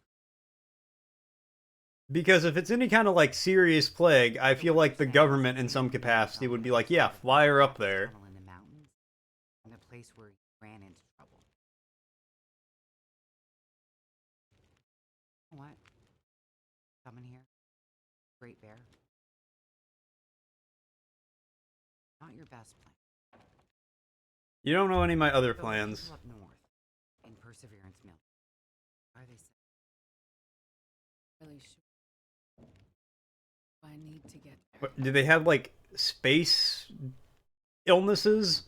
Because if it's any kind of, like, serious plague, I feel like the government in some capacity would be like, yeah, fly her up there. Tunnel in the mountains, in the place where you ran into trouble. What? Coming here? Great Bear? Not your best plan. You don't know any of my other So the plans. people up north, in Perseverance Mill, are they safe? really sure I need to get there. What, do they have, like, space illnesses?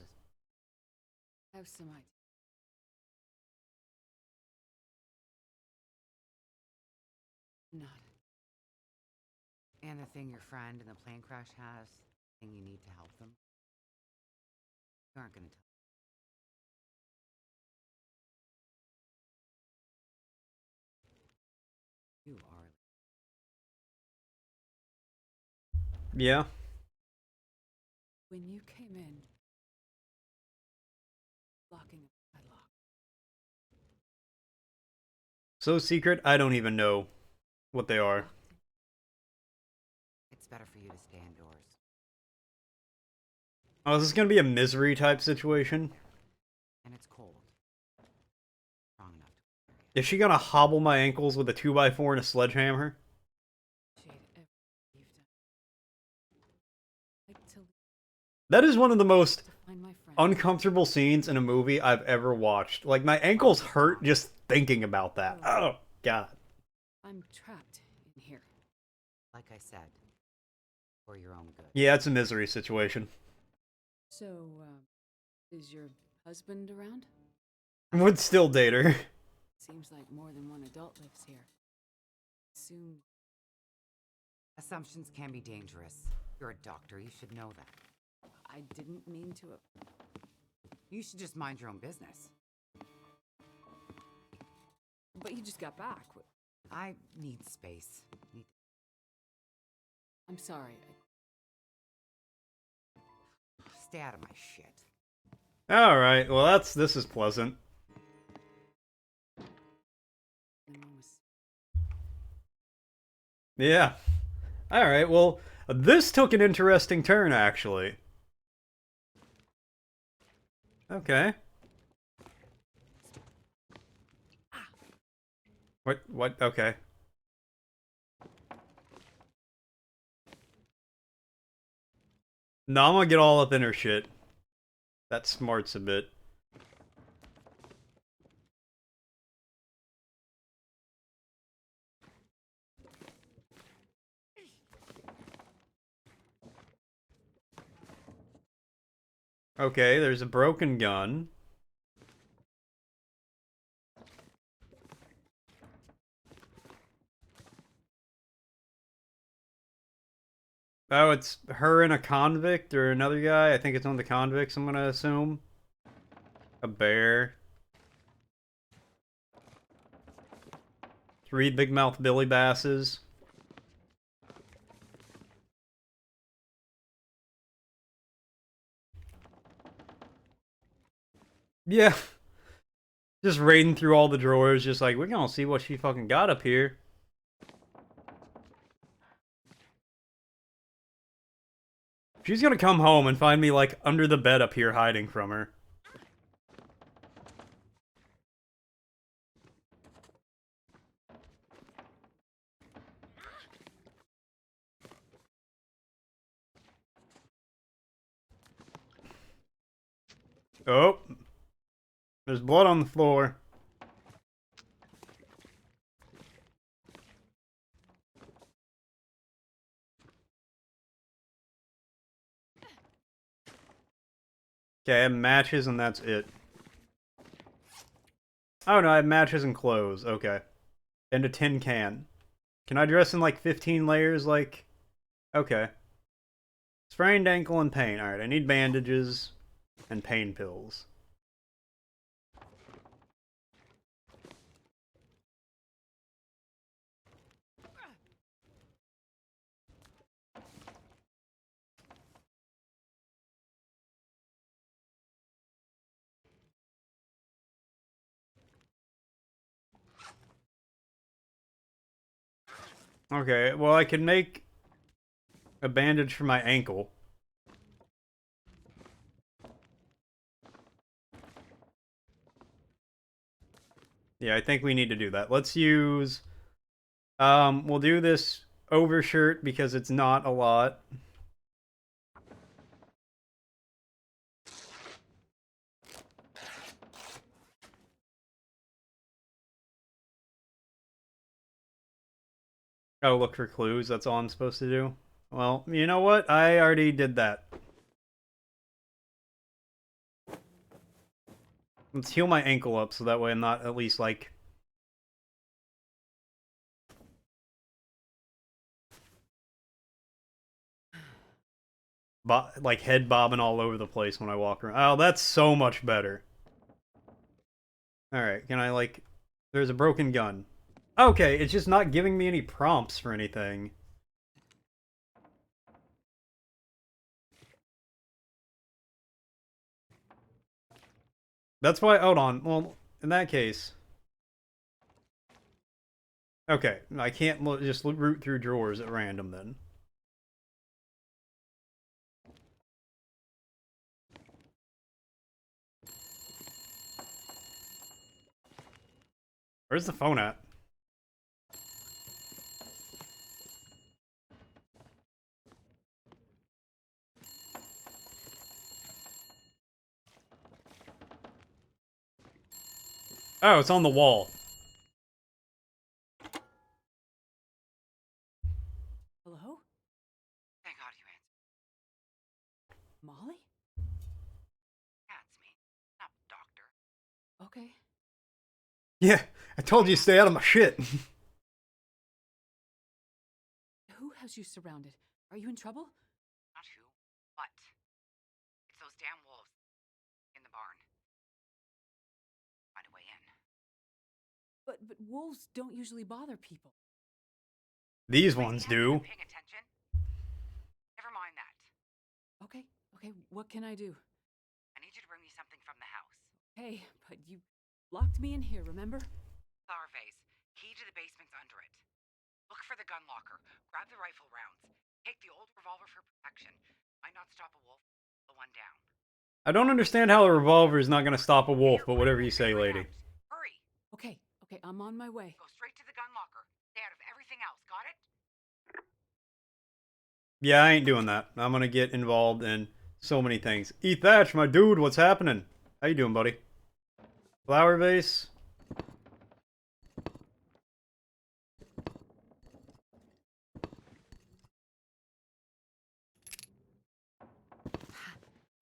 I have some idea. Not. And the thing your friend in the plane crash has, the thing you need to help them. You aren't gonna tell. You are. Yeah. When you came in, locking the padlock. So secret, I don't even know what they are. It's better for you to stay indoors. Oh, is this gonna be a misery type situation? And it's cold. Strong enough to carry it. Is she gonna hobble my ankles with a 2x4 and a sledgehammer? Appreciate everything you've done. Like to That is one of the most find my friend. uncomfortable scenes in a movie I've ever watched. Like, my ankles hurt just thinking about that. Oh, God. I'm trapped in here. Like I said, for your own good. Yeah, it's a misery situation. So, is your husband around? Would still date her. Seems like more than one adult lives here. Assume Assumptions can be dangerous. You're a doctor, you should know that. I didn't mean to. You should just mind your own business. But you just got back. I need space. I'm sorry. Stay out of my shit. Alright, well this is pleasant. Yeah. Alright, well, this took an interesting turn, actually. Okay. What, okay. No, I'm gonna get all up in her shit. That smarts a bit. Okay, there's a broken gun. Oh, it's her and a convict or another guy. I think it's one of the convicts, I'm gonna assume. A bear. 3 big mouth Billy Basses. Yeah. Just raiding through all the drawers, just like, we're gonna see what she fucking got up here. She's gonna come home and find me, like, under the bed up here hiding from her. Oh. There's blood on the floor. Okay, I have matches and that's it. Oh no, I have matches and clothes. Okay. And a tin can. Can I dress in like 15 layers? Like, okay. Sprained ankle and pain. Alright, I need bandages and pain pills. Okay, well I can make a bandage for my ankle. Yeah, I think we need to do that. Let's use... we'll do this overshirt because it's not a lot. Oh, look for clues. That's all I'm supposed to do. Well, you know what? I already did that. Let's heal my ankle up so that way I'm not at least like... like head bobbing all over the place when I walk around. Oh, that's so much better. Alright, can I like... There's a broken gun. Okay, it's just not giving me any prompts for anything. That's why... Hold on. Well, in that case... Okay, I can't just root through drawers at random then. Where's the phone at? Oh, it's on the wall. Hello? Thank God you answered. Molly? Yeah, it's me. Not doctor. Okay. Yeah, I told you to stay out of my shit. Who has you surrounded? Are you in trouble? Not who, what? It's those damn wolves in the barn. Find a way in. But wolves don't usually bother people. These ones do. Paying attention? Never mind that. Okay, what can I do? I need you to bring me something from the house. Hey, but you locked me in here, remember? Flower vase. Key to the basement's under it. Look for the gun locker. Grab the rifle rounds. Take the old revolver for protection. Might not stop a wolf. The one down. I don't understand how a revolver is not going to stop a wolf, but whatever you say, lady. Hurry. Okay, I'm on my way. Go straight to the gun locker. Stay out of everything else. Got it? Yeah, I ain't doing that. I'm going to get involved in so many things. E. Thatch, my dude, what's happening? How you doing, buddy? Flower vase.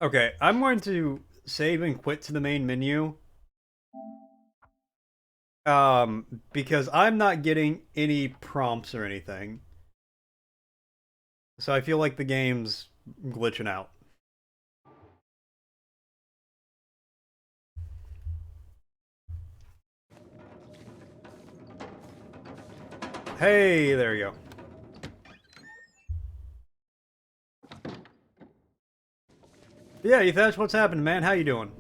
Okay, I'm going to save and quit to the main menu. Because I'm not getting any prompts or anything. So I feel like the game's glitching out. Hey, there you go. Yeah, Ethash, what's happening, man? How you doing?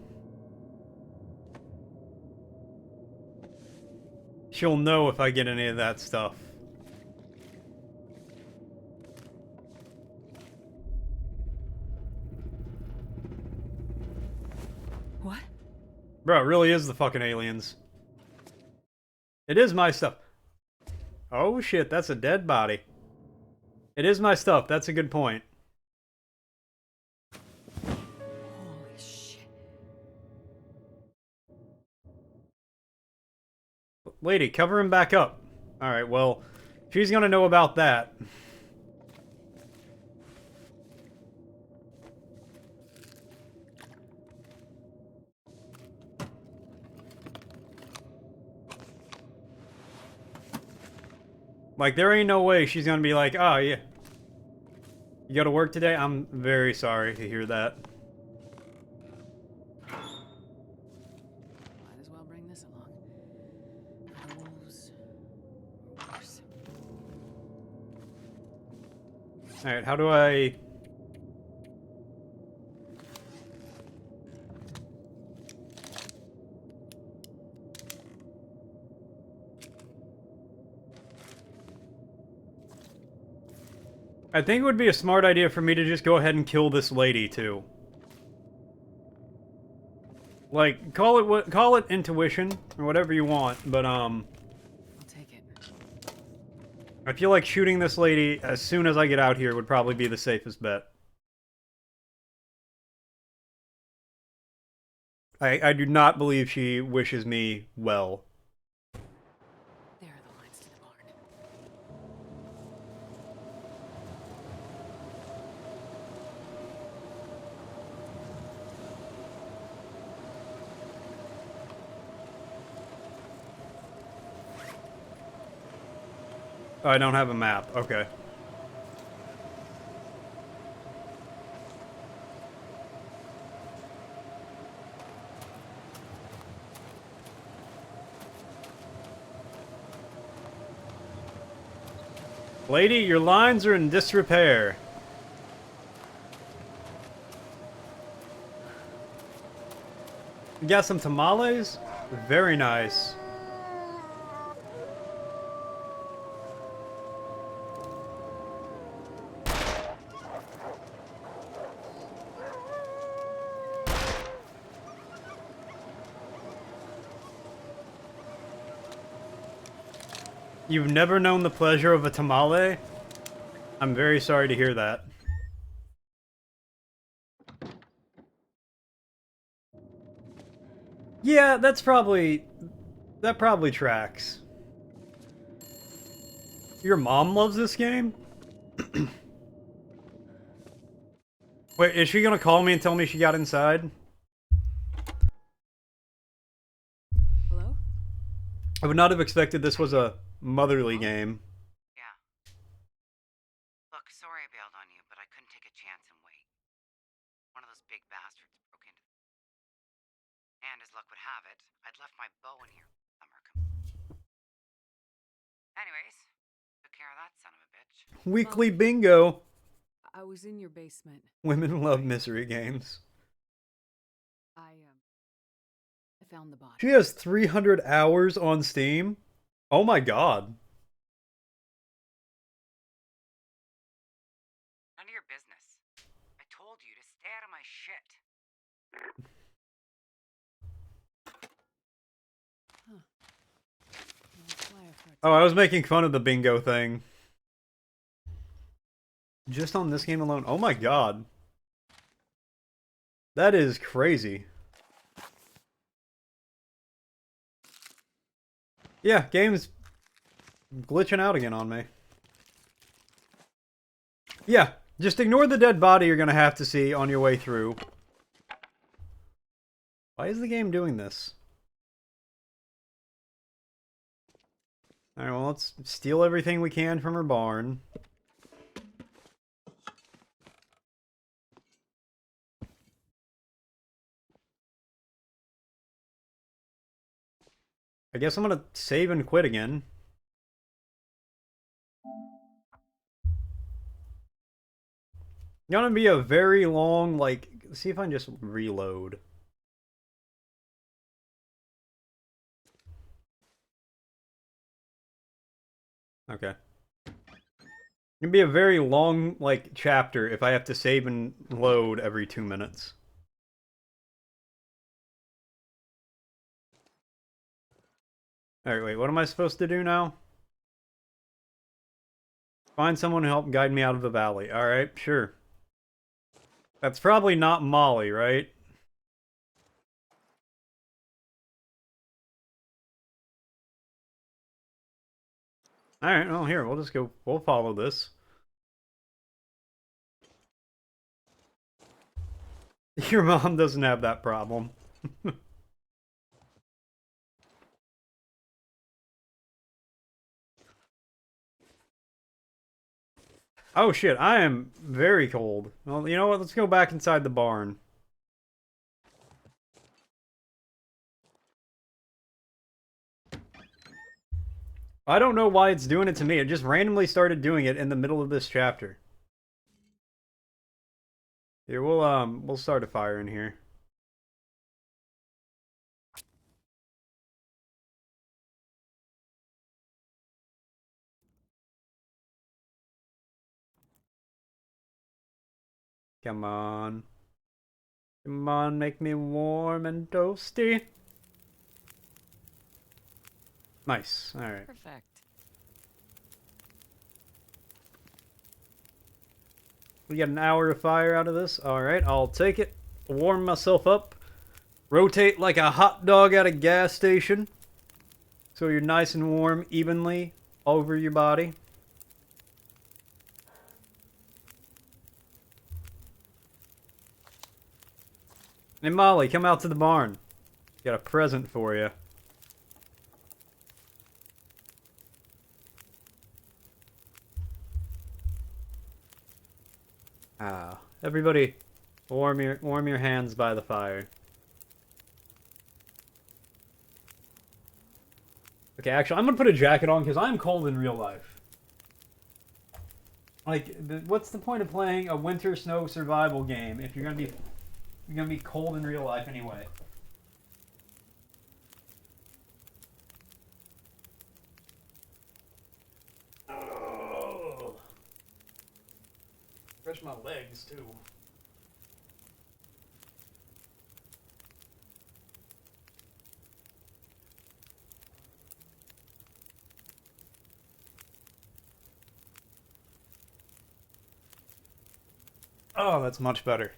She'll know if I get any of that stuff. What? Bro, it really is the fucking aliens. It is my stuff. Oh shit, that's a dead body. It is my stuff, that's a good point. Holy shit. Lady, cover him back up. Alright, well, she's gonna know about that. Like, there ain't no way she's gonna be like, oh, yeah. You go to work today? I'm very sorry to hear that. Might as well bring this along. Wolves. Worse. Alright, how do I... I think it would be a smart idea for me to just go ahead and kill this lady, too. Like, call it intuition, or whatever you want, but, I'll take it. I feel like shooting this lady as soon as I get out here would probably be the safest bet. I do not believe she wishes me well. There are the lines to the barn. Oh, I don't have a map. Okay. Lady, your lines are in disrepair. You got some tamales? Very nice. You've never known the pleasure of a tamale? I'm very sorry to hear that. Yeah, that probably tracks. Your mom loves this game? Wait, is she gonna call me and tell me she got inside? Hello? I would not have expected this was a motherly game. Yeah. Look, sorry I bailed on you, but I couldn't take a chance and wait. One of those big bastards broke into the... And as luck would have it, I'd left my bow in here. Anyways, took care of that son of a bitch. Weekly bingo! I was in your basement. Women love misery games. I found the body. She has 300 hours on Steam? Oh my god. None of your business. I told you to stay out of my shit. Oh, I was making fun of the bingo thing. Just on this game alone. Oh my god. That is crazy. Yeah, game's glitching out again on me. Yeah, just ignore the dead body you're gonna have to see on your way through. Why is the game doing this? Alright, well, let's steal everything we can from her barn. I guess I'm gonna save and quit again. Gonna be a very long, like, see if I can just reload. Okay. It'd be a very long, like, chapter if I have to save and load every 2 minutes. Alright, wait, what am I supposed to do now? Find someone to help guide me out of the valley. Alright, sure. That's probably not Molly, right? Alright, well, here, we'll just go, we'll follow this. Your mom doesn't have that problem. Oh shit, I am very cold. Well, you know what, let's go back inside the barn. I don't know why it's doing it to me. It just randomly started doing it in the middle of this chapter. Here, we'll start a fire in here. Come on. Come on, make me warm and toasty. Nice, alright. Perfect. We got an hour of fire out of this. Alright, I'll take it. Warm myself up. Rotate like a hot dog at a gas station. So you're nice and warm evenly over your body. Hey Molly, come out to the barn. Got a present for you. Everybody, warm your hands by the fire. Okay, actually, I'm gonna put a jacket on because I'm cold in real life. Like, what's the point of playing a winter snow survival game if you're gonna be cold in real life anyway? Oh. Stretch my legs too. Oh, that's much better.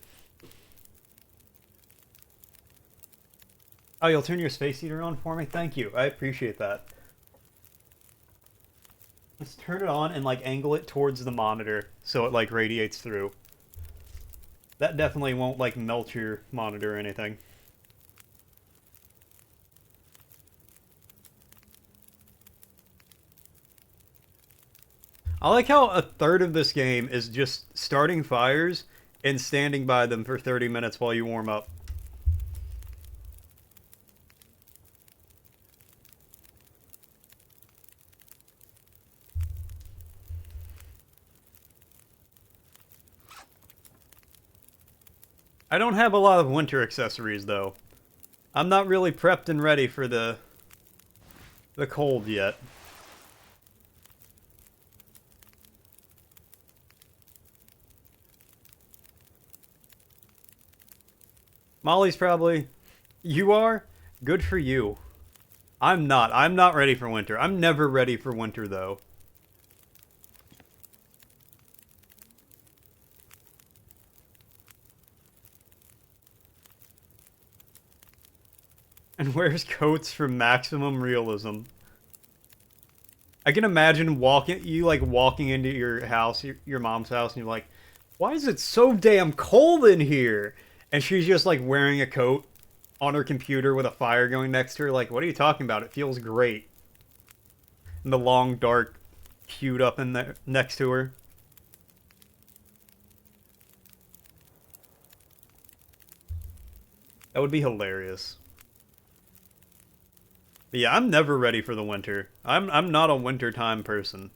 Oh, you'll turn your space heater on for me? Thank you. I appreciate that. Just turn it on and, like, angle it towards the monitor so it, like, radiates through. That definitely won't, like, melt your monitor or anything. I like how a third of this game is just starting fires and standing by them for 30 minutes while you warm up. I don't have a lot of winter accessories, though. I'm not really prepped and ready for the cold yet. Molly's probably... You are? Good for you. I'm not. I'm not ready for winter. I'm never ready for winter, though. And wears coats for maximum realism. I can imagine walking into your house, your mom's house, and you're like, why is it so damn cold in here? And she's just like wearing a coat on her computer with a fire going next to her. Like, what are you talking about? It feels great. And the long dark queued up in there next to her. That would be hilarious. But yeah, I'm never ready for the winter. I'm not a wintertime person.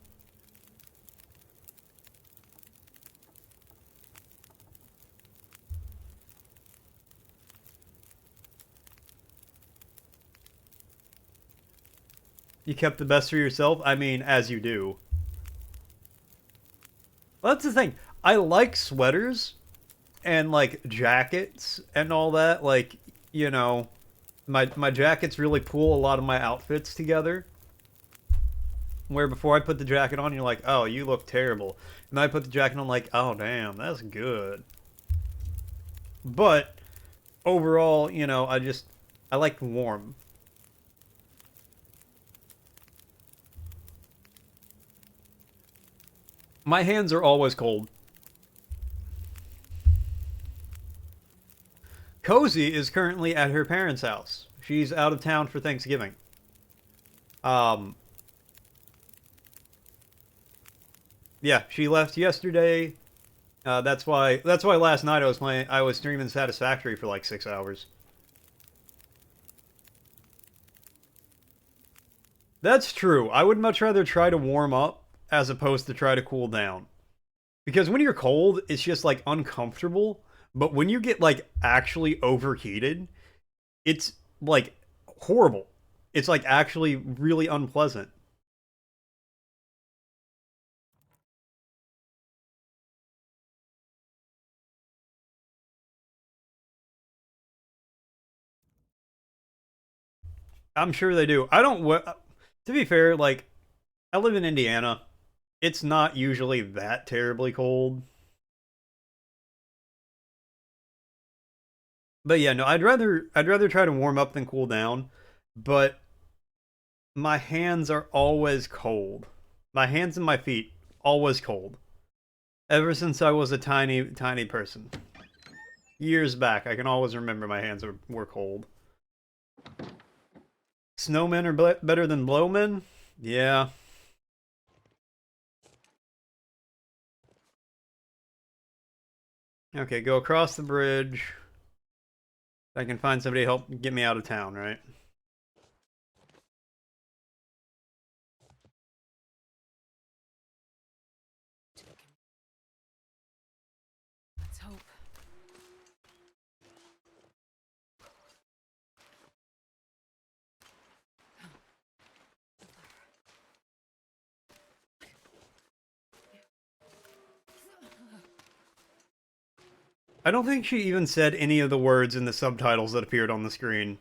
You kept the best for yourself? I mean, as you do. Well, that's the thing. I like sweaters and like jackets and all that. Like, you know, my jackets really pull a lot of my outfits together. Where before I put the jacket on, you're like, oh, you look terrible. And then I put the jacket on, like, oh, damn, that's good. But overall, you know, I like warm. My hands are always cold. Cozy is currently at her parents' house. She's out of town for Thanksgiving. Yeah, she left yesterday. That's why last night I was streaming Satisfactory for like 6 hours. That's true. I would much rather try to warm up as opposed to try to cool down. Because when you're cold, it's just like uncomfortable. But when you get like actually overheated, it's like horrible. It's like actually really unpleasant. I'm sure they do. I don't. To be fair, like I live in Indiana. It's not usually that terribly cold. But yeah, no, I'd rather try to warm up than cool down. But my hands are always cold. My hands and my feet always cold. Ever since I was a tiny person. Years back, I can always remember my hands were cold. Snowmen are better than blowmen? Yeah. Okay, go across the bridge. I can find somebody to help get me out of town, right? Let's hope. I don't think she even said any of the words in the subtitles that appeared on the screen.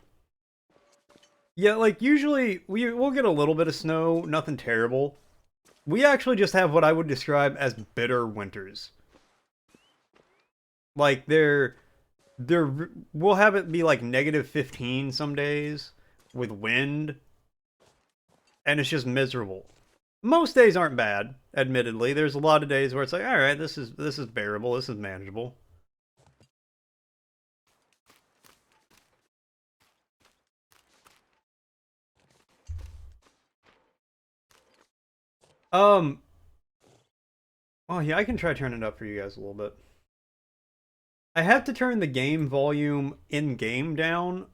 Yeah, like, usually we'll get a little bit of snow, nothing terrible. We actually just have what I would describe as bitter winters. Like, we'll have it be like -15 some days with wind, and it's just miserable. Most days aren't bad, admittedly. There's a lot of days where it's like, all right, this is bearable, this is manageable. Oh yeah, I can try turning it up for you guys a little bit. I have to turn the game volume in-game down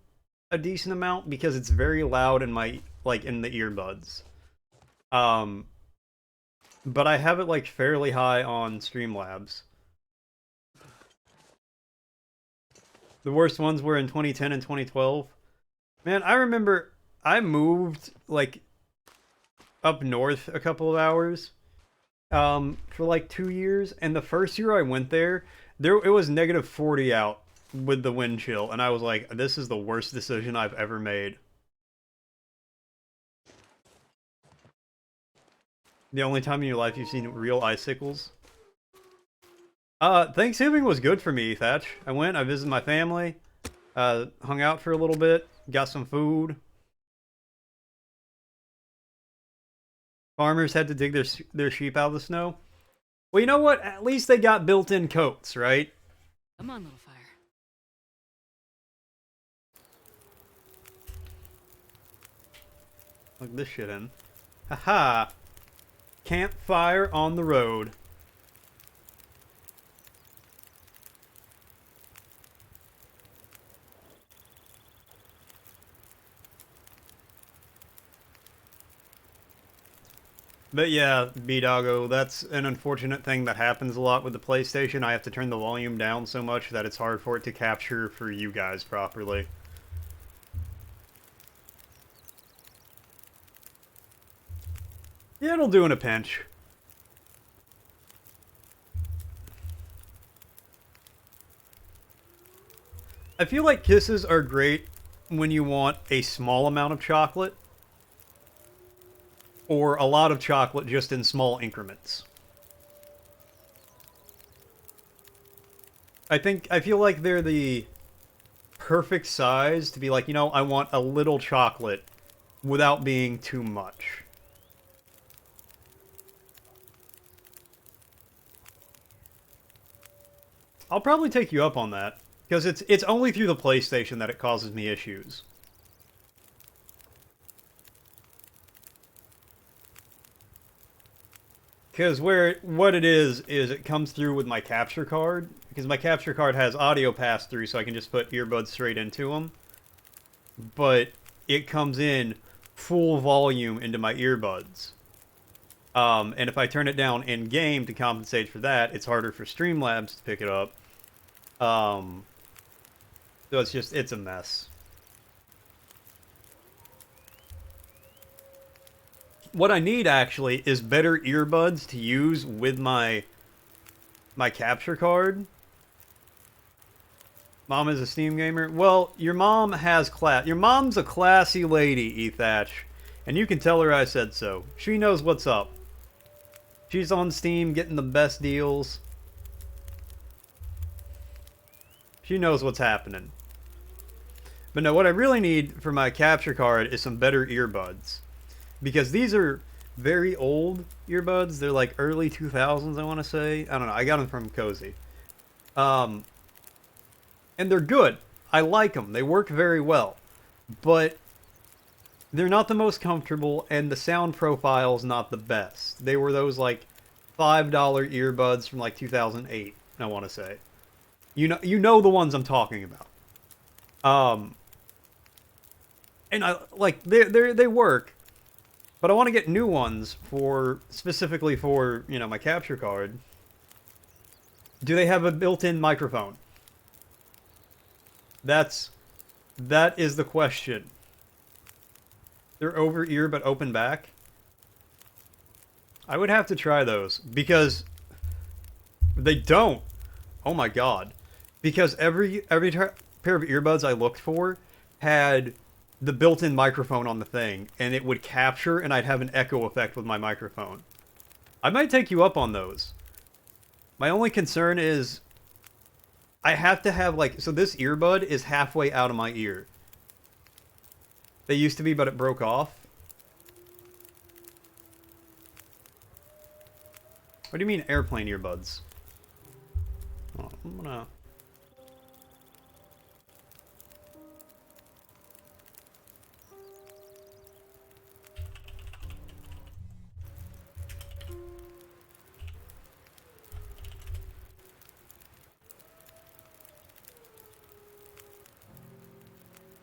a decent amount because it's very loud in my, like, in the earbuds. But I have it, like, fairly high on Streamlabs. The worst ones were in 2010 and 2012. Man, I remember I moved, like, up north a couple of hours for like 2 years, and the first year I went there it was -40 out with the wind chill, and I was like, this is the worst decision I've ever made. The only time in your life you've seen real icicles. Thanksgiving was good for me, Thatch. I went, I visited my family, hung out for a little bit, got some food. Farmers had to dig their sheep out of the snow. Well, you know what? At least they got built-in coats, right? Come on, little fire. Plug this shit in. Haha! Campfire on the road. But yeah, B-Doggo, that's an unfortunate thing that happens a lot with the PlayStation. I have to turn the volume down so much that it's hard for it to capture for you guys properly. Yeah, it'll do in a pinch. I feel like kisses are great when you want a small amount of chocolate, or a lot of chocolate just in small increments. I feel like they're the perfect size to be like, you know, I want a little chocolate without being too much. I'll probably take you up on that, because it's only through the PlayStation that it causes me issues. Because what it is it comes through with my capture card, because my capture card has audio pass through, so I can just put earbuds straight into them. But it comes in full volume into my earbuds. And if I turn it down in game to compensate for that, it's harder for Streamlabs to pick it up. So it's a mess. What I need, actually, is better earbuds to use with my capture card. Mom is a Steam gamer? Well, your mom has class. Your mom's a classy lady, Ethach. And you can tell her I said so. She knows what's up. She's on Steam getting the best deals. She knows what's happening. But no, what I really need for my capture card is some better earbuds. Because these are very old earbuds. They're like early 2000s, I want to say. I don't know. I got them from Cozy. And they're good. I like them. They work very well. But they're not the most comfortable, and the sound profile's not the best. They were those like $5 earbuds from like 2008, I want to say. You know the ones I'm talking about. And I like they work, but I want to get new ones for specifically for, you know, my capture card. Do they have a built-in microphone? That is the question. They're over ear but open back. I would have to try those because they don't. Oh my god. Because every pair of earbuds I looked for had the built-in microphone on the thing, and it would capture, and I'd have an echo effect with my microphone. I might take you up on those. My only concern is I have to have, like, so this earbud is halfway out of my ear. They used to be, but it broke off. What do you mean airplane earbuds? Oh, I'm gonna...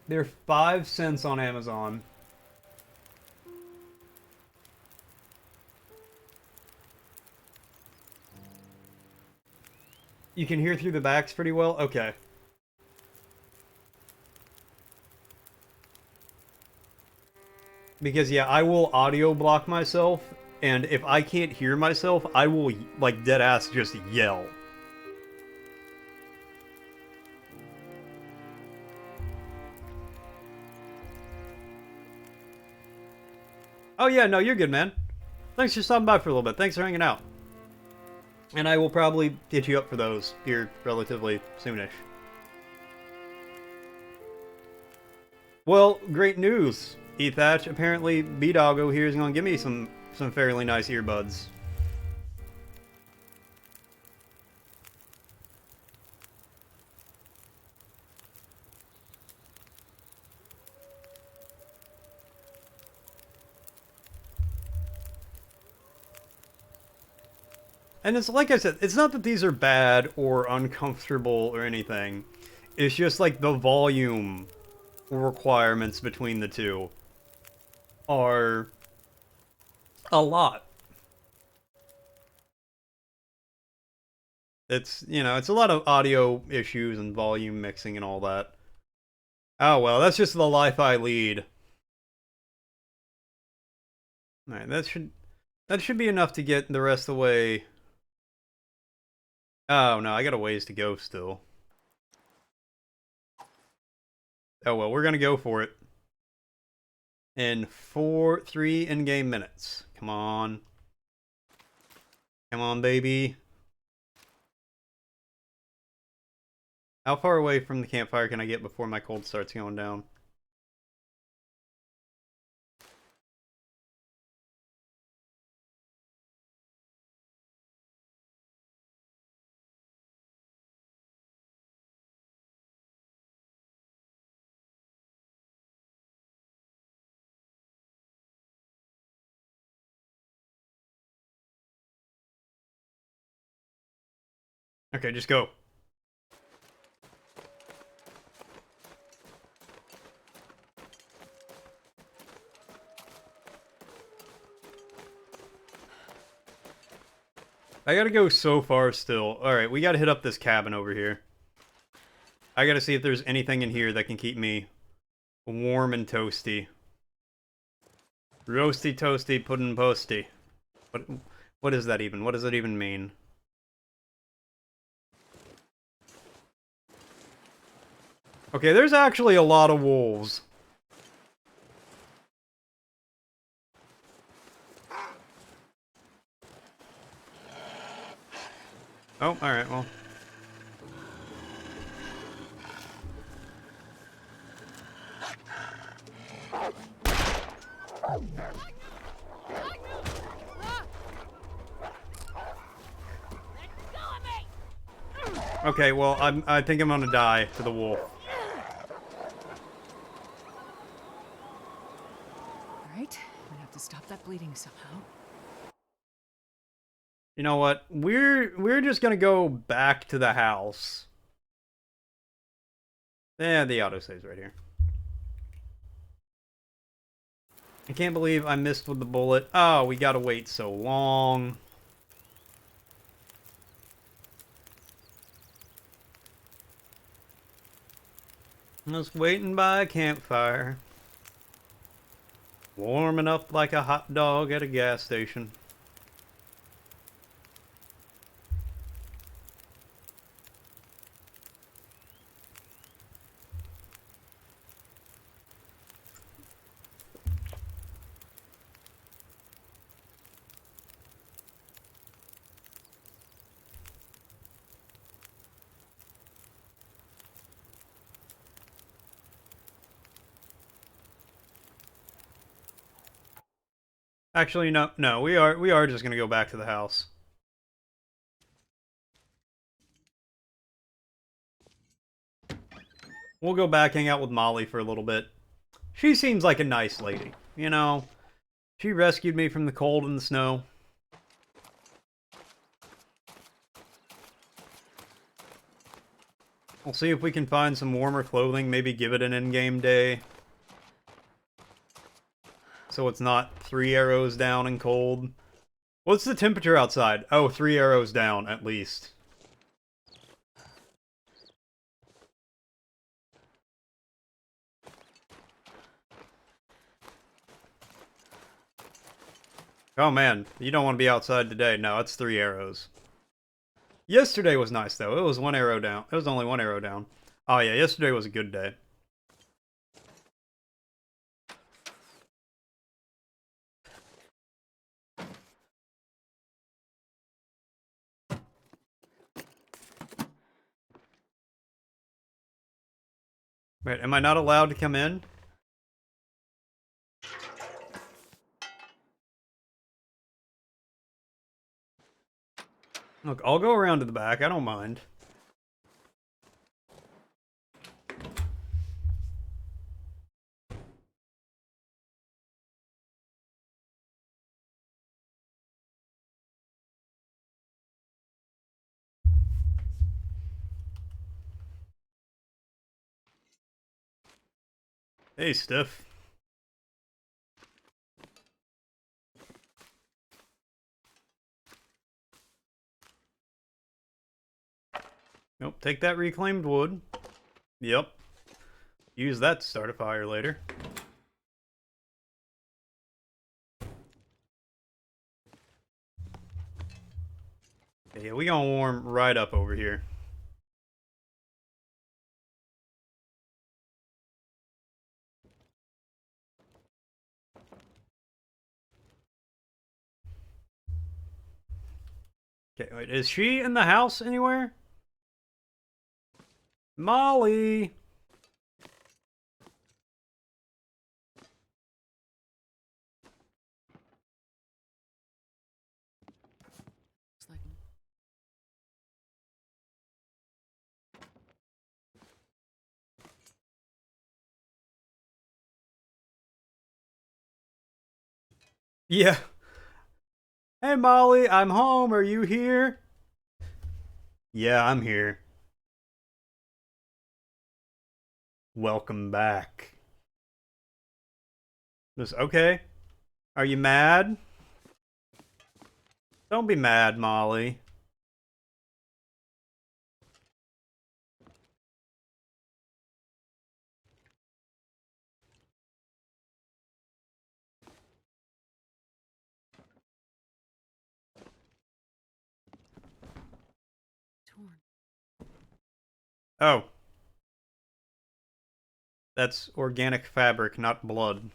They're 5 cents on Amazon. You can hear through the backs pretty well? Okay. Because, yeah, I will audio block myself, and if I can't hear myself, I will, like, deadass just yell. Oh, yeah, no, you're good, man. Thanks for stopping by for a little bit. Thanks for hanging out. And I will probably hit you up for those here relatively soonish. Well, great news, Ethatch. Apparently, B-Doggo here is going to give me some fairly nice earbuds. And it's like I said, it's not that these are bad or uncomfortable or anything. It's just like the volume requirements between the two are a lot. It's, you know, it's a lot of audio issues and volume mixing and all that. Oh well, that's just the life I lead. Alright, that should be enough to get the rest of the way. Oh no, I got a ways to go still. Oh well, we're gonna go for it. In 3 in-game minutes. Come on. Come on, baby. How far away from the campfire can I get before my cold starts going down? Okay, just go. I gotta go so far still. Alright, we gotta hit up this cabin over here. I gotta see if there's anything in here that can keep me warm and toasty. Roasty, toasty, puddin' posty. What is that even? What does it even mean? Okay, there's actually a lot of wolves. Oh, alright, well. Okay, well, I think I'm gonna die to the wolf. Alright, I'm gonna have to stop that bleeding somehow. You know what? We're just gonna go back to the house. Yeah, the autosave's right here. I can't believe I missed with the bullet. Oh, we gotta wait so long. Just waiting by a campfire. Warming up like a hot dog at a gas station. Actually, no, we are just gonna go back to the house. We'll go back, hang out with Molly for a little bit. She seems like a nice lady, you know? She rescued me from the cold and the snow. We'll see if we can find some warmer clothing, maybe give it an in-game day. So it's not 3 arrows down and cold. What's the temperature outside? Oh, 3 arrows down, at least. Oh man, you don't want to be outside today. No, it's 3 arrows. Yesterday was nice, though. It was 1 arrow down. It was only 1 arrow down. Oh yeah, yesterday was a good day. Wait, am I not allowed to come in? Look, I'll go around to the back. I don't mind. Hey, Steph. Nope, take that reclaimed wood. Yep. Use that to start a fire later. Okay, yeah, we gonna warm right up over here. Okay, wait, is she in the house anywhere? Molly! Looks like Yeah. Hey, Molly, I'm home. Are you here? Yeah, I'm here. Welcome back. Okay. Are you mad? Don't be mad, Molly. torn. Oh. That's organic fabric, not blood.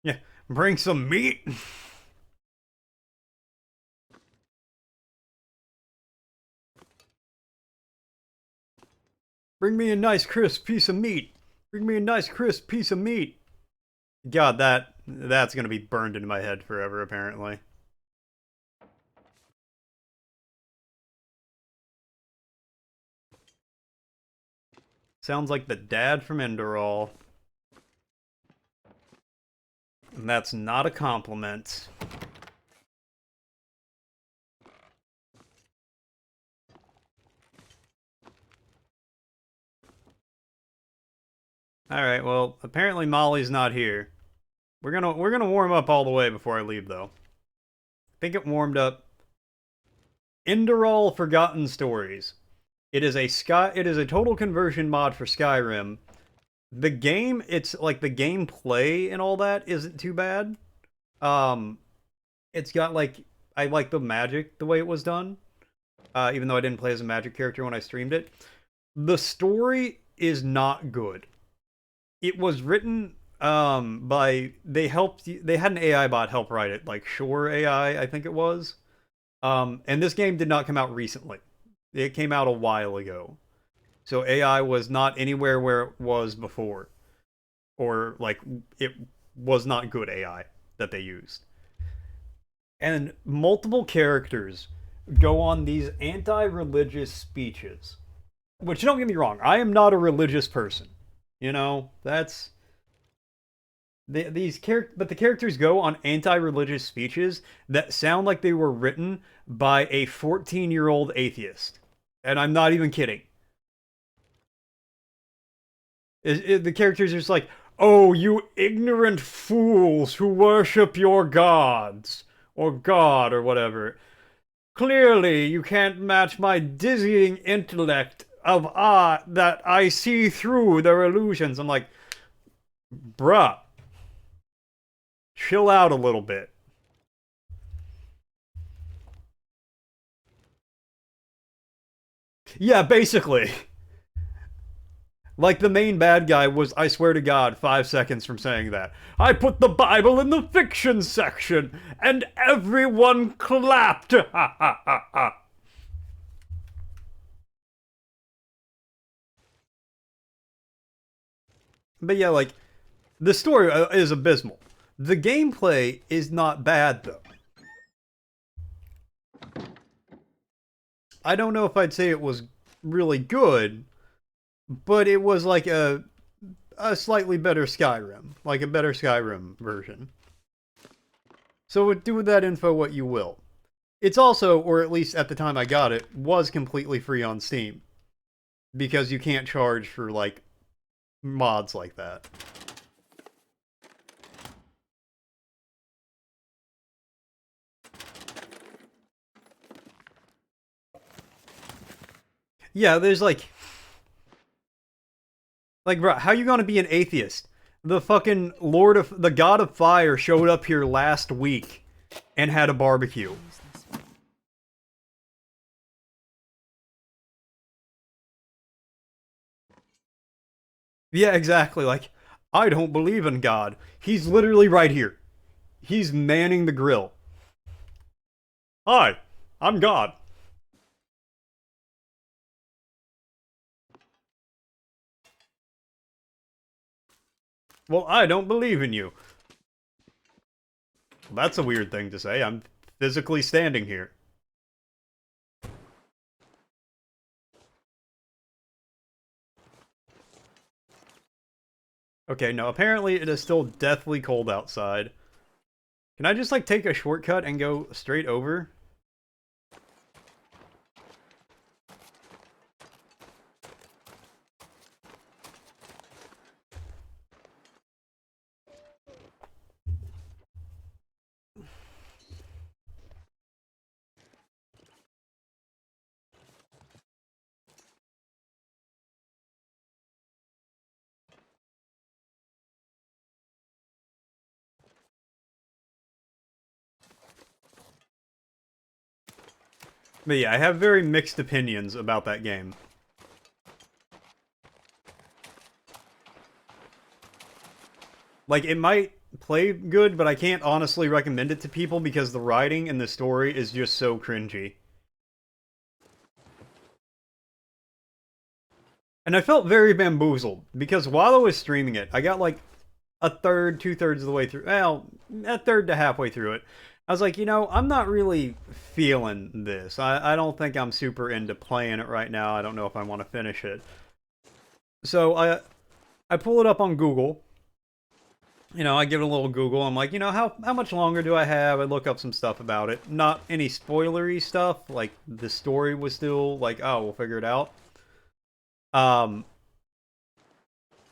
Yeah, bring some meat. Bring me a nice crisp piece of meat. Bring me a nice crisp piece of meat. God, that's gonna be burned into my head forever, apparently. Sounds like the dad from Endorol. And that's not a compliment. Alright, well, apparently Molly's not here. We're gonna warm up all the way before I leave, though. I think it warmed up. Enderal Forgotten Stories. It is a total conversion mod for Skyrim. The game, it's like the gameplay and all that isn't too bad. It's got like, I like the magic, the way it was done. Even though I didn't play as a magic character when I streamed it. The story is not good. It was written by, they had an AI bot help write it, like Shore AI, I think it was. And this game did not come out recently. It came out a while ago. So AI was not anywhere where it was before. Or, like, it was not good AI that they used. And multiple characters go on these anti-religious speeches. Which, don't get me wrong, I am not a religious person. You know, that's... But the characters go on anti-religious speeches that sound like they were written by a 14-year-old atheist. And I'm not even kidding. The characters are just like, "Oh, you ignorant fools who worship your gods." Or God, or whatever. "Clearly, you can't match my dizzying intellect of that I see through their illusions." I'm like, bruh. Chill out a little bit. Yeah, basically. Like the main bad guy was, I swear to God, 5 seconds from saying that. "I put the Bible in the fiction section, and everyone clapped!" Ha ha ha ha. But yeah, like, the story is abysmal. The gameplay is not bad, though. I don't know if I'd say it was really good, but it was like a slightly better Skyrim. Like a better Skyrim version. So do with that info what you will. It's also, or at least at the time I got it, was completely free on Steam. Because you can't charge for, like, mods like that. Yeah, there's like, bro, how you gonna be an atheist? The fucking the God of Fire showed up here last week and had a barbecue. Yeah, exactly. Like, I don't believe in God. He's literally right here. He's manning the grill. "Hi, I'm God." "Well, I don't believe in you." That's a weird thing to say. I'm physically standing here. Okay, no, apparently it is still deathly cold outside. Can I just, like, take a shortcut and go straight over? But yeah, I have very mixed opinions about that game. Like, it might play good, but I can't honestly recommend it to people because the writing and the story is just so cringy. And I felt very bamboozled, because while I was streaming it, I got like a third, 2/3 of the way through, well, a third to halfway through it. I was like, you know, I'm not really feeling this. I don't think I'm super into playing it right now. I don't know if I want to finish it. So I pull it up on Google. You know, I give it a little Google. I'm like, you know, how much longer do I have? I look up some stuff about it. Not any spoilery stuff. Like, the story was still like, oh, we'll figure it out.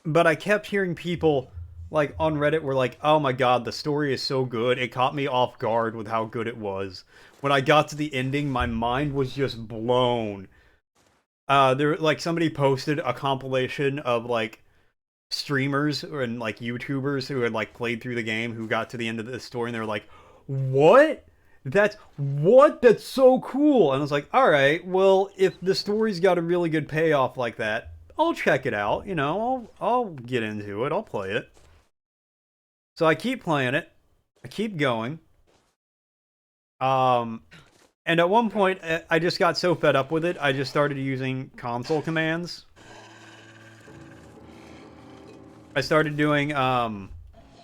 but I kept hearing people, like, on Reddit were like, oh my god, the story is so good, it caught me off guard with how good it was. When I got to the ending, my mind was just blown. Like, somebody posted a compilation of, like, streamers and, like, YouTubers who had, like, played through the game who got to the end of the story, and they were like, what? That's so cool! And I was like, alright, well, if the story's got a really good payoff like that, I'll check it out, you know, I'll get into it, I'll play it. So I keep playing it, I keep going. And at one point, I just got so fed up with it, I just started using console commands. I started doing,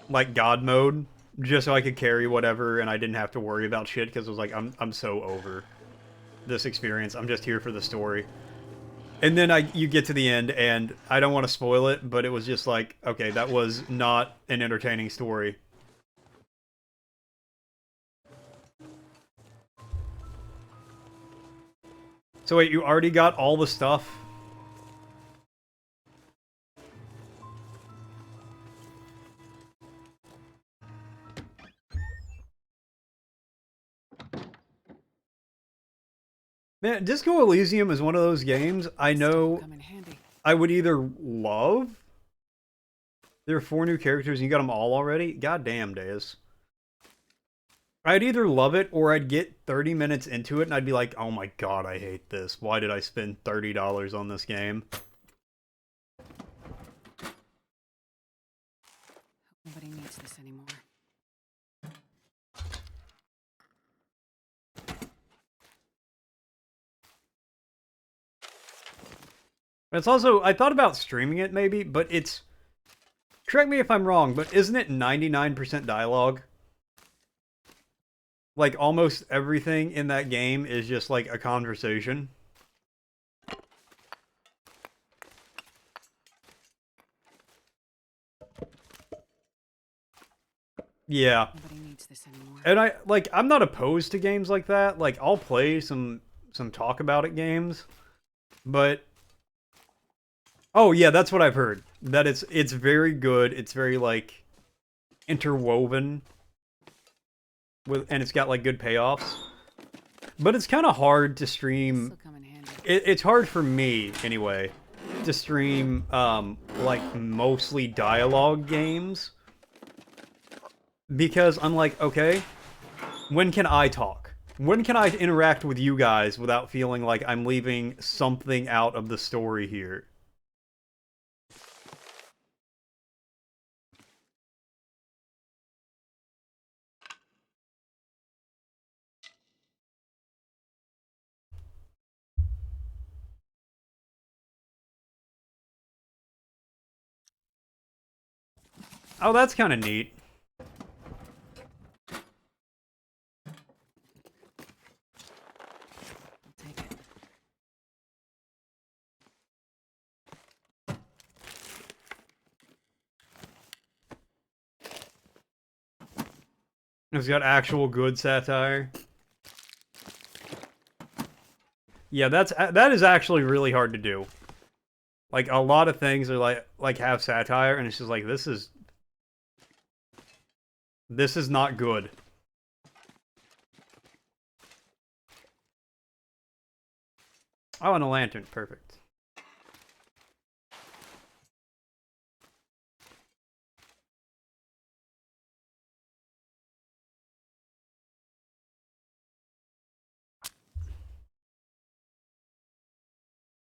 like, God mode, just so I could carry whatever, and I didn't have to worry about shit, because it was like, I'm so over this experience, I'm just here for the story. And then you get to the end, and I don't want to spoil it, but it was just like, okay, that was not an entertaining story. So wait, you already got all the stuff? Man, Disco Elysium is one of those games I know I would either love. There are 4 new characters and you got them all already? God damn, Deus. I'd either love it or I'd get 30 minutes into it and I'd be like, oh my god, I hate this. Why did I spend $30 on this game? Nobody needs this anymore. It's also, I thought about streaming it maybe, but it's, correct me if I'm wrong, but isn't it 99% dialogue? Like, almost everything in that game is just like a conversation. Yeah. Nobody needs this anymore. And I'm not opposed to games like that. Like, I'll play some talk about it games, but oh yeah, that's what I've heard. That it's very good. It's very like interwoven with, and it's got like good payoffs. But it's kind of hard to stream. It's hard for me anyway to stream like mostly dialogue games because I'm like, okay, when can I talk? When can I interact with you guys without feeling like I'm leaving something out of the story here? Oh, that's kind of neat. It's got actual good satire. Yeah, that is actually really hard to do. Like, a lot of things are like have satire, and it's just like, this is not good. Oh, and a lantern, perfect.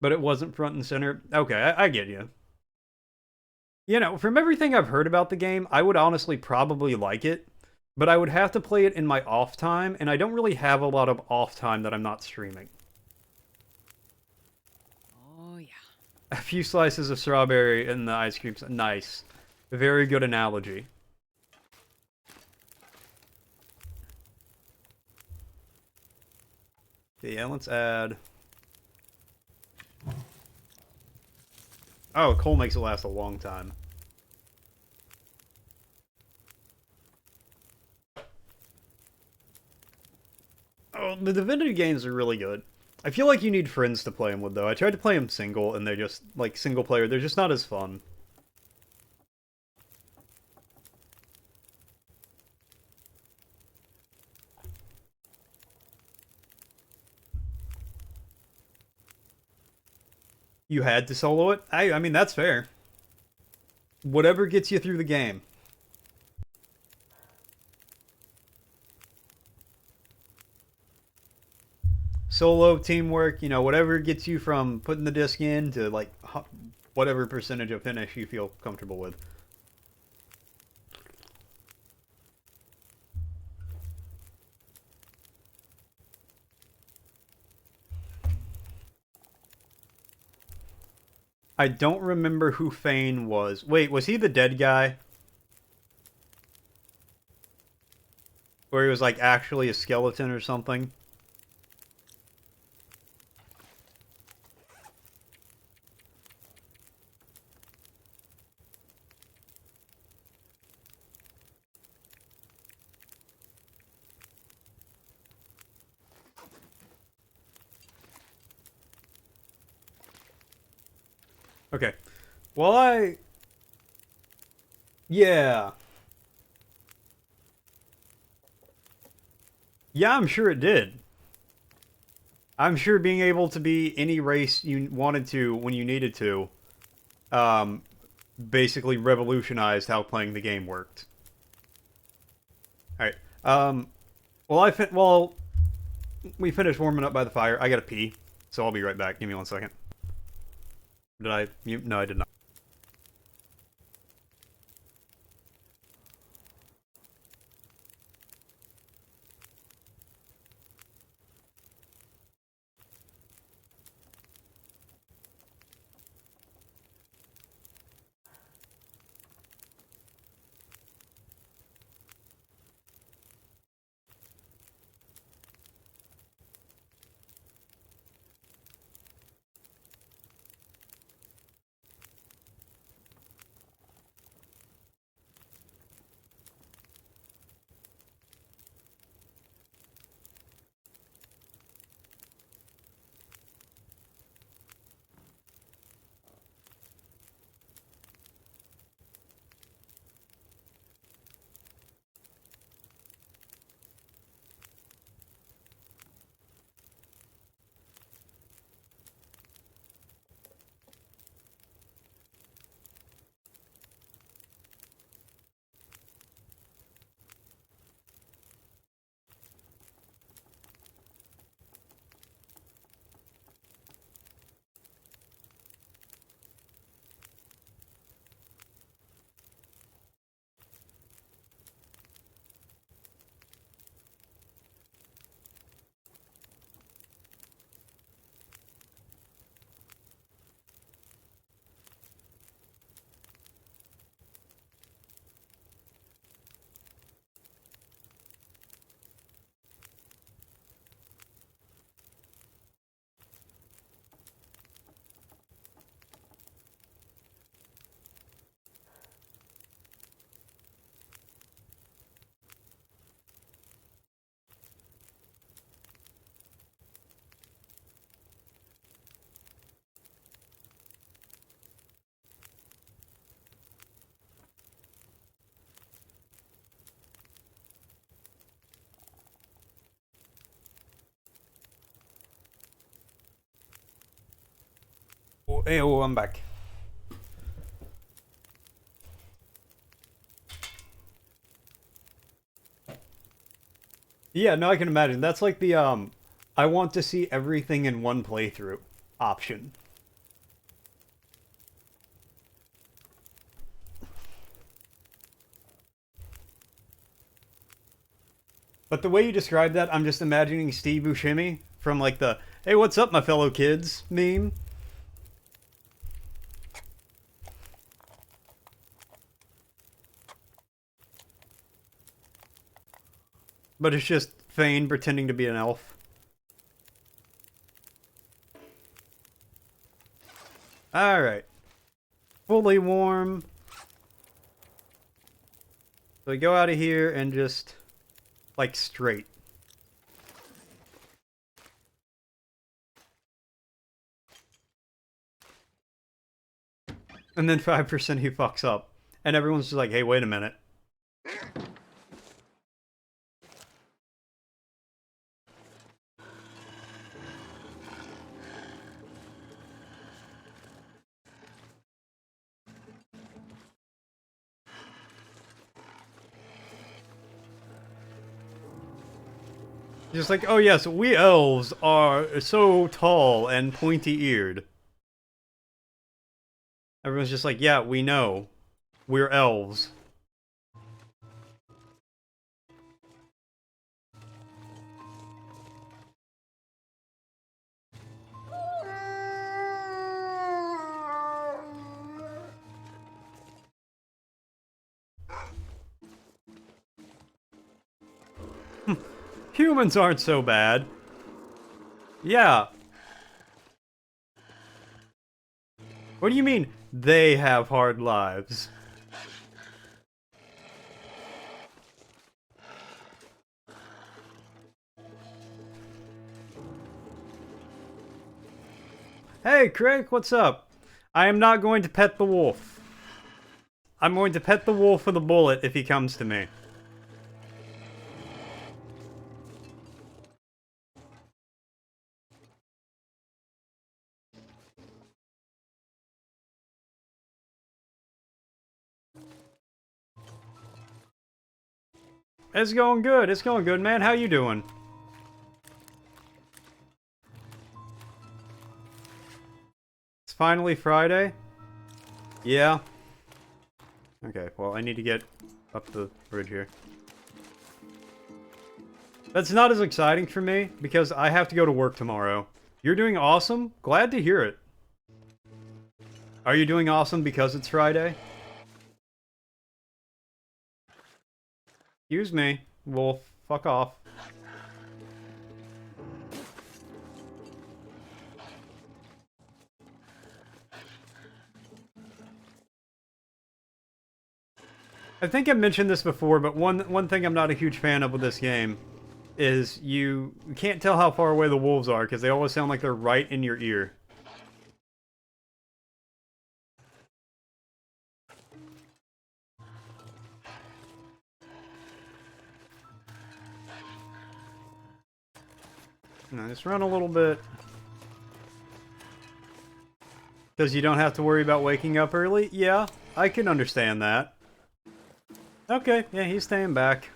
But it wasn't front and center. Okay, I get you. You know, from everything I've heard about the game, I would honestly probably like it, but I would have to play it in my off time, and I don't really have a lot of off time that I'm not streaming. Oh, yeah. A few slices of strawberry in the ice cream. Nice. Very good analogy. Okay, yeah, let's add... Oh, coal makes it last a long time. Oh, the Divinity games are really good. I feel like you need friends to play them with, though. I tried to play them single, and they're just, like, single player, they're just not as fun. You had to solo it? I mean, that's fair. Whatever gets you through the game. Solo, teamwork, you know, whatever gets you from putting the disc in to, like, whatever percentage of finish you feel comfortable with. I don't remember who Fane was. Wait, was he the dead guy? Where he was, like, actually a skeleton or something? Okay. Well, yeah. Yeah, I'm sure it did. I'm sure being able to be any race you wanted to when you needed to, um, basically revolutionized how playing the game worked. Alright. Well, we finished warming up by the fire. I gotta pee, so I'll be right back. Give me 1 second. Did I? No, I did not. Oh, I'm back. Yeah, no, I can imagine. That's like the, I want to see everything in one playthrough option. But the way you describe that, I'm just imagining Steve Buscemi from like the, hey, what's up, my fellow kids meme. But it's just Fane pretending to be an elf. Alright. Fully warm. So we go out of here and just, like, straight. And then 5% he fucks up. And everyone's just like, hey, wait a minute. Just like, oh yes, we elves are so tall and pointy-eared. Everyone's just like, yeah, we know. We're elves. Humans aren't so bad. Yeah. What do you mean, they have hard lives? Hey, Craig, what's up? I am not going to pet the wolf. I'm going to pet the wolf with a bullet if he comes to me. It's going good. It's going good, man. How you doing? It's finally Friday? Yeah. Okay, well, I need to get up the bridge here. That's not as exciting for me, because I have to go to work tomorrow. You're doing awesome? Glad to hear it. Are you doing awesome because it's Friday? Excuse me, wolf. Fuck off. I think I mentioned this before, but one thing I'm not a huge fan of with this game is you can't tell how far away the wolves are because they always sound like they're right in your ear. Now, just run a little bit. Because you don't have to worry about waking up early? Yeah, I can understand that. Okay, yeah, he's staying back.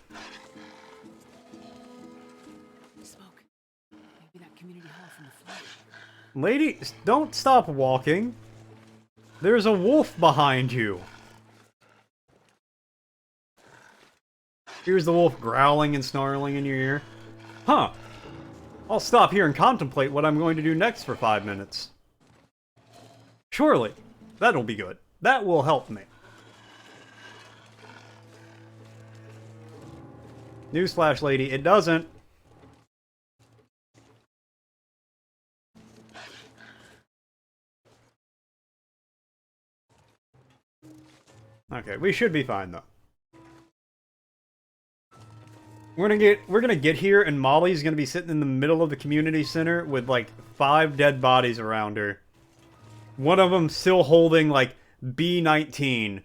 Smoke. Maybe that community hall from the flood. Lady, don't stop walking. There's a wolf behind you. Here's the wolf growling and snarling in your ear. Huh. I'll stop here and contemplate what I'm going to do next for 5 minutes. Surely. That'll be good. That will help me. Newsflash, lady, it doesn't. Okay, we should be fine though. We're gonna get here and Molly's gonna be sitting in the middle of the community center with like 5 dead bodies around her. One of them still holding like B-19.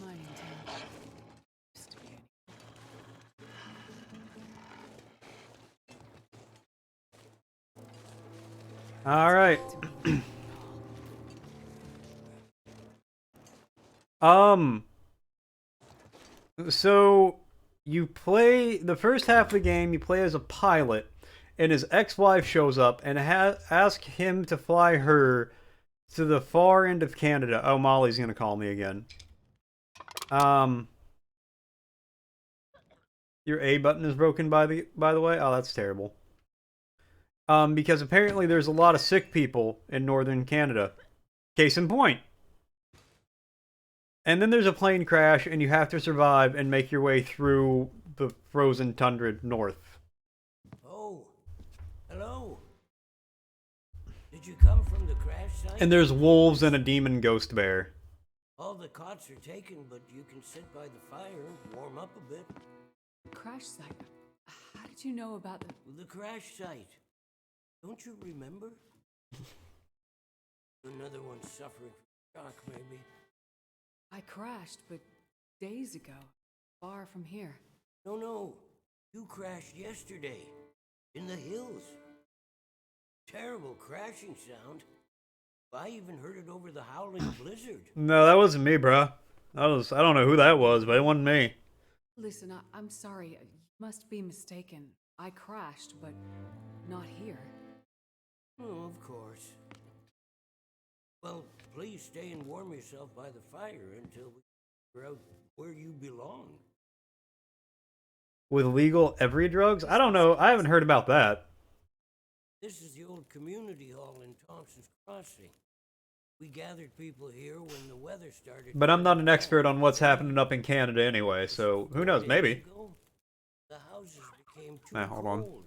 Mining town. Used to be any- All right. So you play the first half of the game. You play as a pilot, and his ex-wife shows up and asks him to fly her to the far end of Canada. Oh, Molly's gonna call me again. Your A button is broken by the way. Oh, that's terrible. Because apparently there's a lot of sick people in northern Canada. Case in point. And then there's a plane crash, and you have to survive and make your way through the frozen tundra north. Oh, hello. Did you come from the crash site? And there's wolves and a demon ghost bear. All the cots are taken, but you can sit by the fire and warm up a bit. Crash site. How did you know about The crash site. Don't you remember? Another one suffering from shock, maybe. I crashed, but days ago, far from here. No. You crashed yesterday. In the hills. Terrible crashing sound. I even heard it over the howling blizzard. No, that wasn't me, bro. I don't know who that was, but it wasn't me. Listen, I'm sorry. You must be mistaken. I crashed, but not here. Oh, of course. Well, please stay and warm yourself by the fire until we figure out where you belong. With legal every drugs? I don't know. I haven't heard about that. This is the old community hall in Thompson's Crossing. We gathered people here when the weather started. But I'm not an expert on what's happening up in Canada anyway, so who knows? Maybe. The houses became too Hold on. cold.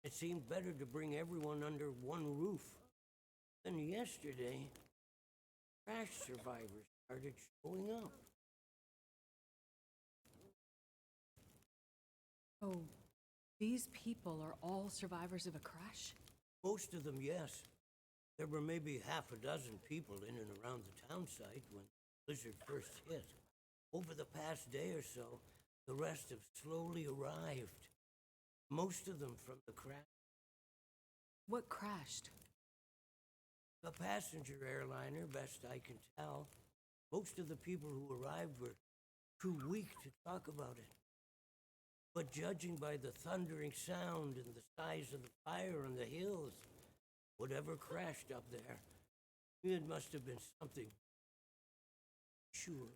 It seemed better to bring everyone under one roof. Then yesterday, crash survivors started showing up. Oh, these people are all survivors of a crash? Most of them, yes. There were maybe half a dozen people in and around the town site when the blizzard first hit. Over the past day or so, the rest have slowly arrived. Most of them from the crash. What crashed? A passenger airliner, best I can tell. Most of the people who arrived were too weak to talk about it. But judging by the thundering sound and the size of the fire on the hills, whatever crashed up there, it must have been something. Sure.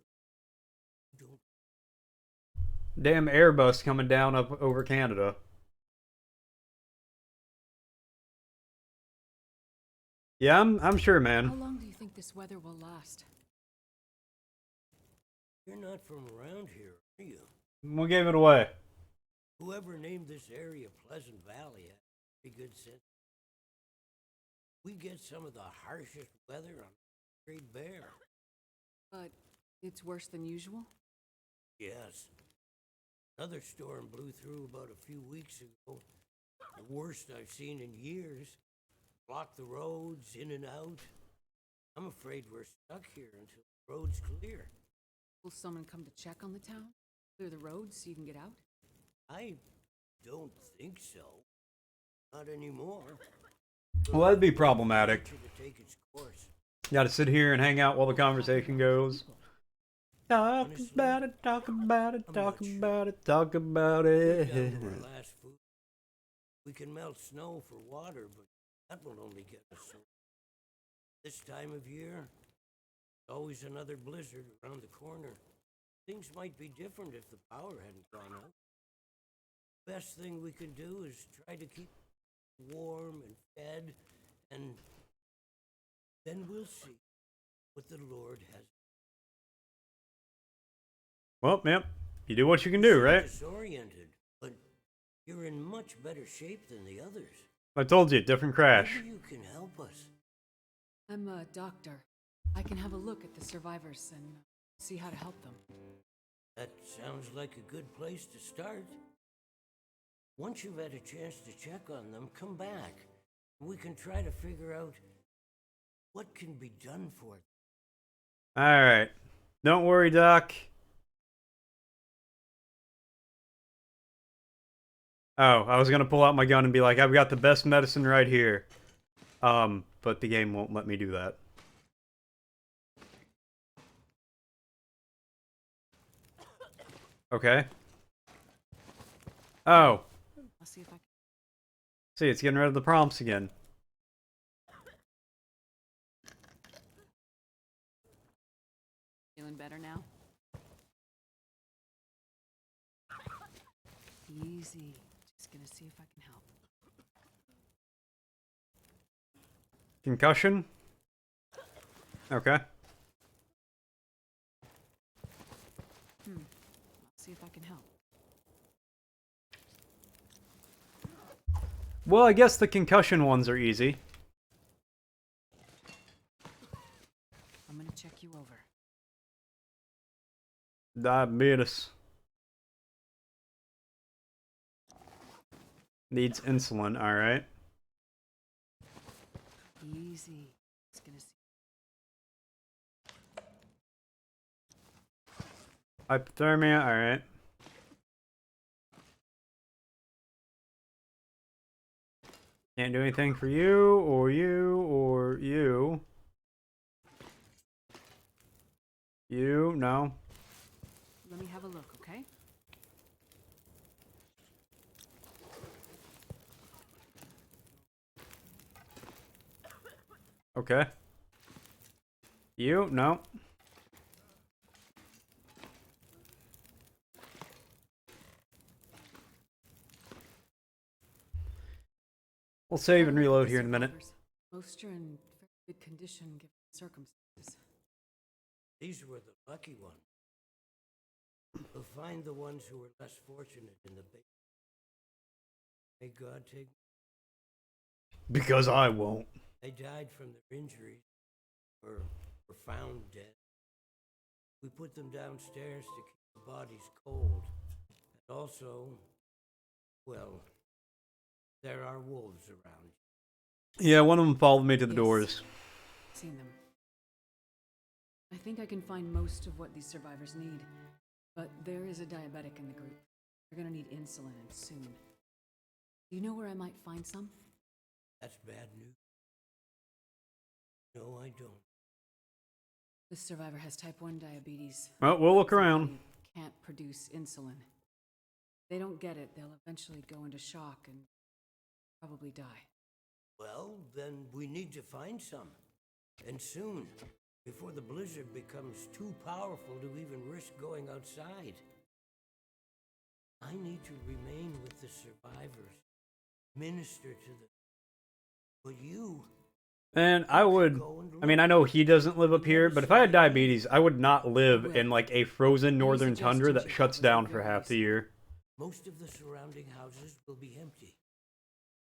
Don't. Damn Airbus coming down up over Canada. Yeah, I'm sure, How man. long do you think this weather will last? You're not from around here, are you? We gave it away. Whoever named this area Pleasant Valley had pretty good sense. We get some of the harshest weather on the Great Bear. But it's worse than usual? Yes. Another storm blew through about a few weeks ago. The worst I've seen in years. Blocked the roads in and out. I'm afraid we're stuck here until the road's clear. Will someone come to check on the town? Clear the roads so you can get out? I don't think so. Not anymore. Well, that'd be problematic. To take its course. Gotta sit here and hang out while the conversation goes. Talk about it, talk about it, talk about it, talk about it. Down to our last food. We can melt snow for water, but that will only get us so. This time of year, always another blizzard around the corner. Things might be different if the power hadn't gone out. Best thing we can do is try to keep warm and fed, and then we'll see what the Lord has. Well, yep. You do what you can do, right? Disoriented, but you're in much better shape than the others. I told you, different crash. Maybe you can help us. I'm a doctor. I can have a look at the survivors and see how to help them. That sounds like a good place to start. Once you've had a chance to check on them, come back. We can try to figure out what can be done for them. Alright. Don't worry, Doc. Oh, I was gonna pull out my gun and be like, I've got the best medicine right here. But the game won't let me do that. Okay. Oh. I'll see if I can. See, it's getting rid of the prompts again. Feeling better now? Easy. Just gonna see if I can help. Concussion? Okay. I'll see if I can help. Well, I guess the concussion ones are easy. I'm gonna check you over. Diabetes. Needs insulin, alright. Easy. Just gonna see. Hypothermia, alright. Can't do anything for you, or you, or you. You, no. Let me have a look, okay? Okay. You, no. We'll save and reload here in a minute. Most are in very good condition given the circumstances. These were the lucky ones. We'll find the ones who were less fortunate in the base. May God take. Because I won't. They died from their injuries, or were found dead. We put them downstairs to keep the bodies cold. And also, well, there are wolves around. Yeah, one of them followed me to the doors. Seen them. I think I can find most of what these survivors need, but there is a diabetic in the group. They're gonna need insulin and soon. Do you know where I might find some? That's bad news. No, I don't. This survivor has type 1 diabetes. Well, we'll look Their around. body can't produce insulin. If they don't get it, they'll eventually go into shock and probably die. Well, then we need to find some. And soon, before the blizzard becomes too powerful to even risk going outside. I need to remain with the survivors, minister to them. But you... And I would, I mean, I know he doesn't live up here, but if I had diabetes, I would not live in like a frozen northern tundra that shuts down for half the year. Most of the surrounding houses will be empty,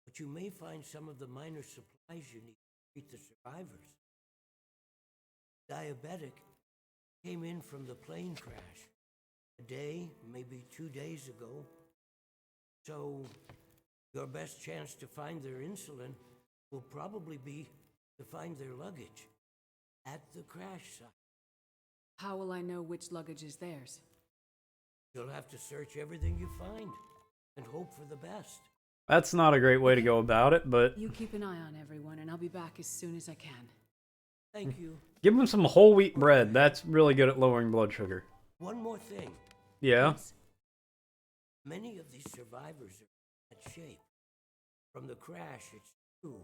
but you may find some of the minor supplies you need to treat the survivors. Diabetic came in from the plane crash a day, maybe 2 days ago. So your best chance to find their insulin will probably be to find their luggage at the crash site. How will I know which luggage is theirs? You'll have to search everything you find and hope for the best. That's not a great way to go about it, but You keep an eye on everyone, and I'll be back as soon as I can. Thank you. give him some whole wheat bread. That's really good at lowering blood sugar. One more thing. Yeah. Many of these survivors are in bad shape. From the crash, it's true.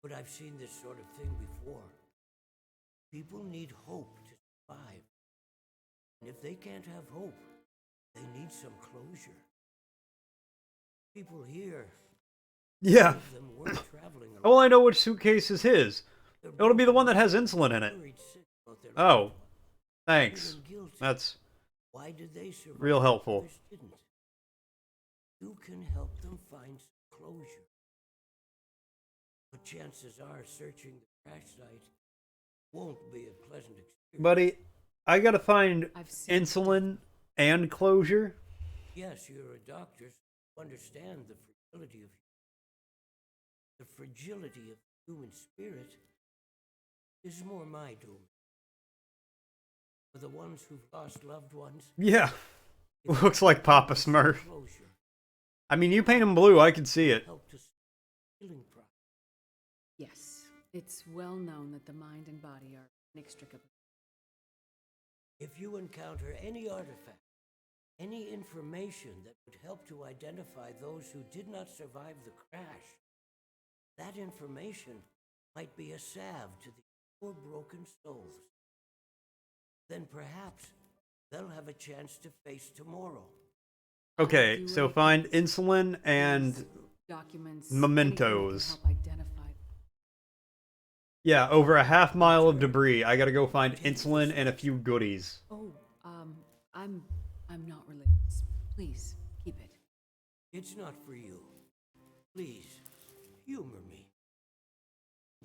But I've seen this sort of thing before. People need hope to survive. And if they can't have hope, they need some closure. People here, Yeah. some of them weren't traveling alone. Well, I know which suitcase is his. They're It'll be the one that has insulin in it. worried sick about their Oh. lives, Thanks. feeling guilty. That's Why did they survive? real helpful. Others didn't. You can help them find some closure. But chances are searching the crash site won't be a pleasant experience. Buddy, I gotta find I've seen insulin and closure. Yes, you're a doctor, so you understand the fragility of the human spirit is more my doing. For the ones who've lost loved ones, Yeah. if Looks you like can Papa find some Smurf. closure, I mean, you paint him blue, I can see it. help to healing process. Yes, it's well known that the mind and body are inextricably. If you encounter any artifact, any information that would help to identify those who did not survive the crash, that information might be a salve to the poor broken souls. Then perhaps they'll have a chance to face tomorrow. Okay, so find insulin and Documents, mementos. anything that can help identify. yeah, over a half mile of debris. I gotta go find insulin and a few goodies. Oh, I'm not religious. Please keep it. It's not for you. Please, humor me.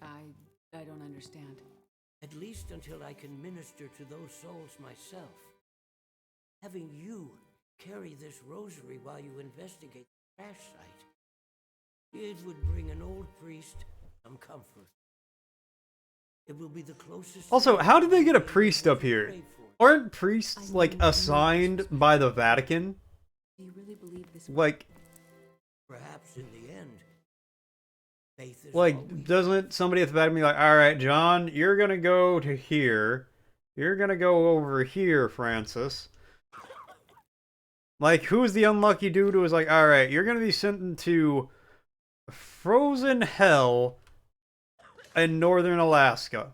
I don't understand. At least until I can minister to those souls myself. Having you carry this rosary while you investigate the crash site, it would bring an old priest some comfort. It will be the closest. Also, how did they get a priest up here? Aren't priests, like, assigned by the Vatican? Do you really believe this? Like, Perhaps in the end, faith is like, always doesn't somebody at the Vatican be like, alright, John, you're gonna go to here. You're gonna go over here, Francis. Like, who's the unlucky dude who was like, alright, you're gonna be sent into frozen hell in northern Alaska.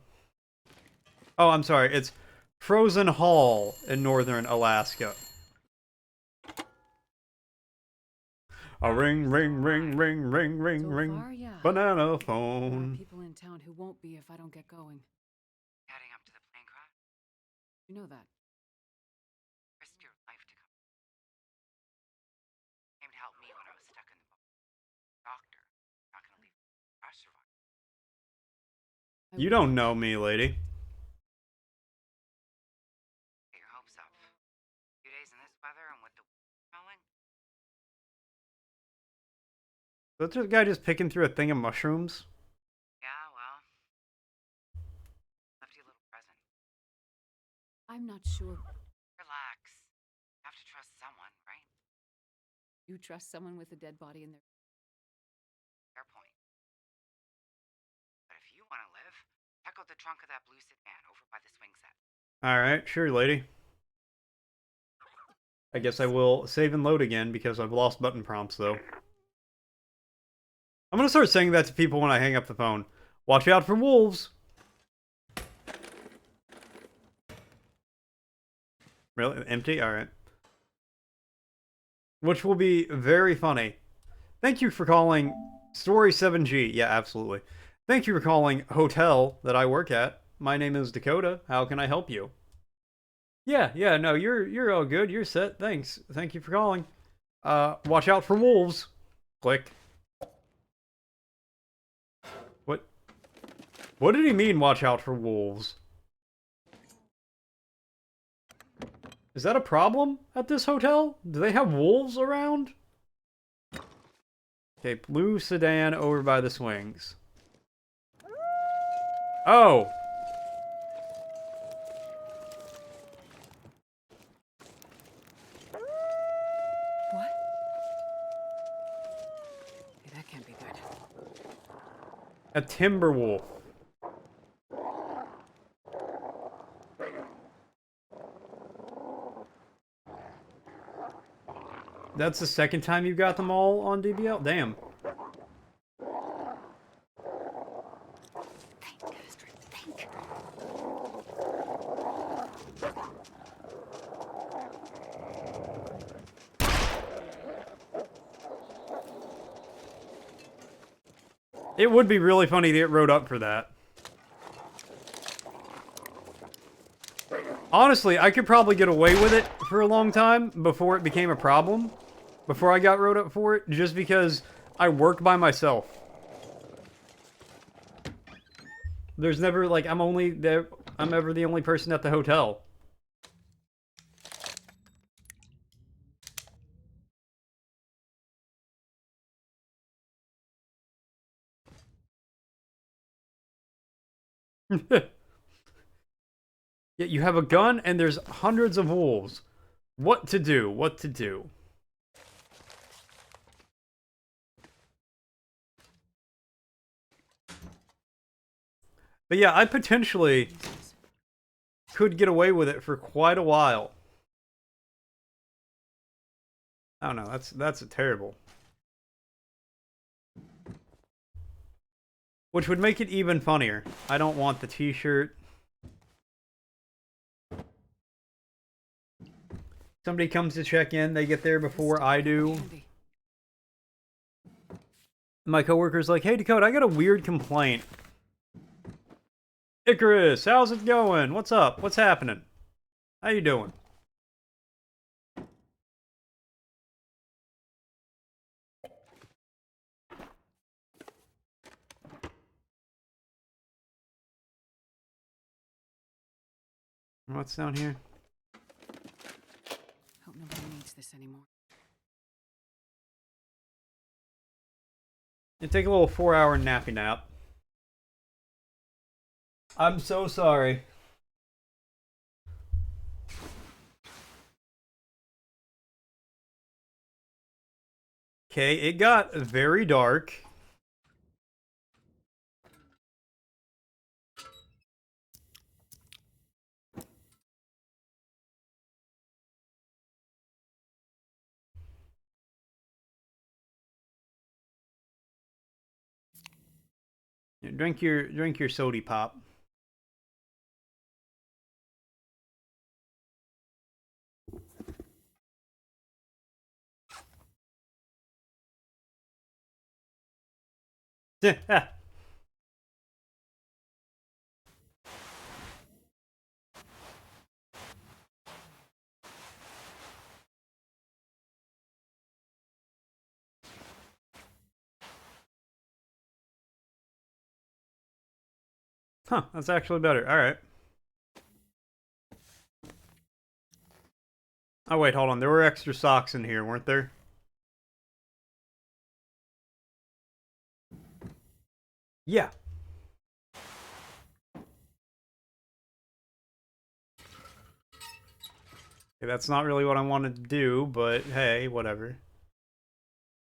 Oh, I'm sorry, it's Frozen Hall in northern Alaska. A ring, ring, ring, ring, ring, ring, So ring. far, yeah. Banana There are phone. people in town who won't be if I don't get going. Heading up to the plane crash? You know that. Risked your life to come. Came to help me when I was stuck in the boat. Doctor, not gonna leave crash survivor. You don't know me, lady. Get your hopes up. 2 days in this weather and with the snowing? That's this guy just picking through a thing of mushrooms? Yeah, well. Left you a little present. I'm not sure. Relax. Have to trust someone, right? You trust someone with a dead body in their... Fair point. But if you want to live, check out the trunk of that blue sedan over by the swing set. Alright, sure, lady. I guess I will save and load again because I've lost button prompts, though. I'm gonna start saying that to people when I hang up the phone. Watch out for wolves! Really? Empty? Alright. Which will be very funny. Thank you for calling Story 7G. Yeah, absolutely. Thank you for calling Hotel that I work at. My name is Dakota. How can I help you? Yeah, no, you're all good. You're set. Thanks. Thank you for calling. Watch out for wolves. Click. What did he mean, watch out for wolves? Is that a problem at this hotel? Do they have wolves around? Okay, blue sedan over by the swings. Oh! What? Hey, that can't be good. A timber wolf. That's the second time you got them all on DBL? Damn. Think, Astrid, think. It would be really funny to get rode up for that. Honestly, I could probably get away with it for a long time before it became a problem. Before I got rode up for it, just because I work by myself. There's never, like, I'm ever the only person at the hotel. Yet you have a gun and there's hundreds of wolves. What to do? What to do? But yeah, I potentially could get away with it for quite a while. I don't know, that's terrible. Which would make it even funnier. I don't want the t-shirt. Somebody comes to check in, they get there before I do. My coworker's like, hey Dakota, I got a weird complaint. Icarus, how's it going? What's up? What's happening? How you doing? What's down here? Hope nobody needs this anymore. You take a little 4-hour nappy nap. I'm so sorry. Okay, it got very dark. Drink your sody pop. Huh, that's actually better. Alright. Oh wait, hold on. There were extra socks in here, weren't there? Yeah. Okay, that's not really what I wanted to do, but hey, whatever.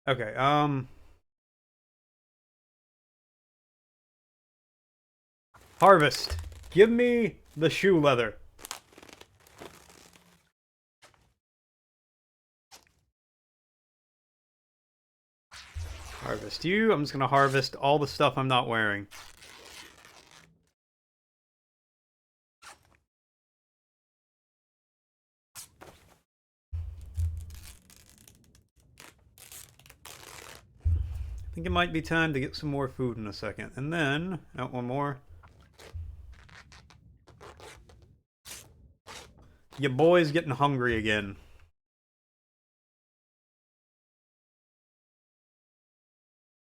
Okay, harvest. Give me the shoe leather. Harvest you. I'm just gonna harvest all the stuff I'm not wearing. I think it might be time to get some more food in a second. And then, out one more. Your boy's getting hungry again.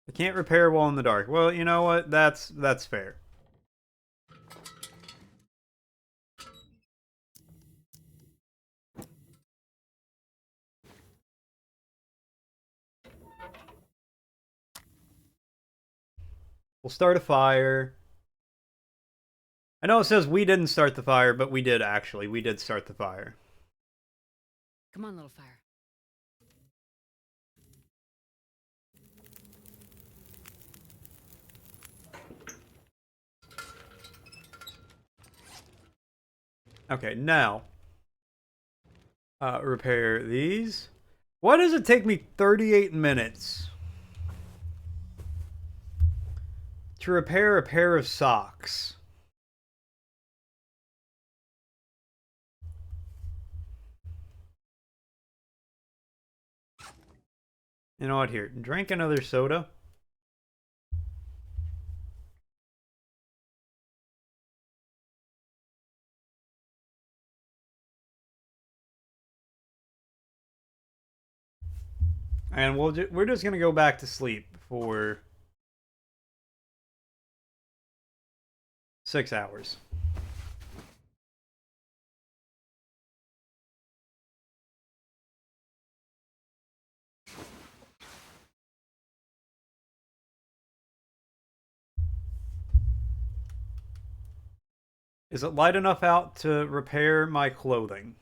I can't repair while in the dark. Well, you know what? That's fair. We'll start a fire. I know it says we didn't start the fire, but we did actually. We did start the fire. Come on, little fire. Okay, now. Repair these. Why does it take me 38 minutes to repair a pair of socks? You know what? Here, drink another soda. And we're just gonna go back to sleep for 6 hours. Is it light enough out to repair my clothing?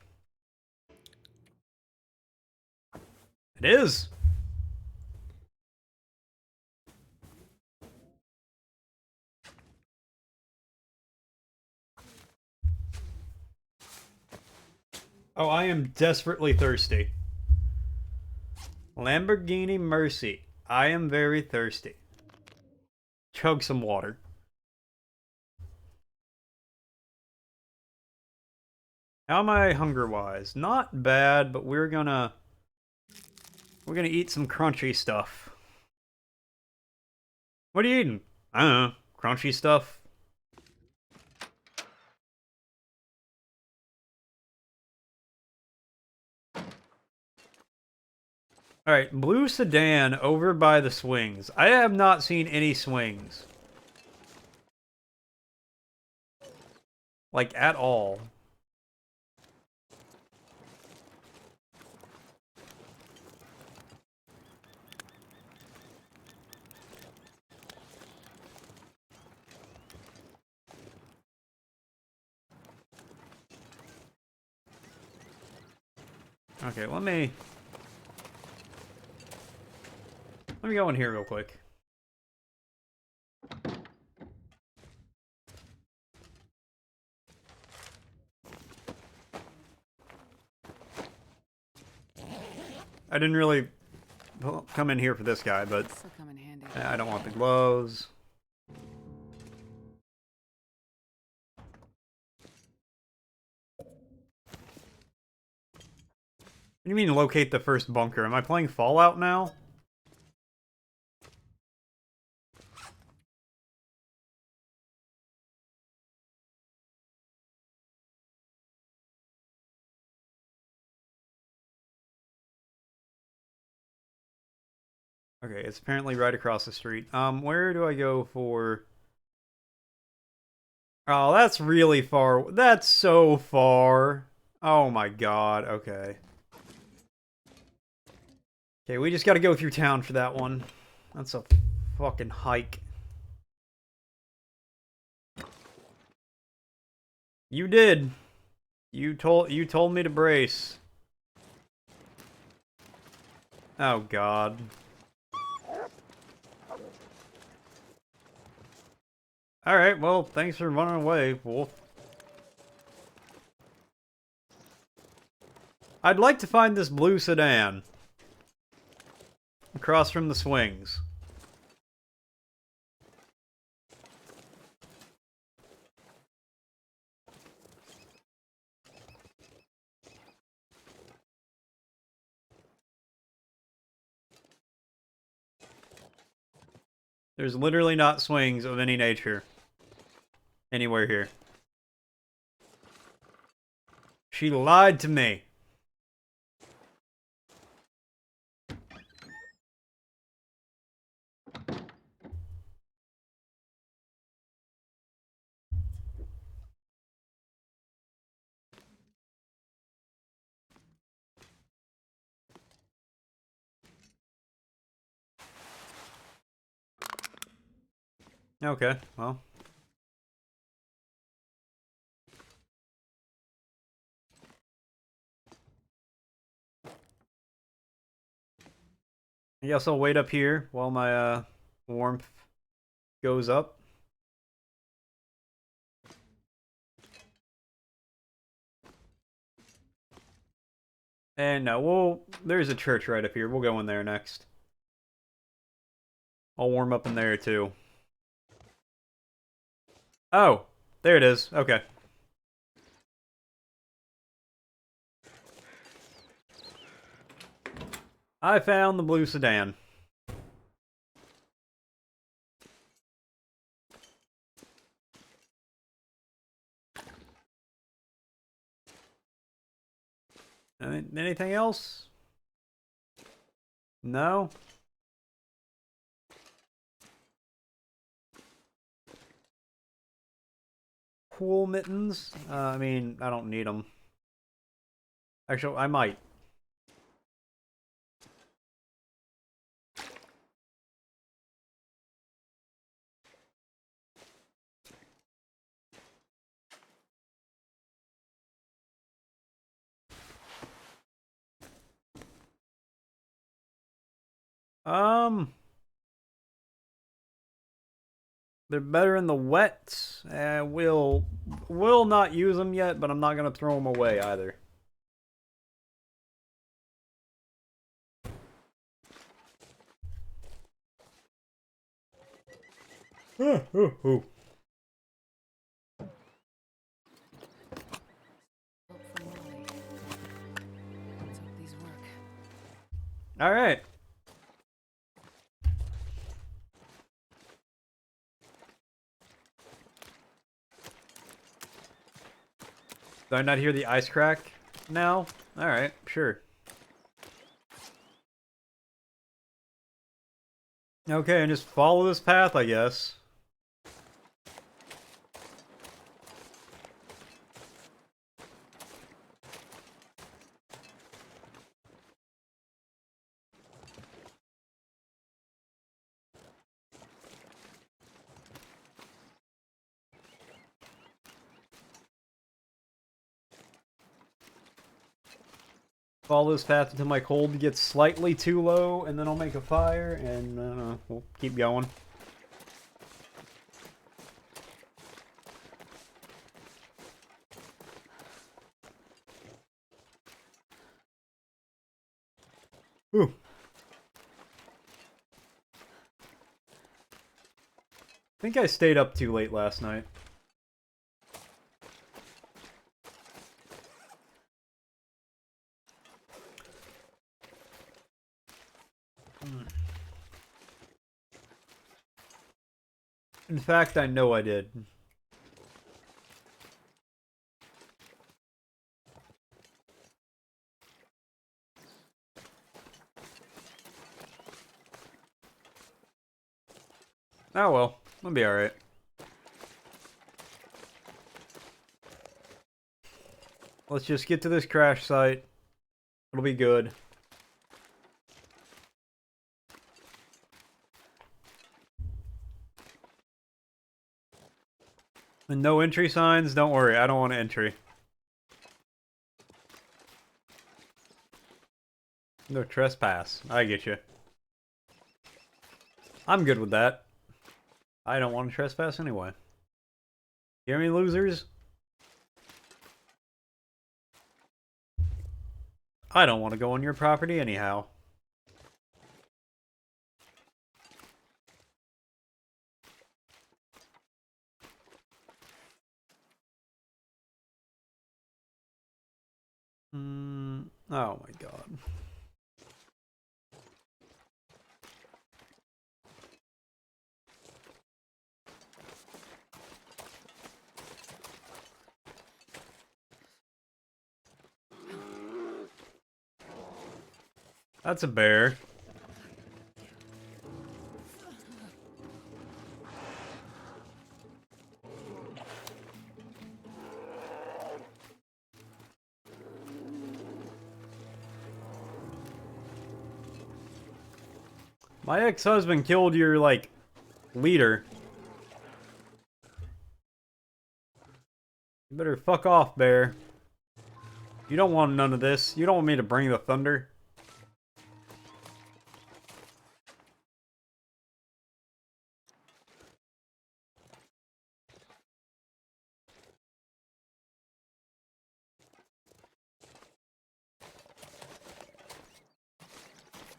It is! Oh, I am desperately thirsty. Lamborghini Mercy. I am very thirsty. Chug some water. How am I hunger-wise? Not bad, but we're gonna eat some crunchy stuff. What are you eating? I don't know. Crunchy stuff. Alright, blue sedan over by the swings. I have not seen any swings. Like, at all. Okay, let me... Let me go in here real quick. I didn't really come in here for this guy, but This'll come in handy. I don't want the gloves. What do you mean locate the first bunker? Am I playing Fallout now? Okay, it's apparently right across the street. Where do I go for... Oh, that's really far. That's so far. Oh my god, okay. Okay, we just gotta go through town for that one. That's a fucking hike. You did. You told me to brace. Oh god. Alright, well, thanks for running away, wolf. I'd like to find this blue sedan. Across from the swings. There's literally not swings of any nature. Anywhere here. She lied to me. Okay, well. I guess I'll wait up here while my warmth goes up. And no, there's a church right up here. We'll go in there next. I'll warm up in there too. Oh, there it is. Okay. I found the blue sedan. Anything else? No? Cool mittens? I mean, I don't need them. Actually, I might. They're better in the wet. We'll not use them yet, but I'm not gonna throw them away either. Ooh. All right. Do I not hear the ice crack now? Alright, sure. Okay, and just follow this path, I guess. Follow this path until my cold gets slightly too low, and then I'll make a fire, and we'll keep going. Ooh. I think I stayed up too late last night. In fact, I know I did. Oh well, I'll be alright. Let's just get to this crash site. It'll be good. And no entry signs? Don't worry, I don't want entry. No trespass. I get you. I'm good with that. I don't want to trespass anyway. Hear me, losers? I don't want to go on your property anyhow. Oh my god. That's a bear. My ex-husband killed your, like, leader. You better fuck off, bear. You don't want none of this. You don't want me to bring the thunder.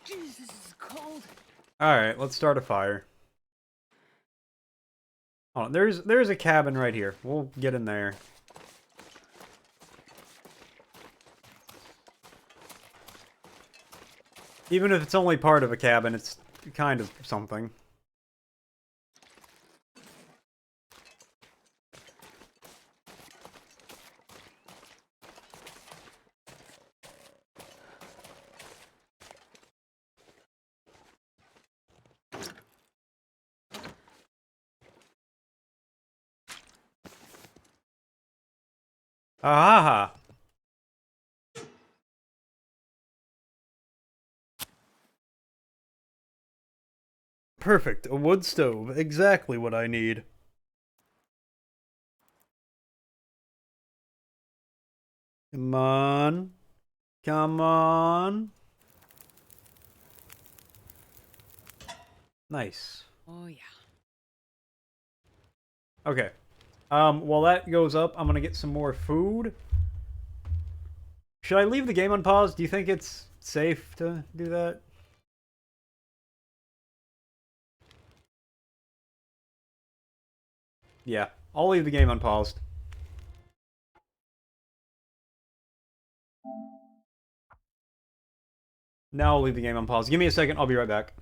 Jesus, this is cold. Alright, let's start a fire. Oh, there's a cabin right here. We'll get in there. Even if it's only part of a cabin, it's kind of something. Aha! Perfect, a wood stove. Exactly what I need. Come on. Come on. Nice. Oh yeah. Okay. While that goes up, I'm gonna get some more food. Should I leave the game on pause? Do you think it's safe to do that? Yeah, I'll leave the game unpaused. Now I'll leave the game unpaused. Give me a second, I'll be right back.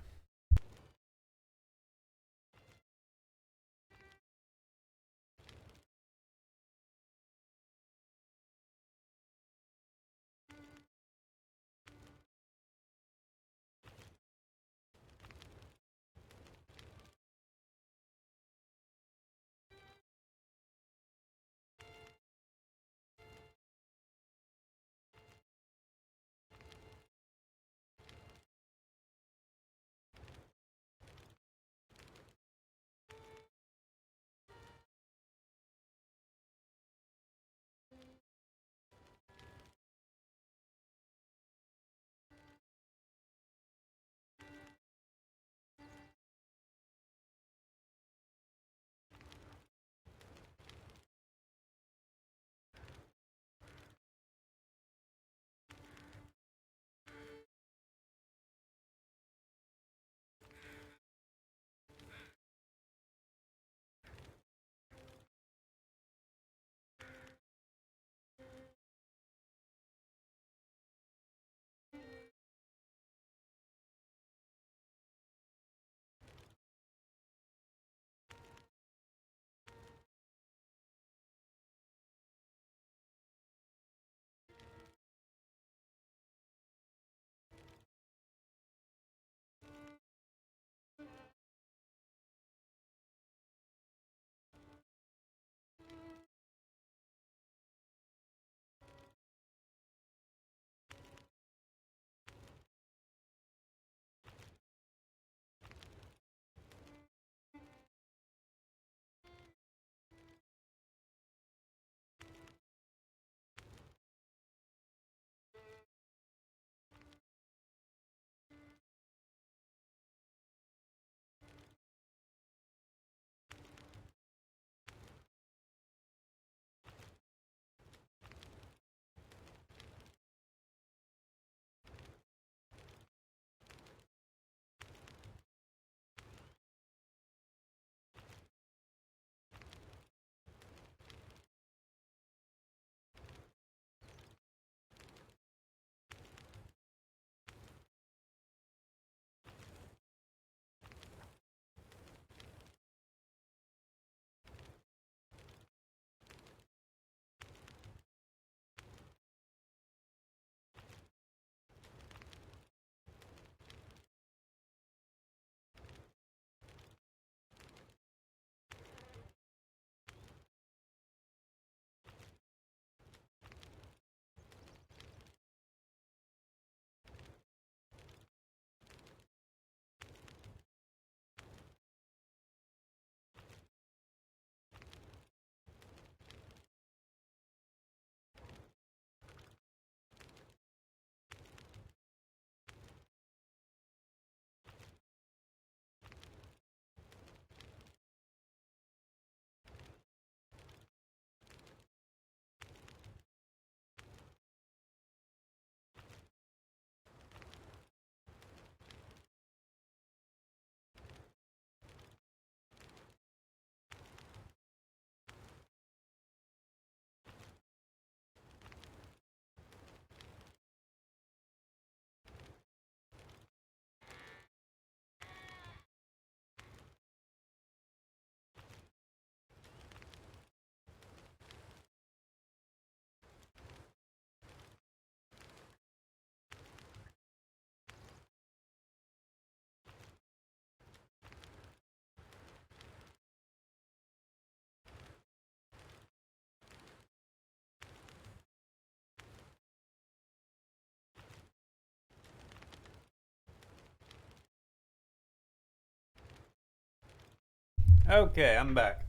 Okay, I'm back.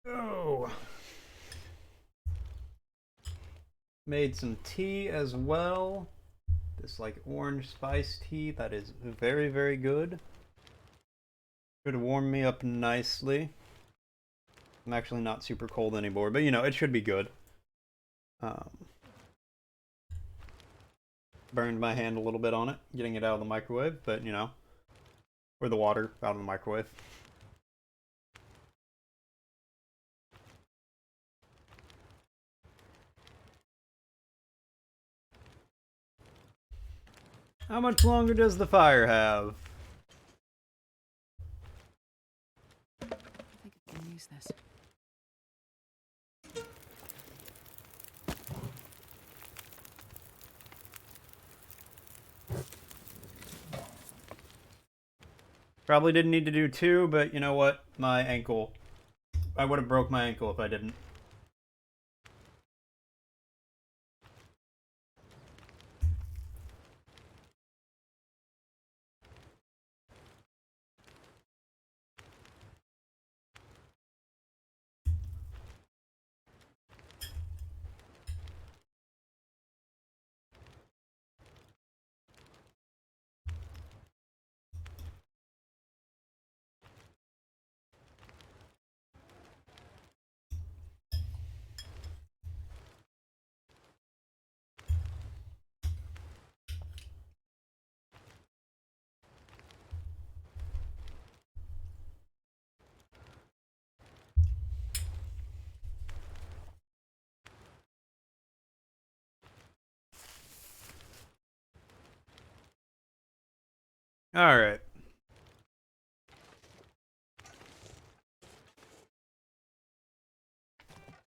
Oh. Made some tea as well. This like orange spice tea that is very, very good. Should warm me up nicely. I'm actually not super cold anymore, but you know, it should be good. Burned my hand a little bit on it, getting it out of the microwave, but you know, or the water out of the microwave. How much longer does the fire have? I think I can use this. Probably didn't need to do two, but you know what? My ankle. I would have broke my ankle if I didn't. Alright.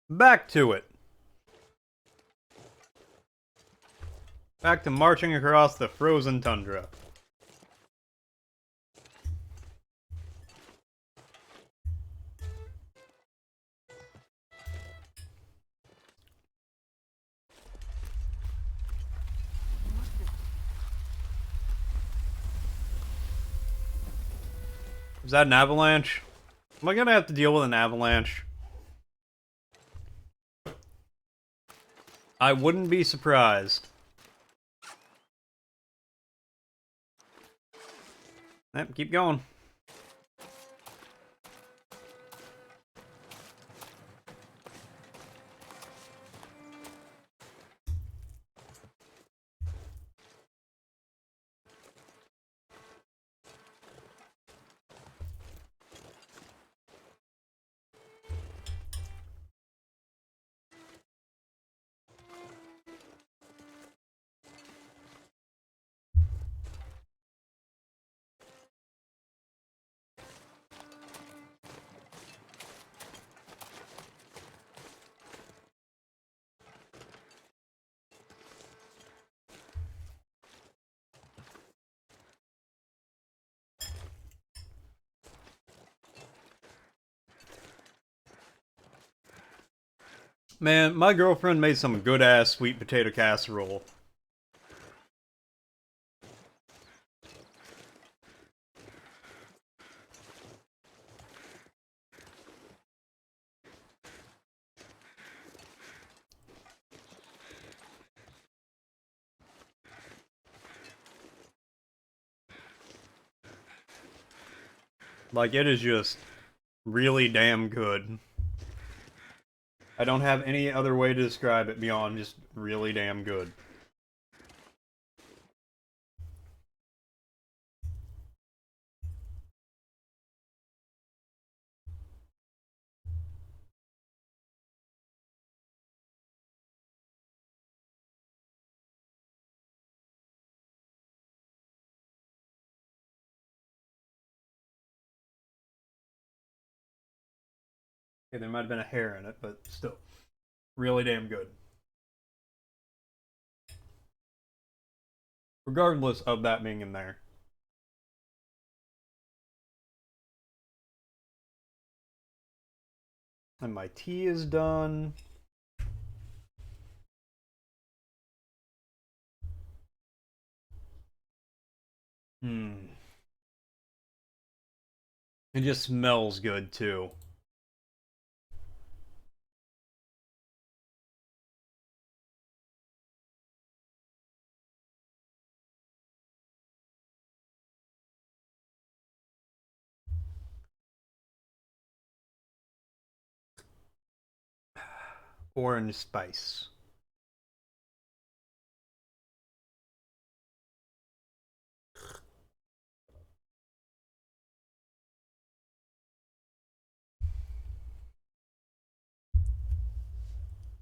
Back to it. Back to marching across the frozen tundra. Is that an avalanche? Am I gonna have to deal with an avalanche? I wouldn't be surprised. Yep, keep going. Man, my girlfriend made some good-ass sweet potato casserole. Like, it is just really damn good. I don't have any other way to describe it beyond just really damn good. Okay, there might have been a hair in it, but still. Really damn good. Regardless of that being in there. And my tea is done. Hmm. It just smells good, too. Orange spice.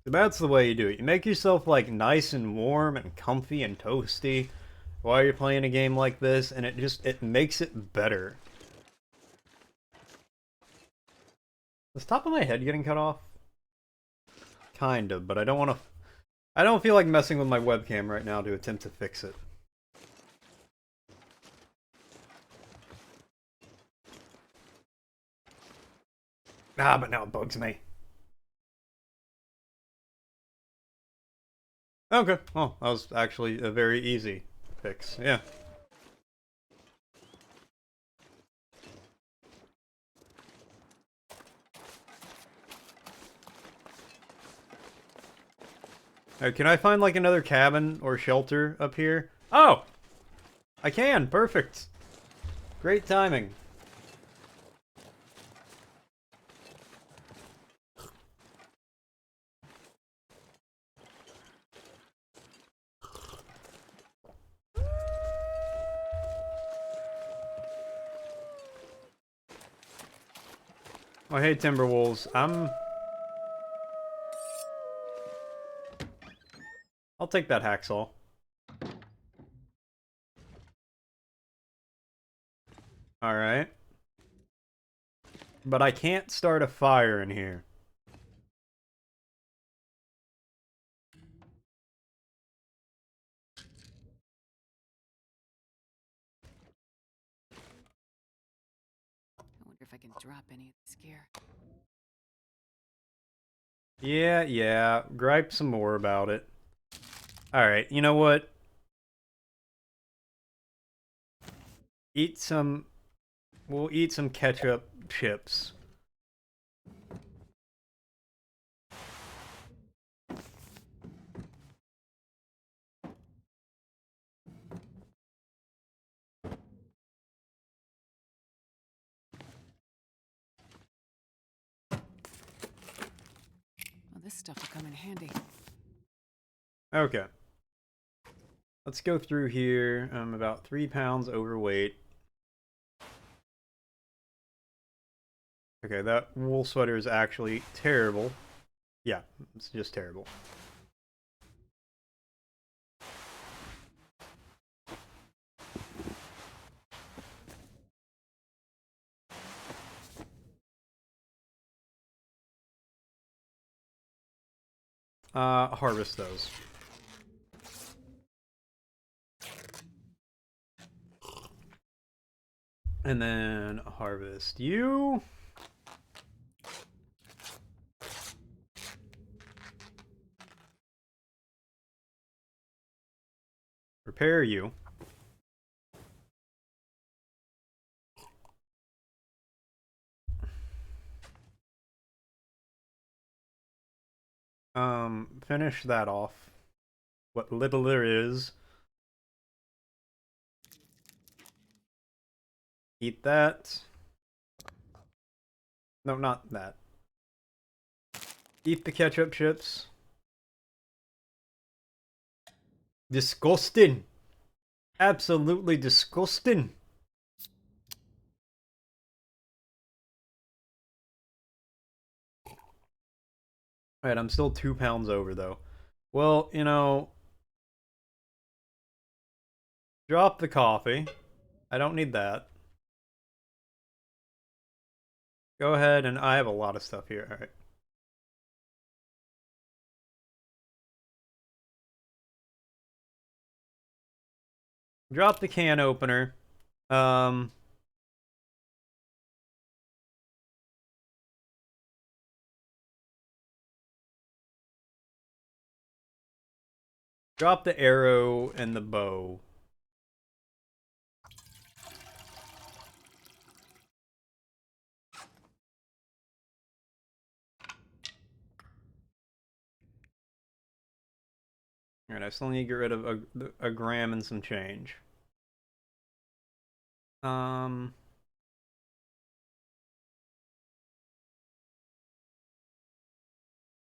That's the way you do it. You make yourself like nice and warm and comfy and toasty while you're playing a game like this, and it makes it better. Is the top of my head getting cut off? Kind of, but I don't feel like messing with my webcam right now to attempt to fix it. Ah, but now it bugs me. Okay, well, that was actually a very easy fix, yeah. Alright, can I find like another cabin or shelter up here? Oh! I can, perfect. Great timing. Oh, hey, Timberwolves. I'll take that hacksaw. Alright. But I can't start a fire in here. I wonder if I can drop any of this gear. Yeah. Gripe some more about it. Alright, you know what? We'll eat some ketchup chips. Well, this stuff will come in handy. Okay. Let's go through here. I'm about 3 pounds overweight. Okay, that wool sweater is actually terrible. Yeah, it's just terrible. Harvest those. And then harvest you. Repair you. Finish that off. What little there is. Eat that. No, not that. Eat the ketchup chips. Disgusting. Absolutely disgusting. Alright, I'm still 2 pounds over, though. Well, you know... Drop the coffee. I don't need that. Go ahead, and I have a lot of stuff here. Alright. Drop the can opener. Drop the arrow and the bow. Alright, I still need to get rid of a gram and some change. I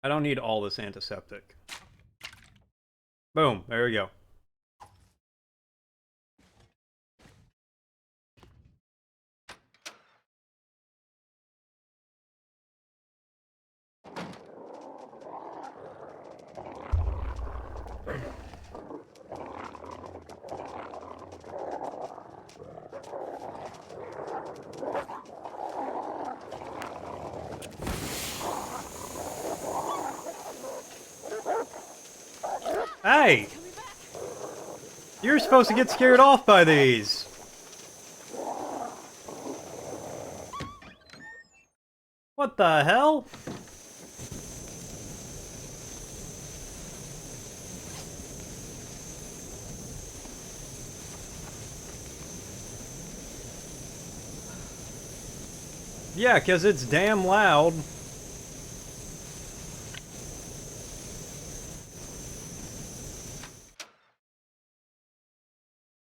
don't need all this antiseptic. Boom, there we go. Hey! You're supposed to get scared off by these! What the hell? Yeah, 'cause it's damn loud.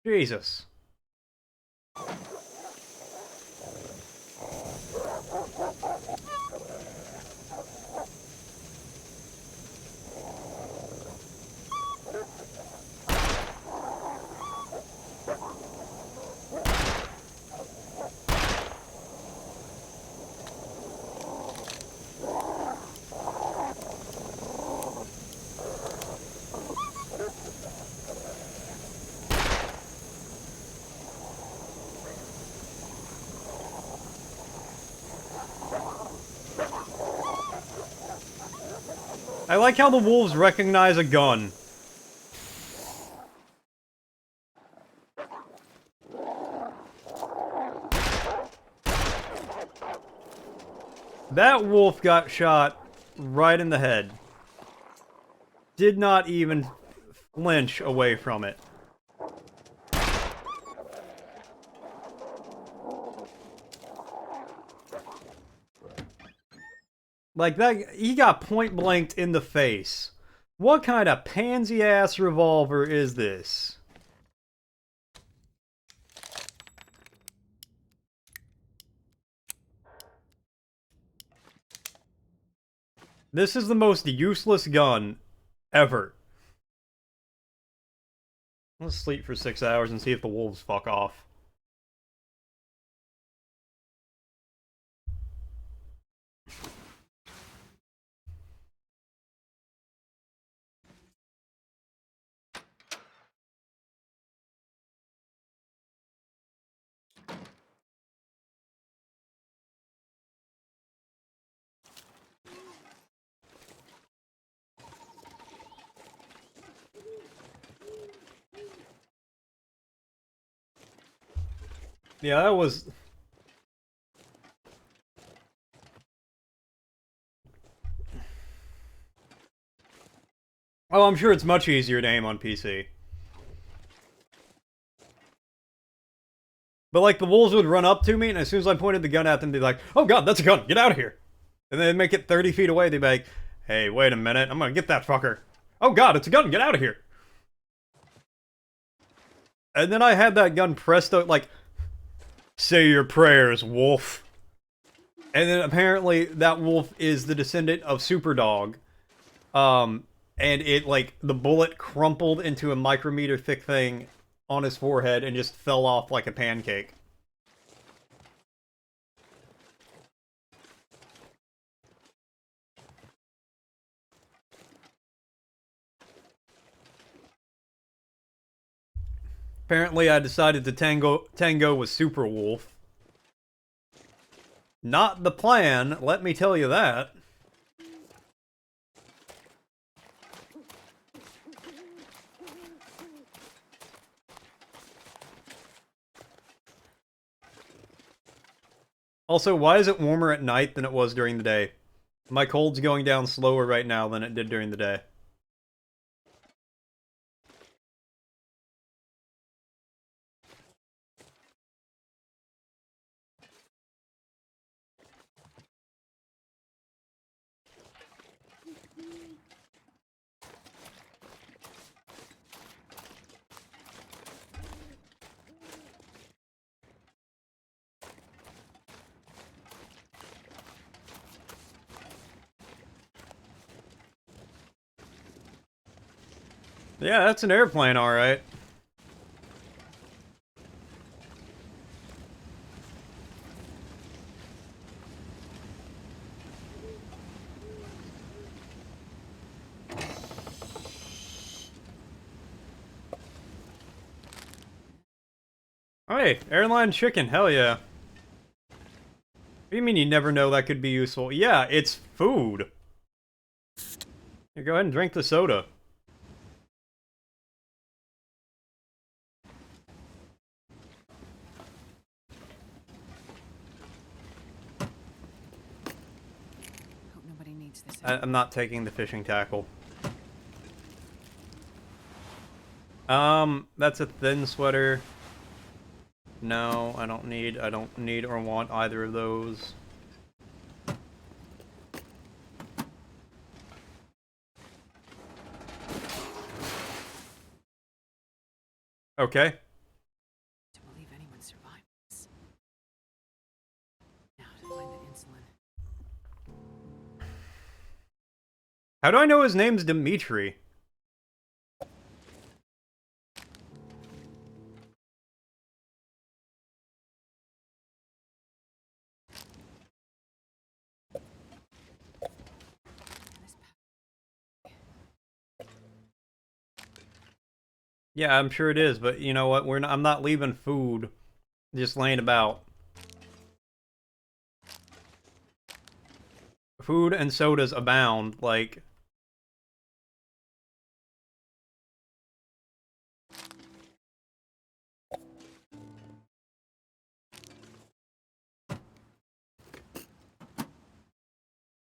Jesus. I like how the wolves recognize a gun. That wolf got shot right in the head. Did not even flinch away from it. Like that, he got point blanked in the face. What kind of pansy ass revolver is this? This is the most useless gun ever. Let's sleep for 6 hours and see if the wolves fuck off. Yeah, that was... Oh, I'm sure it's much easier to aim on PC. But like, the wolves would run up to me, and as soon as I pointed the gun at them, they'd be like, oh god, that's a gun, get out of here! And then they'd make it 30 feet away, they'd be like, hey, wait a minute, I'm gonna get that fucker. Oh god, it's a gun, get out of here! And then I had that gun pressed out, like, say your prayers, wolf. And then apparently that wolf is the descendant of Superdog. And it, like, the bullet crumpled into a micrometer thick thing on his forehead and just fell off like a pancake. Apparently I decided to tango with Super Wolf. Not the plan, let me tell you that. Also, why is it warmer at night than it was during the day? My cold's going down slower right now than it did during the day. Yeah, that's an airplane, alright. Hey, airline chicken, hell yeah. What do you mean you never know that could be useful? Yeah, it's food. Here, go ahead and drink the soda. Hope nobody needs this. I'm not taking the fishing tackle. That's a thin sweater. No, I don't need or want either of those. Okay. To believe anyone survived this. Now to find the insulin. How do I know his name's Dimitri? Yeah, I'm sure it is, but you know what? I'm not leaving food just laying about. Food and sodas abound, like...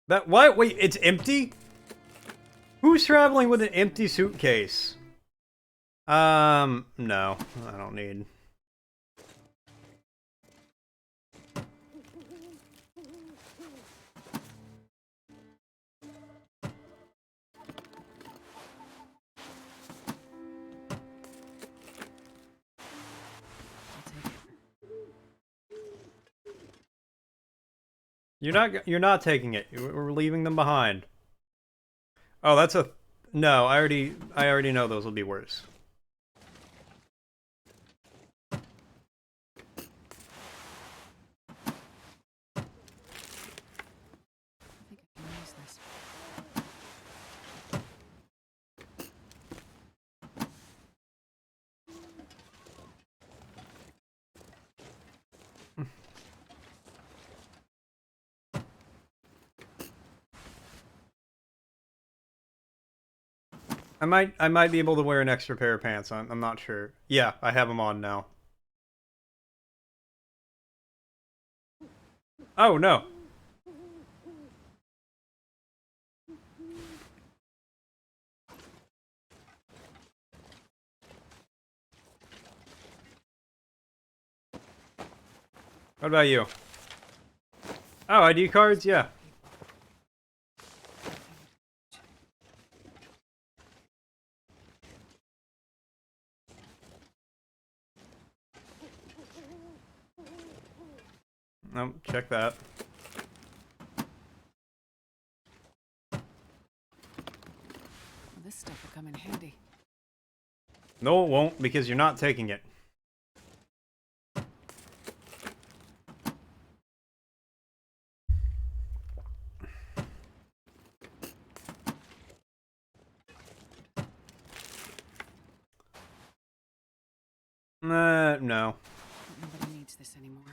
That what? Wait, it's empty? Who's traveling with an empty suitcase? No, I don't need. You're not taking it. We're leaving them behind. Oh, that's a no. I already know those will be worse. I think I can use this. I might be able to wear an extra pair of pants. I'm not sure. Yeah, I have them on now. Oh no. What about you? Oh, ID cards? Yeah. Check that. Well, this stuff will come in handy. No, it won't, because you're not taking it. No. Nobody needs this anymore.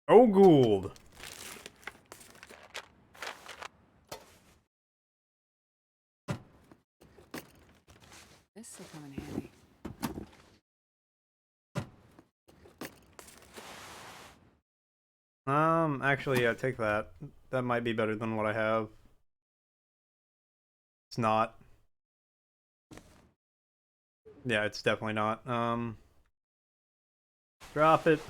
Oh, Gould. This will come in handy. Actually, yeah, take that. That might be better than what I have. It's not. Yeah, it's definitely not. Drop it.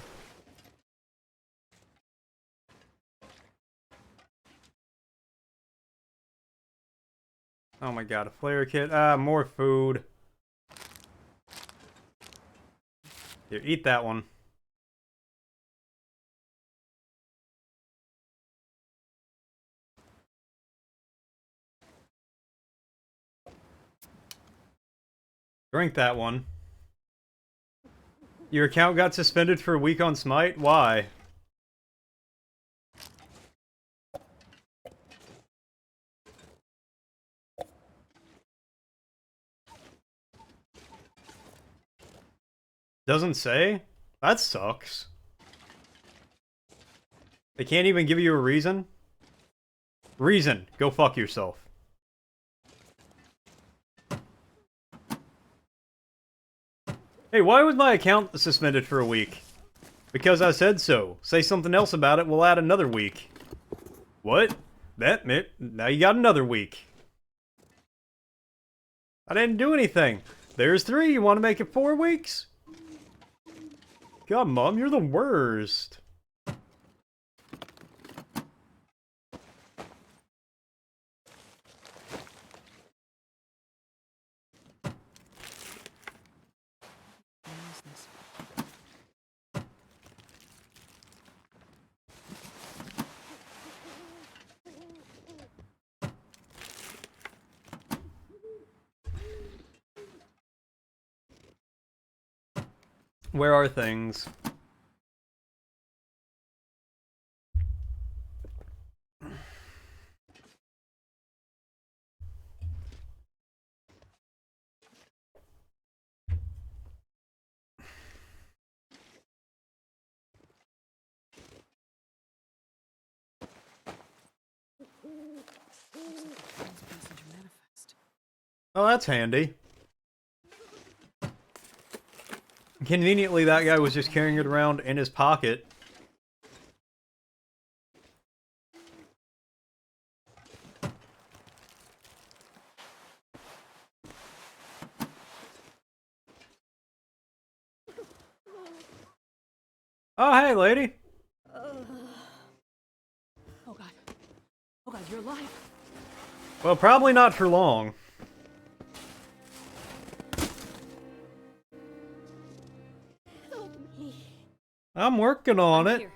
Oh my god, a flare kit. Ah, more food. Here, eat that one. Drink that one. Your account got suspended for a week on Smite? Why? Doesn't say? That sucks. They can't even give you a reason? Reason. Go fuck yourself. Hey, why was my account suspended for a week? Because I said so. Say something else about it, we'll add another week. What? Now you got another week. I didn't do anything. There's 3. You want to make it 4 weeks? God, Mom, you're the worst. Where are things? Oh, that's handy. Conveniently, that guy was just carrying it around in his pocket. Oh, hey, lady. Oh god. Oh god, you're alive. Well, probably not for long. Help me. I'm working on it.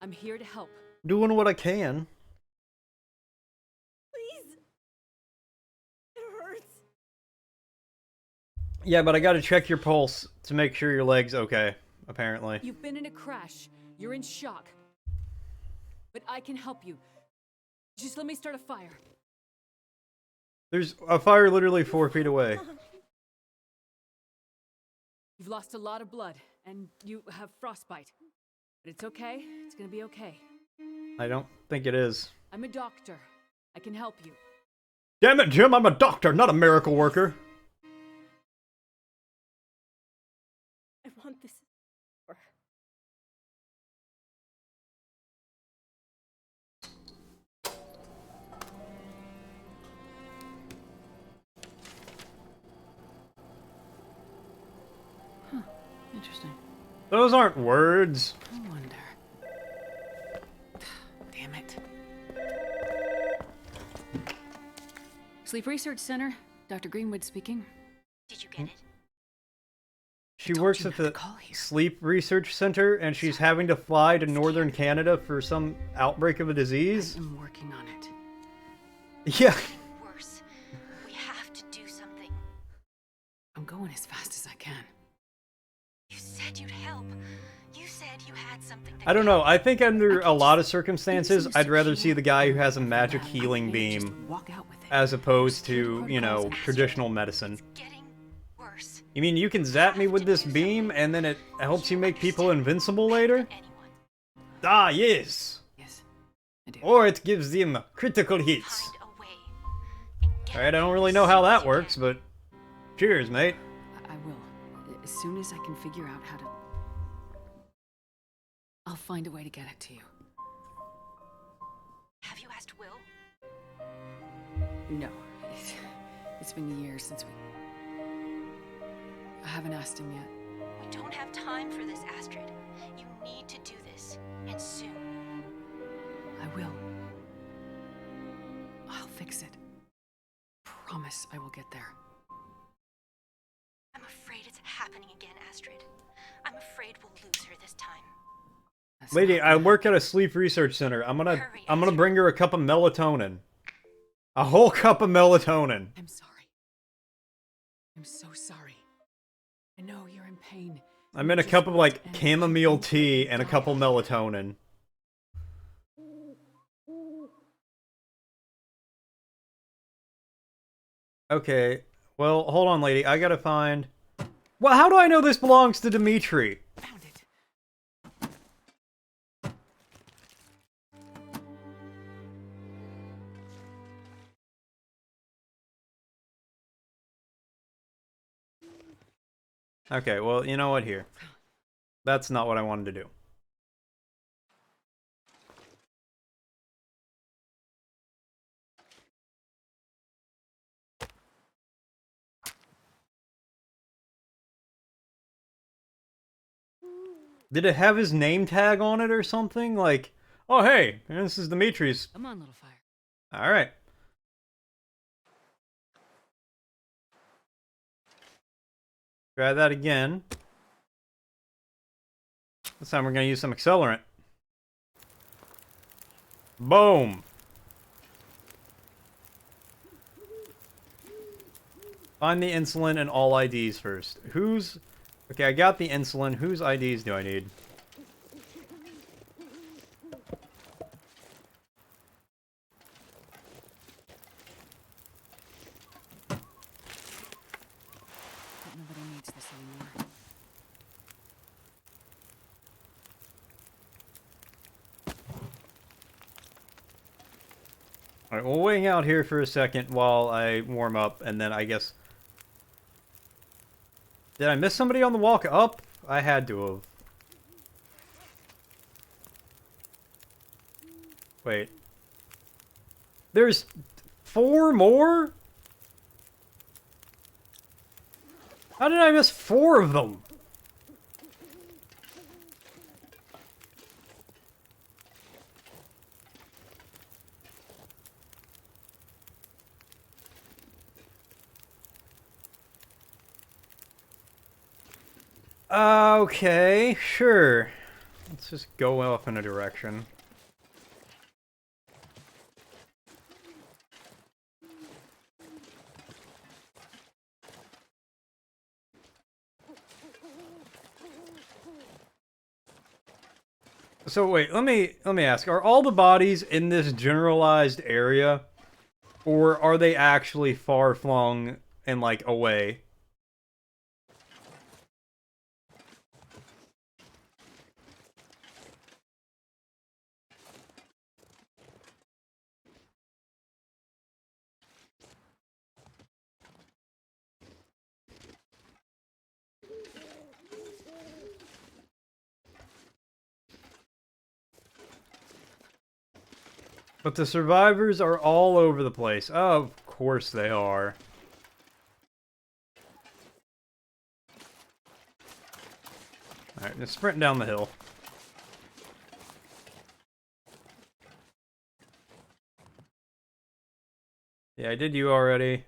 I'm here to help. Doing what I can. Please. It hurts. Yeah, but I gotta check your pulse to make sure your leg's okay, apparently. You've been in a crash. You're in shock. But I can help you. Just let me start a fire. There's a fire literally 4 feet away. You've lost a lot of blood, and you have frostbite. But it's okay. It's gonna be okay. I don't think it is. I'm a doctor. I can help you. Damn it, Jim, I'm a doctor, not a miracle worker. I want this. Huh. Interesting. Those aren't words. I wonder. Damn it. Sleep Research Center. Dr. Greenwood speaking. Did you get it? She works at the Sleep Research Center, and she's having to fly to northern Canada for some outbreak of a disease. I'm working on it. Yeah. Worse. We have to do something. I'm going as fast as I can. You said you'd help. You said you had something that I don't know. I think under a lot of circumstances, I'd rather see the guy who has a magic healing beam as opposed to, you know, traditional medicine. You mean you can zap me with this beam and then it helps you make people invincible later? Ah, yes. Yes, I do. Or it gives them critical hits. Alright, I don't really know how that works, but cheers, mate. I will. As soon as I can figure out how to... I'll find a way to get it to you. Have you asked Will? No. It's been years since we... I haven't asked him yet. We don't have time for this, Astrid. You need to do this, and soon. I will. I'll fix it. Promise I will get there. I'm afraid it's happening. happening again, Astrid. I'm afraid we'll lose her this time. Lady, I work at a sleep research center. I'm gonna bring her a cup of melatonin. A whole cup of melatonin. I'm sorry. I'm so sorry. I know you're in pain. I'm in a cup of, like, chamomile tea and a cup of melatonin. Okay. Well, hold on, lady. I gotta find... Well, how do I know this belongs to Dimitri? Found it. Okay, well, you know what, here. That's not what I wanted to do. Did it have his name tag on it or something? Like, oh hey, this is Dimitri's. Come on, little fire. Alright. Try that again. This time we're gonna use some accelerant. Boom! Find the insulin and all IDs first. Who's... Okay, I got the insulin. Whose IDs do I need? But nobody needs this anymore. Alright, we'll wait out here for a second while I warm up, and then I guess... Did I miss somebody on the walk up? I had to have. Wait. There's 4 more? How did I miss 4 of them? Okay, sure. Let's just go off in a direction. So wait, let me ask, are all the bodies in this generalized area, or are they actually far flung and like away? But the survivors are all over the place. Oh, of course they are. Alright, let's sprint down the hill. Yeah, I did you already.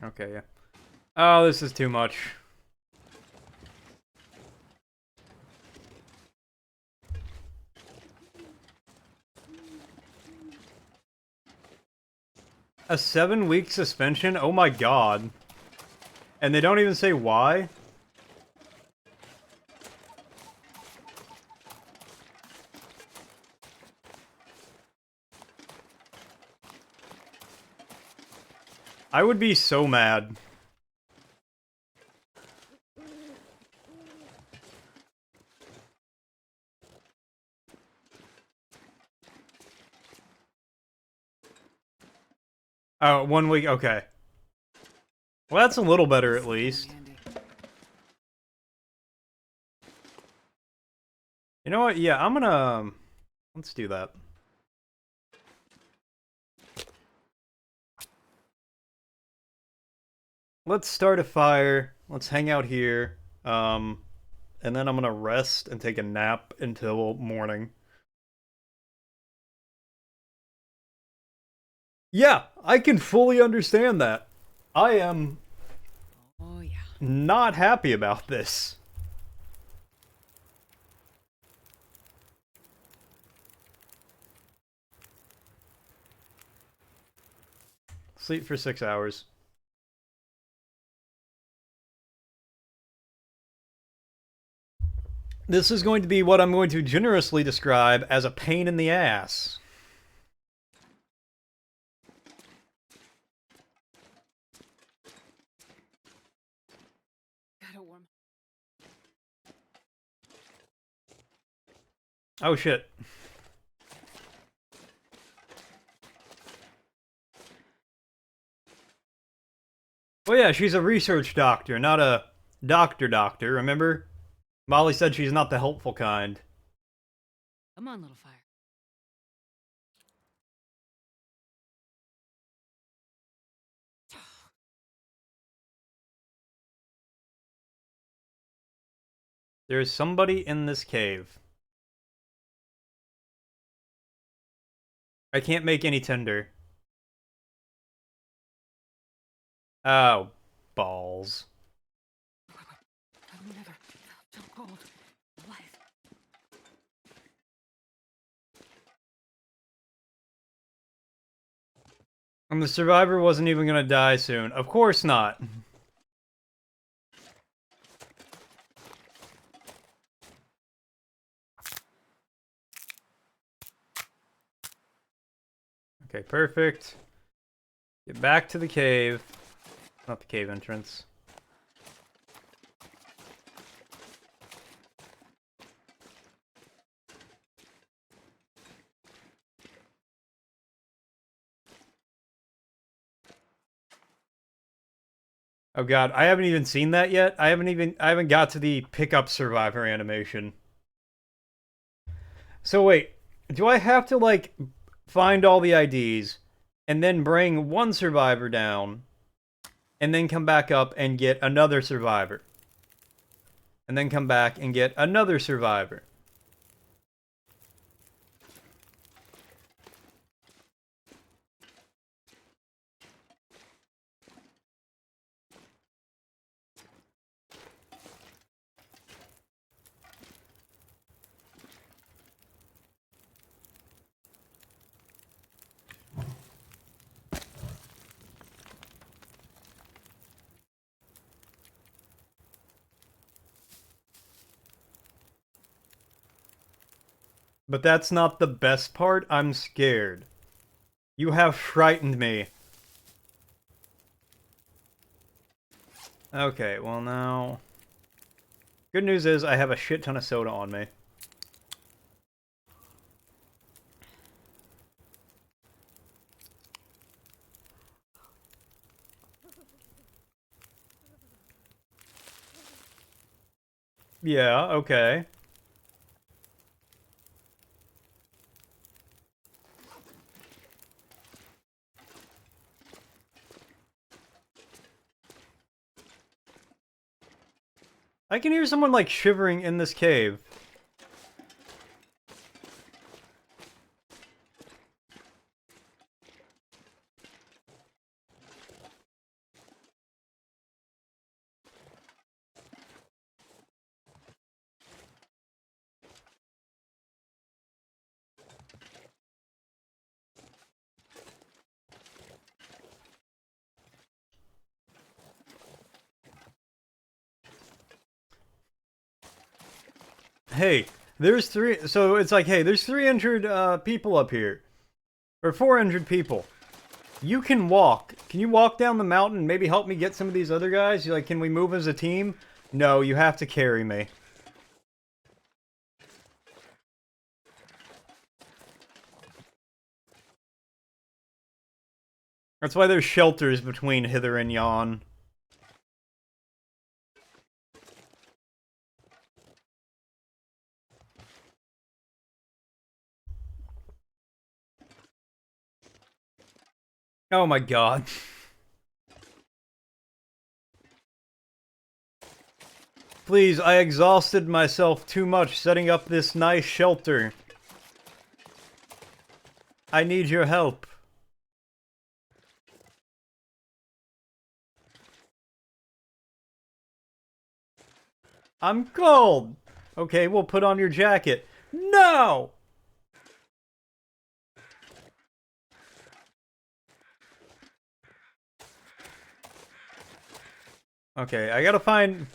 Okay, yeah. Oh, this is too much. A 7-week suspension? Oh my god. And they don't even say why? I would be so mad. Oh, 1 week, okay. Well, that's a little better at least. You know what? Yeah, I'm gonna... let's do that. Let's start a fire. Let's hang out here. And then I'm gonna rest and take a nap until morning. Yeah, I can fully understand that. I am not happy about this. Sleep for 6 hours. This is going to be what I'm going to generously describe as a pain in the ass. Oh shit. Well, yeah, she's a research doctor, not a doctor, remember? Molly said she's not the helpful kind. Come on, little fire. There's somebody in this cave. I can't make any tinder. Oh, balls. I've never felt so cold in life. And the survivor wasn't even gonna die soon. Of course not. Okay, perfect. Get back to the cave. Not the cave entrance. Oh god, I haven't even seen that yet. I haven't got to the pickup survivor animation. So wait, do I have to like find all the IDs and then bring one survivor down and then come back up and get another survivor? And then come back and get another survivor. But that's not the best part. I'm scared. You have frightened me. Okay, well now... Good news is I have a shit ton of soda on me. Yeah, okay. I can hear someone, like, shivering in this cave. Hey, there's three... So it's like, hey, there's 3 injured people up here. Or 4 injured people. You can walk. Can you walk down the mountain and maybe help me get some of these other guys? You're like, can we move as a team? No, you have to carry me. That's why there's shelters between hither and yon. Oh my god. Please, I exhausted myself too much setting up this nice shelter. I need your help. I'm cold. Okay, we'll put on your jacket. No! Okay, I gotta find...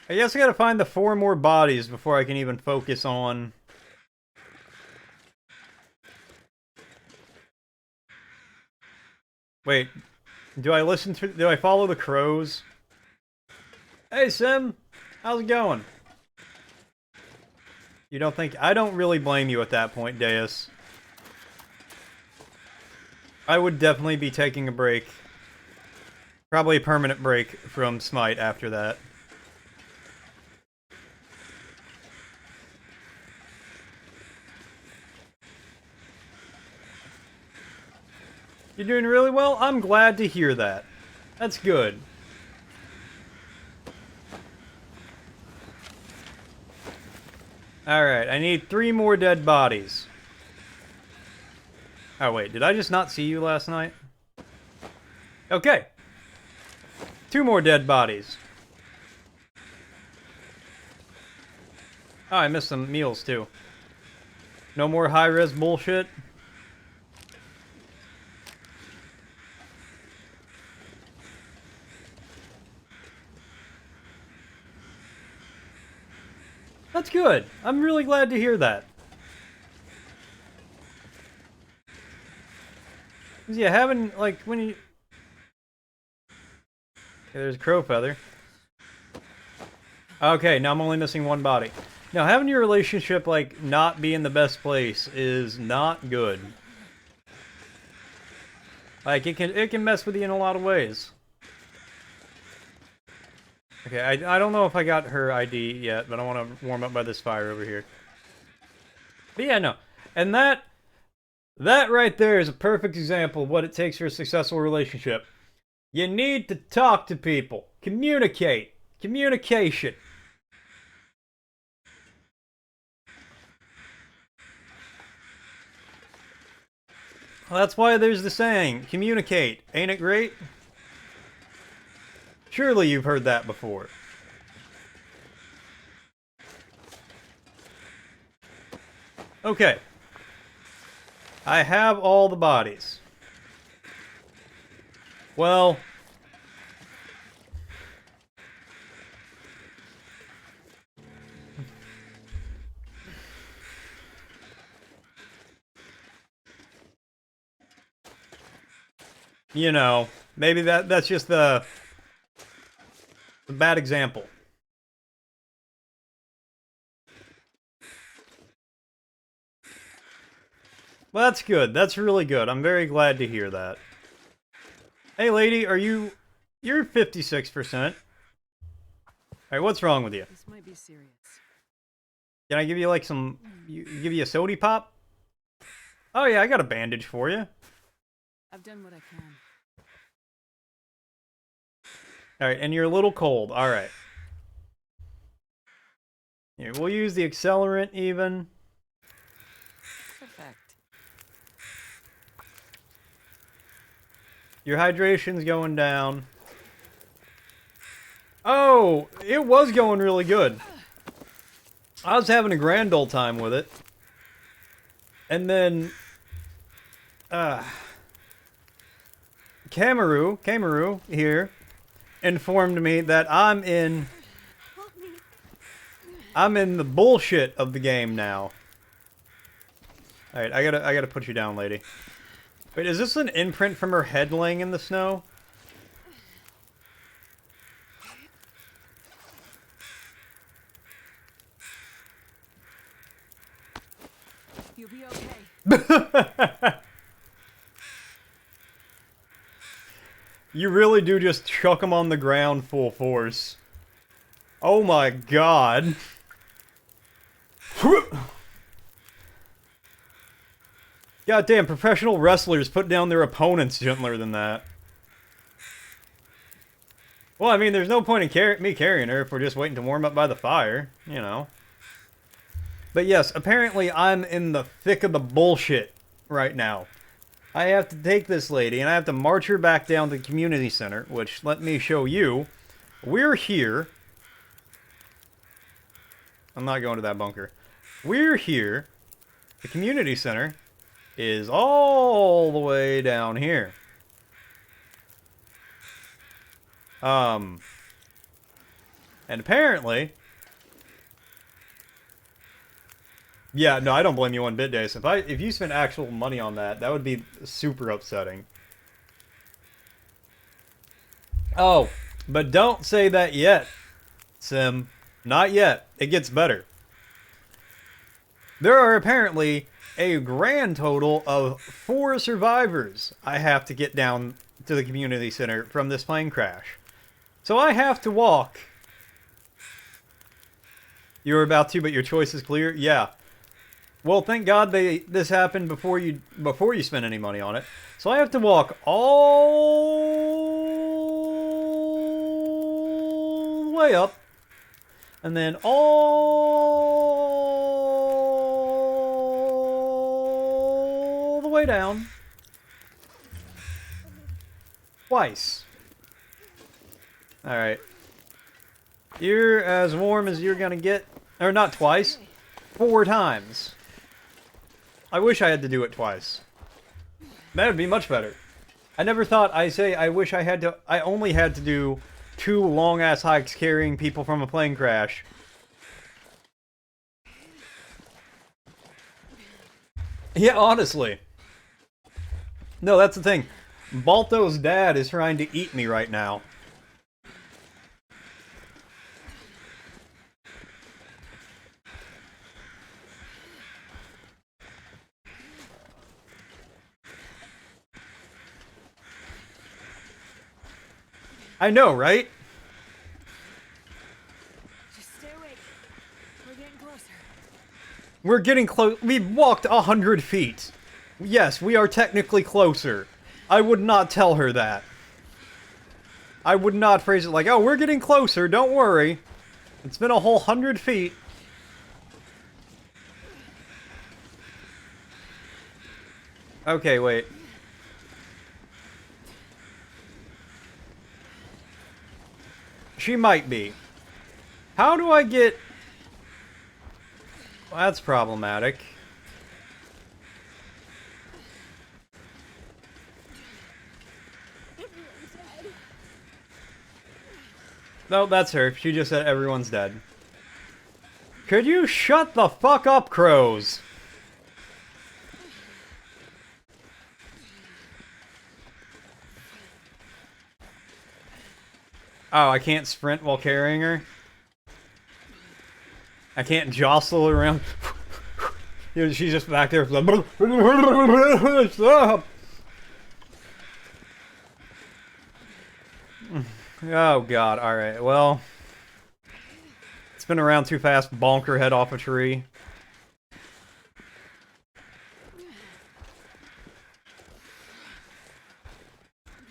I guess I gotta find the 4 more bodies before I can even focus on... Wait, do I follow the crows? Hey, Sim! How's it going? You don't think... I don't really blame you at that point, Deus. I would definitely be taking a break. Probably a permanent break from Smite after that. You're doing really well? I'm glad to hear that. That's good. Alright, I need 3 more dead bodies. Oh wait, did I just not see you last night? Okay. 2 more dead bodies. Oh, I missed some meals too. No more high-res bullshit. That's good. I'm really glad to hear that. Yeah, having, like, when you... Okay, there's a crow feather. Okay, now I'm only missing 1 body. Now, having your relationship, like, not be in the best place is not good. Like, it can mess with you in a lot of ways. Okay, I don't know if I got her ID yet, but I want to warm up by this fire over here. But yeah, no. And that right there is a perfect example of what it takes for a successful relationship. You need to talk to people. Communicate. Communication. Well, that's why there's the saying, communicate. Ain't it great? Surely you've heard that before. Okay. I have all the bodies. Well... You know, maybe that's just the bad example. Well, that's good. That's really good. I'm very glad to hear that. Hey, lady, you're 56%. Alright, what's wrong with you? This might be serious. Can I give you, like, give you a sody pop? Oh, yeah, I got a bandage for you. I've done what I can. Alright, and you're a little cold. Alright. Here, we'll use the accelerant, even. Perfect. Your hydration's going down. Oh, it was going really good. I was having a grand old time with it. And then... Kamaru here informed me that I'm in the bullshit of the game now. Alright, I gotta put you down, lady. Wait, is this an imprint from her head laying in the snow? You'll be okay. You really do just chuck them on the ground full force. Oh my god. Goddamn, professional wrestlers put down their opponents gentler than that. Well, I mean, there's no point in me carrying her if we're just waiting to warm up by the fire, you know. But yes, apparently I'm in the thick of the bullshit right now. I have to take this lady and I have to march her back down to the community center, which, let me show you. We're here. I'm not going to that bunker. We're here. The community center is all the way down here. And apparently... Yeah, no, I don't blame you one bit, Dace. If you spent actual money on that, that would be super upsetting. Oh, but don't say that yet, Sim. Not yet. It gets better. There are apparently a grand total of 4 survivors I have to get down to the community center from this plane crash. So I have to walk. You were about to, but your choice is clear? Yeah. Well, thank God this happened before you spent any money on it. So I have to walk all the way up, and then all the way down twice. All right. You're as warm as you're gonna get, or not twice, 4 times. I wish I had to do it twice. That would be much better. I never thought I only had to do 2 long-ass hikes carrying people from a plane crash. Yeah, honestly. No, that's the thing. Balto's dad is trying to eat me right now. I know, right? Just stay awake. We're getting closer. We're getting close. We've walked 100 feet. Yes, we are technically closer. I would not tell her that. I would not phrase it like, oh, we're getting closer, don't worry. It's been a whole 100 feet. Okay, wait. She might be. How do I get... Well, that's problematic. No, that's her. She just said everyone's dead. Could you shut the fuck up, crows? Oh, I can't sprint while carrying her? I can't jostle around? You know, she's just back there. Stop! Oh god, alright, well... Spin around too fast, bonk her head off a tree.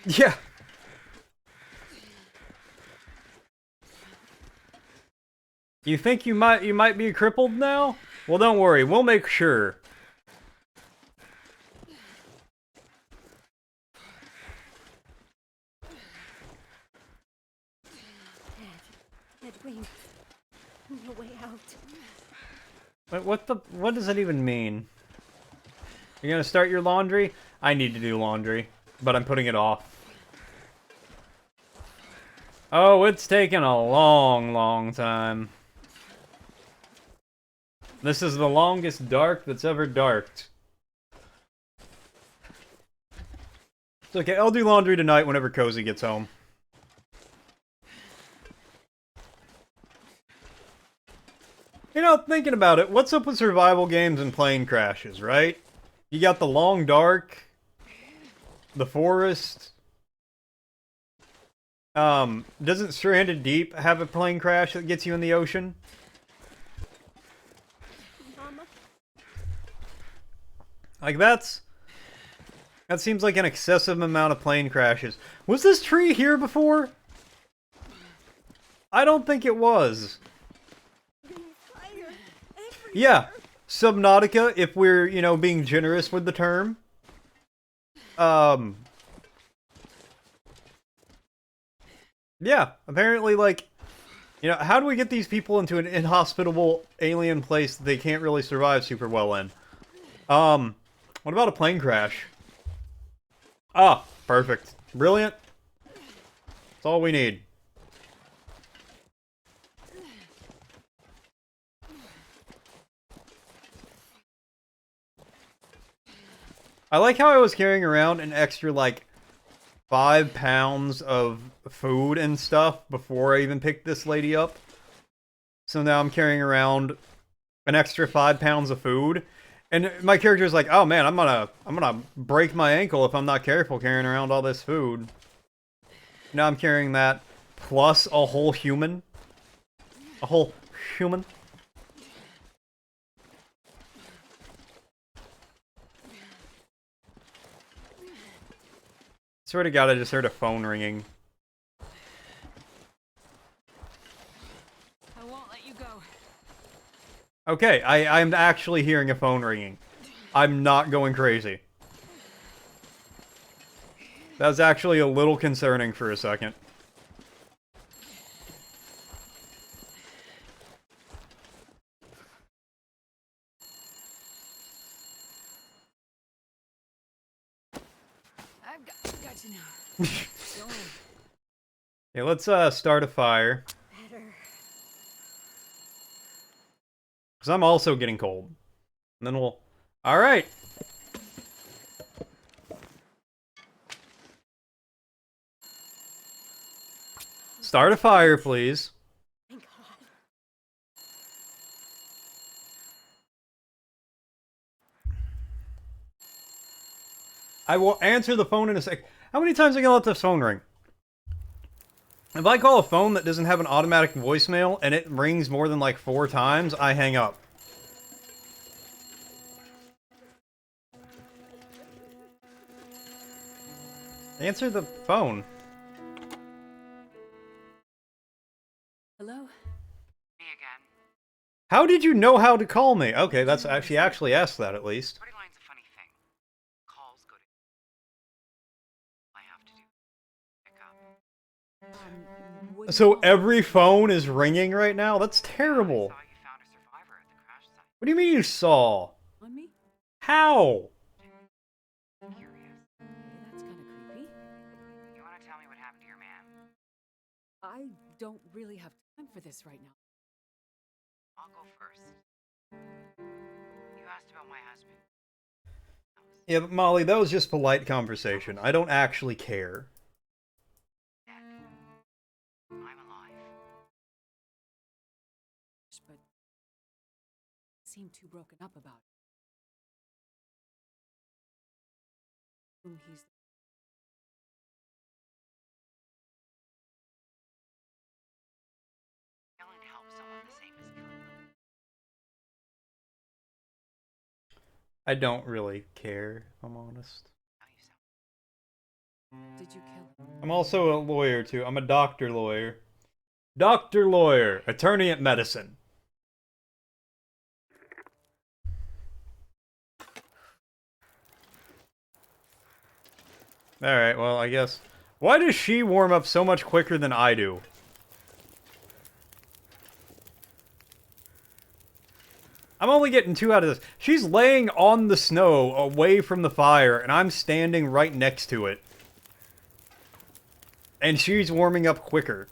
Yeah! You think you might be crippled now? Well, don't worry, we'll make sure. Dead wings. No way out. Wait, what does that even mean? You're gonna start your laundry? I need to do laundry, but I'm putting it off. Oh, it's taken a long, long time. This is the longest dark that's ever darked. It's okay, I'll do laundry tonight whenever Cozy gets home. You know, thinking about it, what's up with survival games and plane crashes, right? You got the long dark, the forest. Doesn't Stranded Deep have a plane crash that gets you in the ocean? Like, that seems like an excessive amount of plane crashes. Was this tree here before? I don't think it was. Yeah, Subnautica, if we're, you know, being generous with the term. Yeah, apparently, like, you know, how do we get these people into an inhospitable alien place that they can't really survive super well in? What about a plane crash? Ah, perfect. Brilliant. That's all we need. I like how I was carrying around an extra, like, 5 pounds of food and stuff before I even picked this lady up. So now I'm carrying around an extra 5 pounds of food. And my character's like, oh man, I'm gonna break my ankle if I'm not careful carrying around all this food. Now I'm carrying that plus a whole human. A whole human. Swear to God, I just heard a phone ringing. I won't let you go. Okay, I'm actually hearing a phone ringing. I'm not going crazy. That was actually a little concerning for a second. I've got you now. Go in. Okay, let's start a fire. Better. Because I'm also getting cold. And then we'll... Alright! Start a fire, please. Thank God. I will answer the phone in a sec. How many times are you gonna let this phone ring? If I call a phone that doesn't have an automatic voicemail and it rings more than like 4 times, I hang up. Answer the phone. Hello? Me again. How did you know how to call me? Okay, that's she actually asked that at least. Party line's a funny thing. Calls go to... I have to do... Pick up. So every phone is ringing right now? That's terrible. I saw you found a survivor at the crash site. What do you mean you saw? On me? How? Curious. That's kind of creepy. You want to tell me what happened to your man? I don't really have time for this right now. I'll go first. You asked about my husband. Yeah, but Molly, that was just polite conversation. I don't actually care. Dead. I'm alive. But seem too broken up about it. He's Failing to help someone the same as killing them. I don't really care, if I'm honest. How you sound. Did you kill him? I'm also a lawyer, too. I'm a doctor lawyer. Doctor lawyer. Attorney at medicine. Alright, well, I guess... Why does she warm up so much quicker than I do? I'm only getting 2 out of this. She's laying on the snow away from the fire, and I'm standing right next to it. And she's warming up quicker.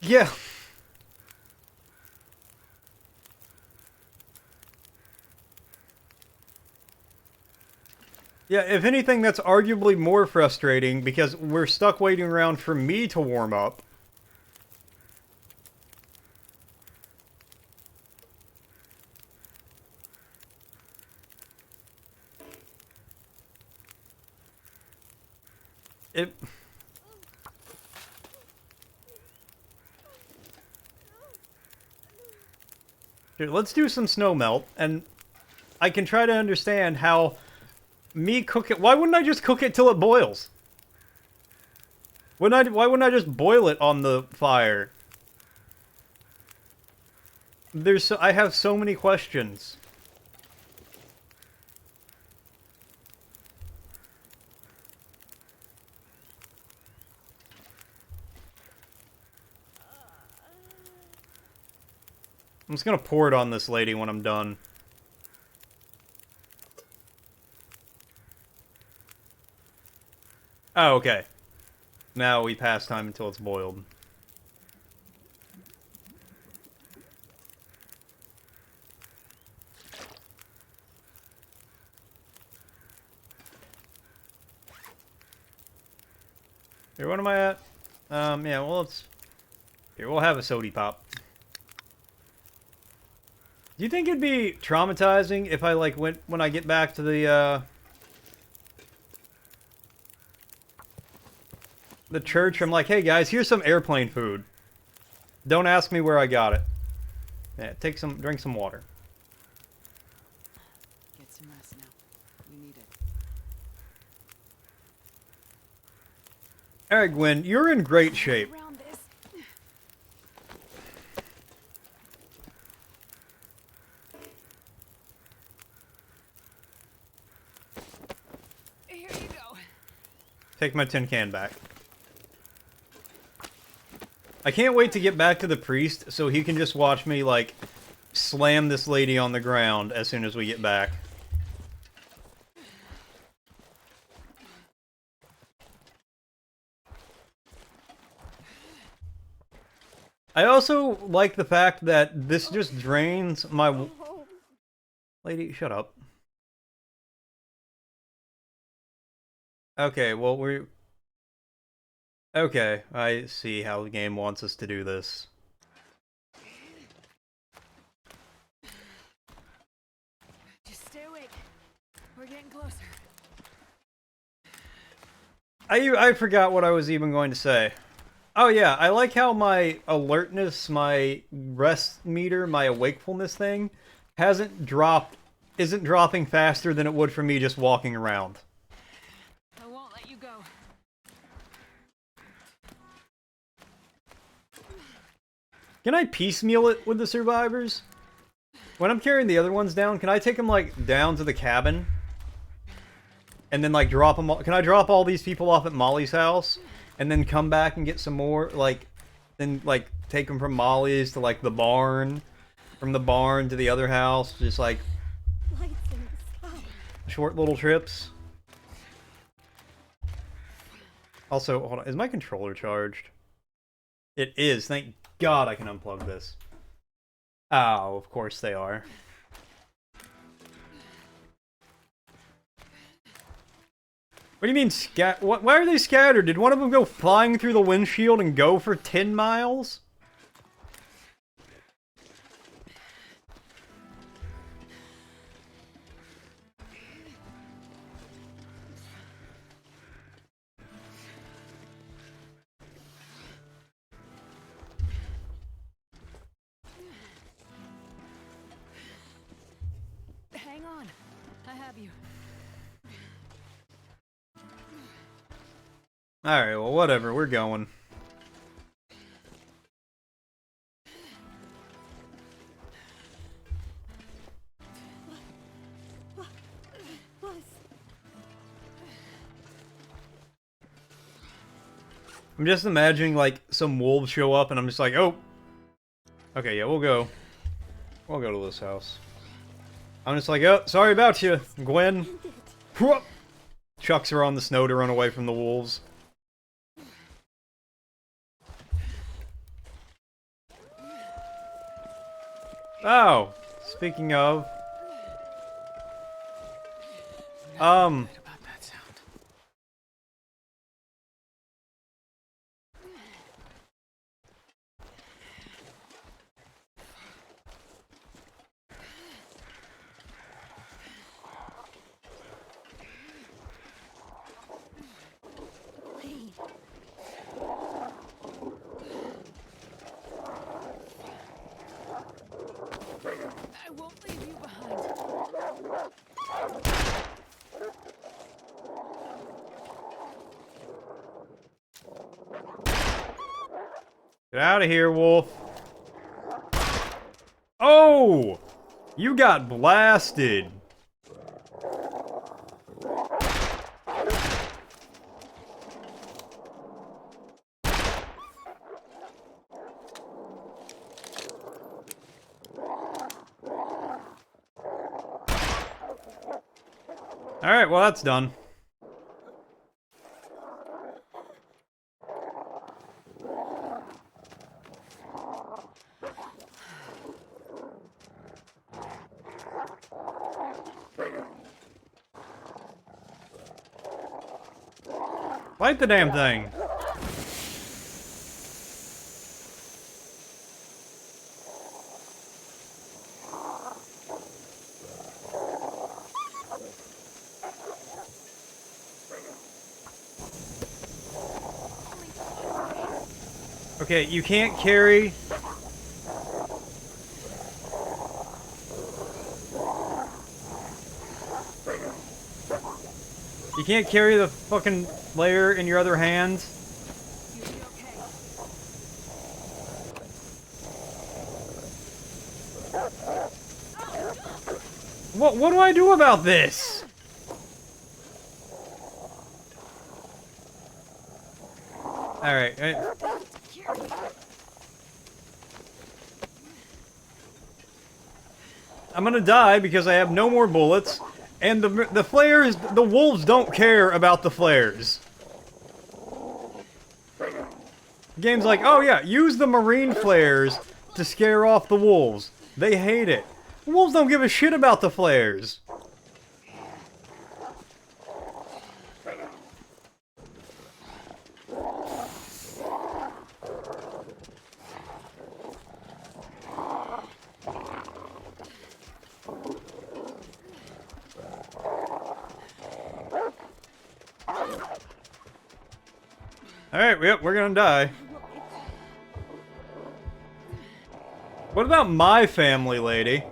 Yeah. Yeah, if anything, that's arguably more frustrating because we're stuck waiting around for me to warm up. It... Here, let's do some snow melt, and I can try to understand how me cook it... Why wouldn't I just cook it till it boils? Why wouldn't I just boil it on the fire? I have so many questions. I'm just gonna pour it on this lady when I'm done. Oh, okay. Now we pass time until it's boiled. Here, what am I at? Yeah, well, let's... Here, we'll have a sody pop. Do you think it'd be traumatizing if I, like, when I get back to the church, I'm like, hey guys, here's some airplane food. Don't ask me where I got it. Yeah, drink some water. Get some rest now. You need it. Alright, Gwen, you're in great shape. Around this. Here you go. Take my tin can back. I can't wait to get back to the priest so he can just watch me, like, slam this lady on the ground as soon as we get back. I also like the fact that this just drains my... Lady, shut up. Okay, well, okay, I see how the game wants us to do this. Just stay awake. We're getting closer. I forgot what I was even going to say. Oh yeah, I like how my alertness, my rest meter, my awakefulness thing isn't dropping faster than it would for me just walking around. I won't let you go. Can I piecemeal it with the survivors? When I'm carrying the other ones down, can I take them, like, down to the cabin? And then, like, drop them all... Can I drop all these people off at Molly's house? And then come back and get some more, like... Then, like, take them from Molly's to, like, the barn. From the barn to the other house. Just, like... Short little trips. Also, hold on. Is my controller charged? It is. Thank God I can unplug this. Oh, of course they are. What do you mean why are they scattered? Did one of them go flying through the windshield and go for 10 miles? Hang on. I have you. Alright, well, whatever. We're going. I'm just imagining, like, some wolves show up and I'm just like, oh. Okay, yeah, we'll go. We'll go to this house. I'm just like, oh, sorry about you, Gwen. Whoop! Chucks her on the snow to run away from the wolves. Oh, speaking of... Please, Get out of here, wolf. Oh! You got blasted. Alright, well that's done. Light the damn thing. Okay, you can't carry... You can't carry the fucking flare in your other hand. What do I do about this? Alright. I'm gonna die because I have no more bullets. And the flares, the wolves don't care about the flares. The game's like, oh yeah, use the marine flares to scare off the wolves. They hate it. The wolves don't give a shit about the flares. Alright, yep, we're gonna die. What about my family, lady?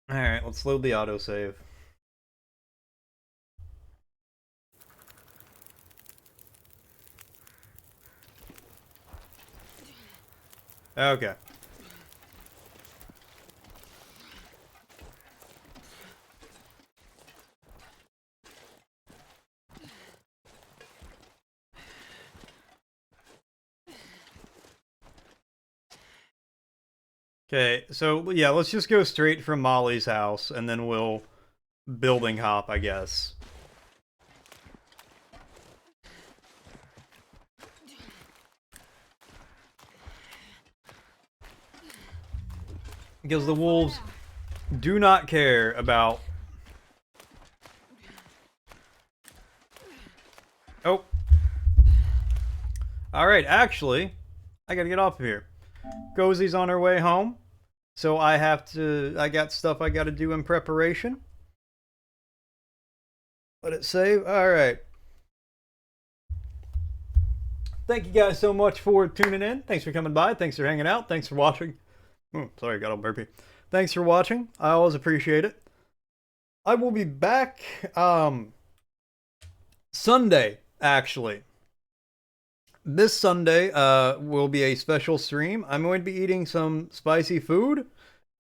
Alright, let's load the autosave. Okay. Okay, so yeah, let's just go straight from Molly's house, and then we'll building hop, I guess. Because the wolves do not care about... Oh. Alright, actually, I gotta get off of here. Cozy's on her way home. So I got stuff I gotta do in preparation. Let it save. Alright. Thank you guys so much for tuning in. Thanks for coming by. Thanks for hanging out. Thanks for watching. Oh, sorry, got all burpy. Thanks for watching. I always appreciate it. I will be back Sunday, actually. This Sunday will be a special stream. I'm going to be eating some spicy food,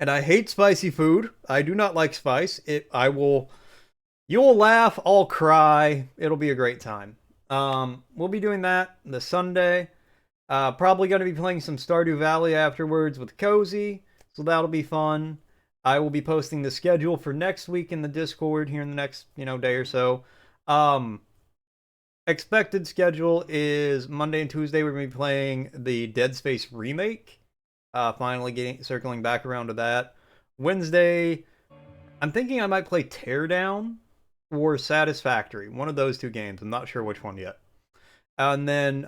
and I hate spicy food. I do not like spice. You'll laugh, I'll cry. It'll be a great time. We'll be doing that this Sunday. Probably going to be playing some Stardew Valley afterwards with Cozy, so that'll be fun. I will be posting the schedule for next week in the Discord here in the next, day or so. Expected schedule is Monday and Tuesday. We're going to be playing the Dead Space remake. Finally circling back around to that. Wednesday, I'm thinking I might play Teardown or Satisfactory. One of those two games. I'm not sure which one yet. And then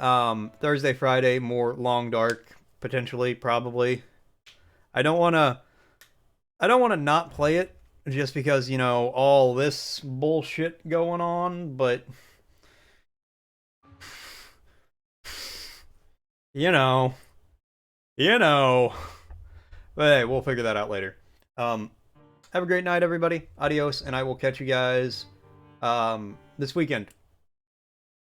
Thursday, Friday, more Long Dark, potentially, probably. I don't want to not play it just because, all this bullshit going on, but you know. But hey, we'll figure that out later. have a great night, everybody. Adios, and I will catch you guys this weekend.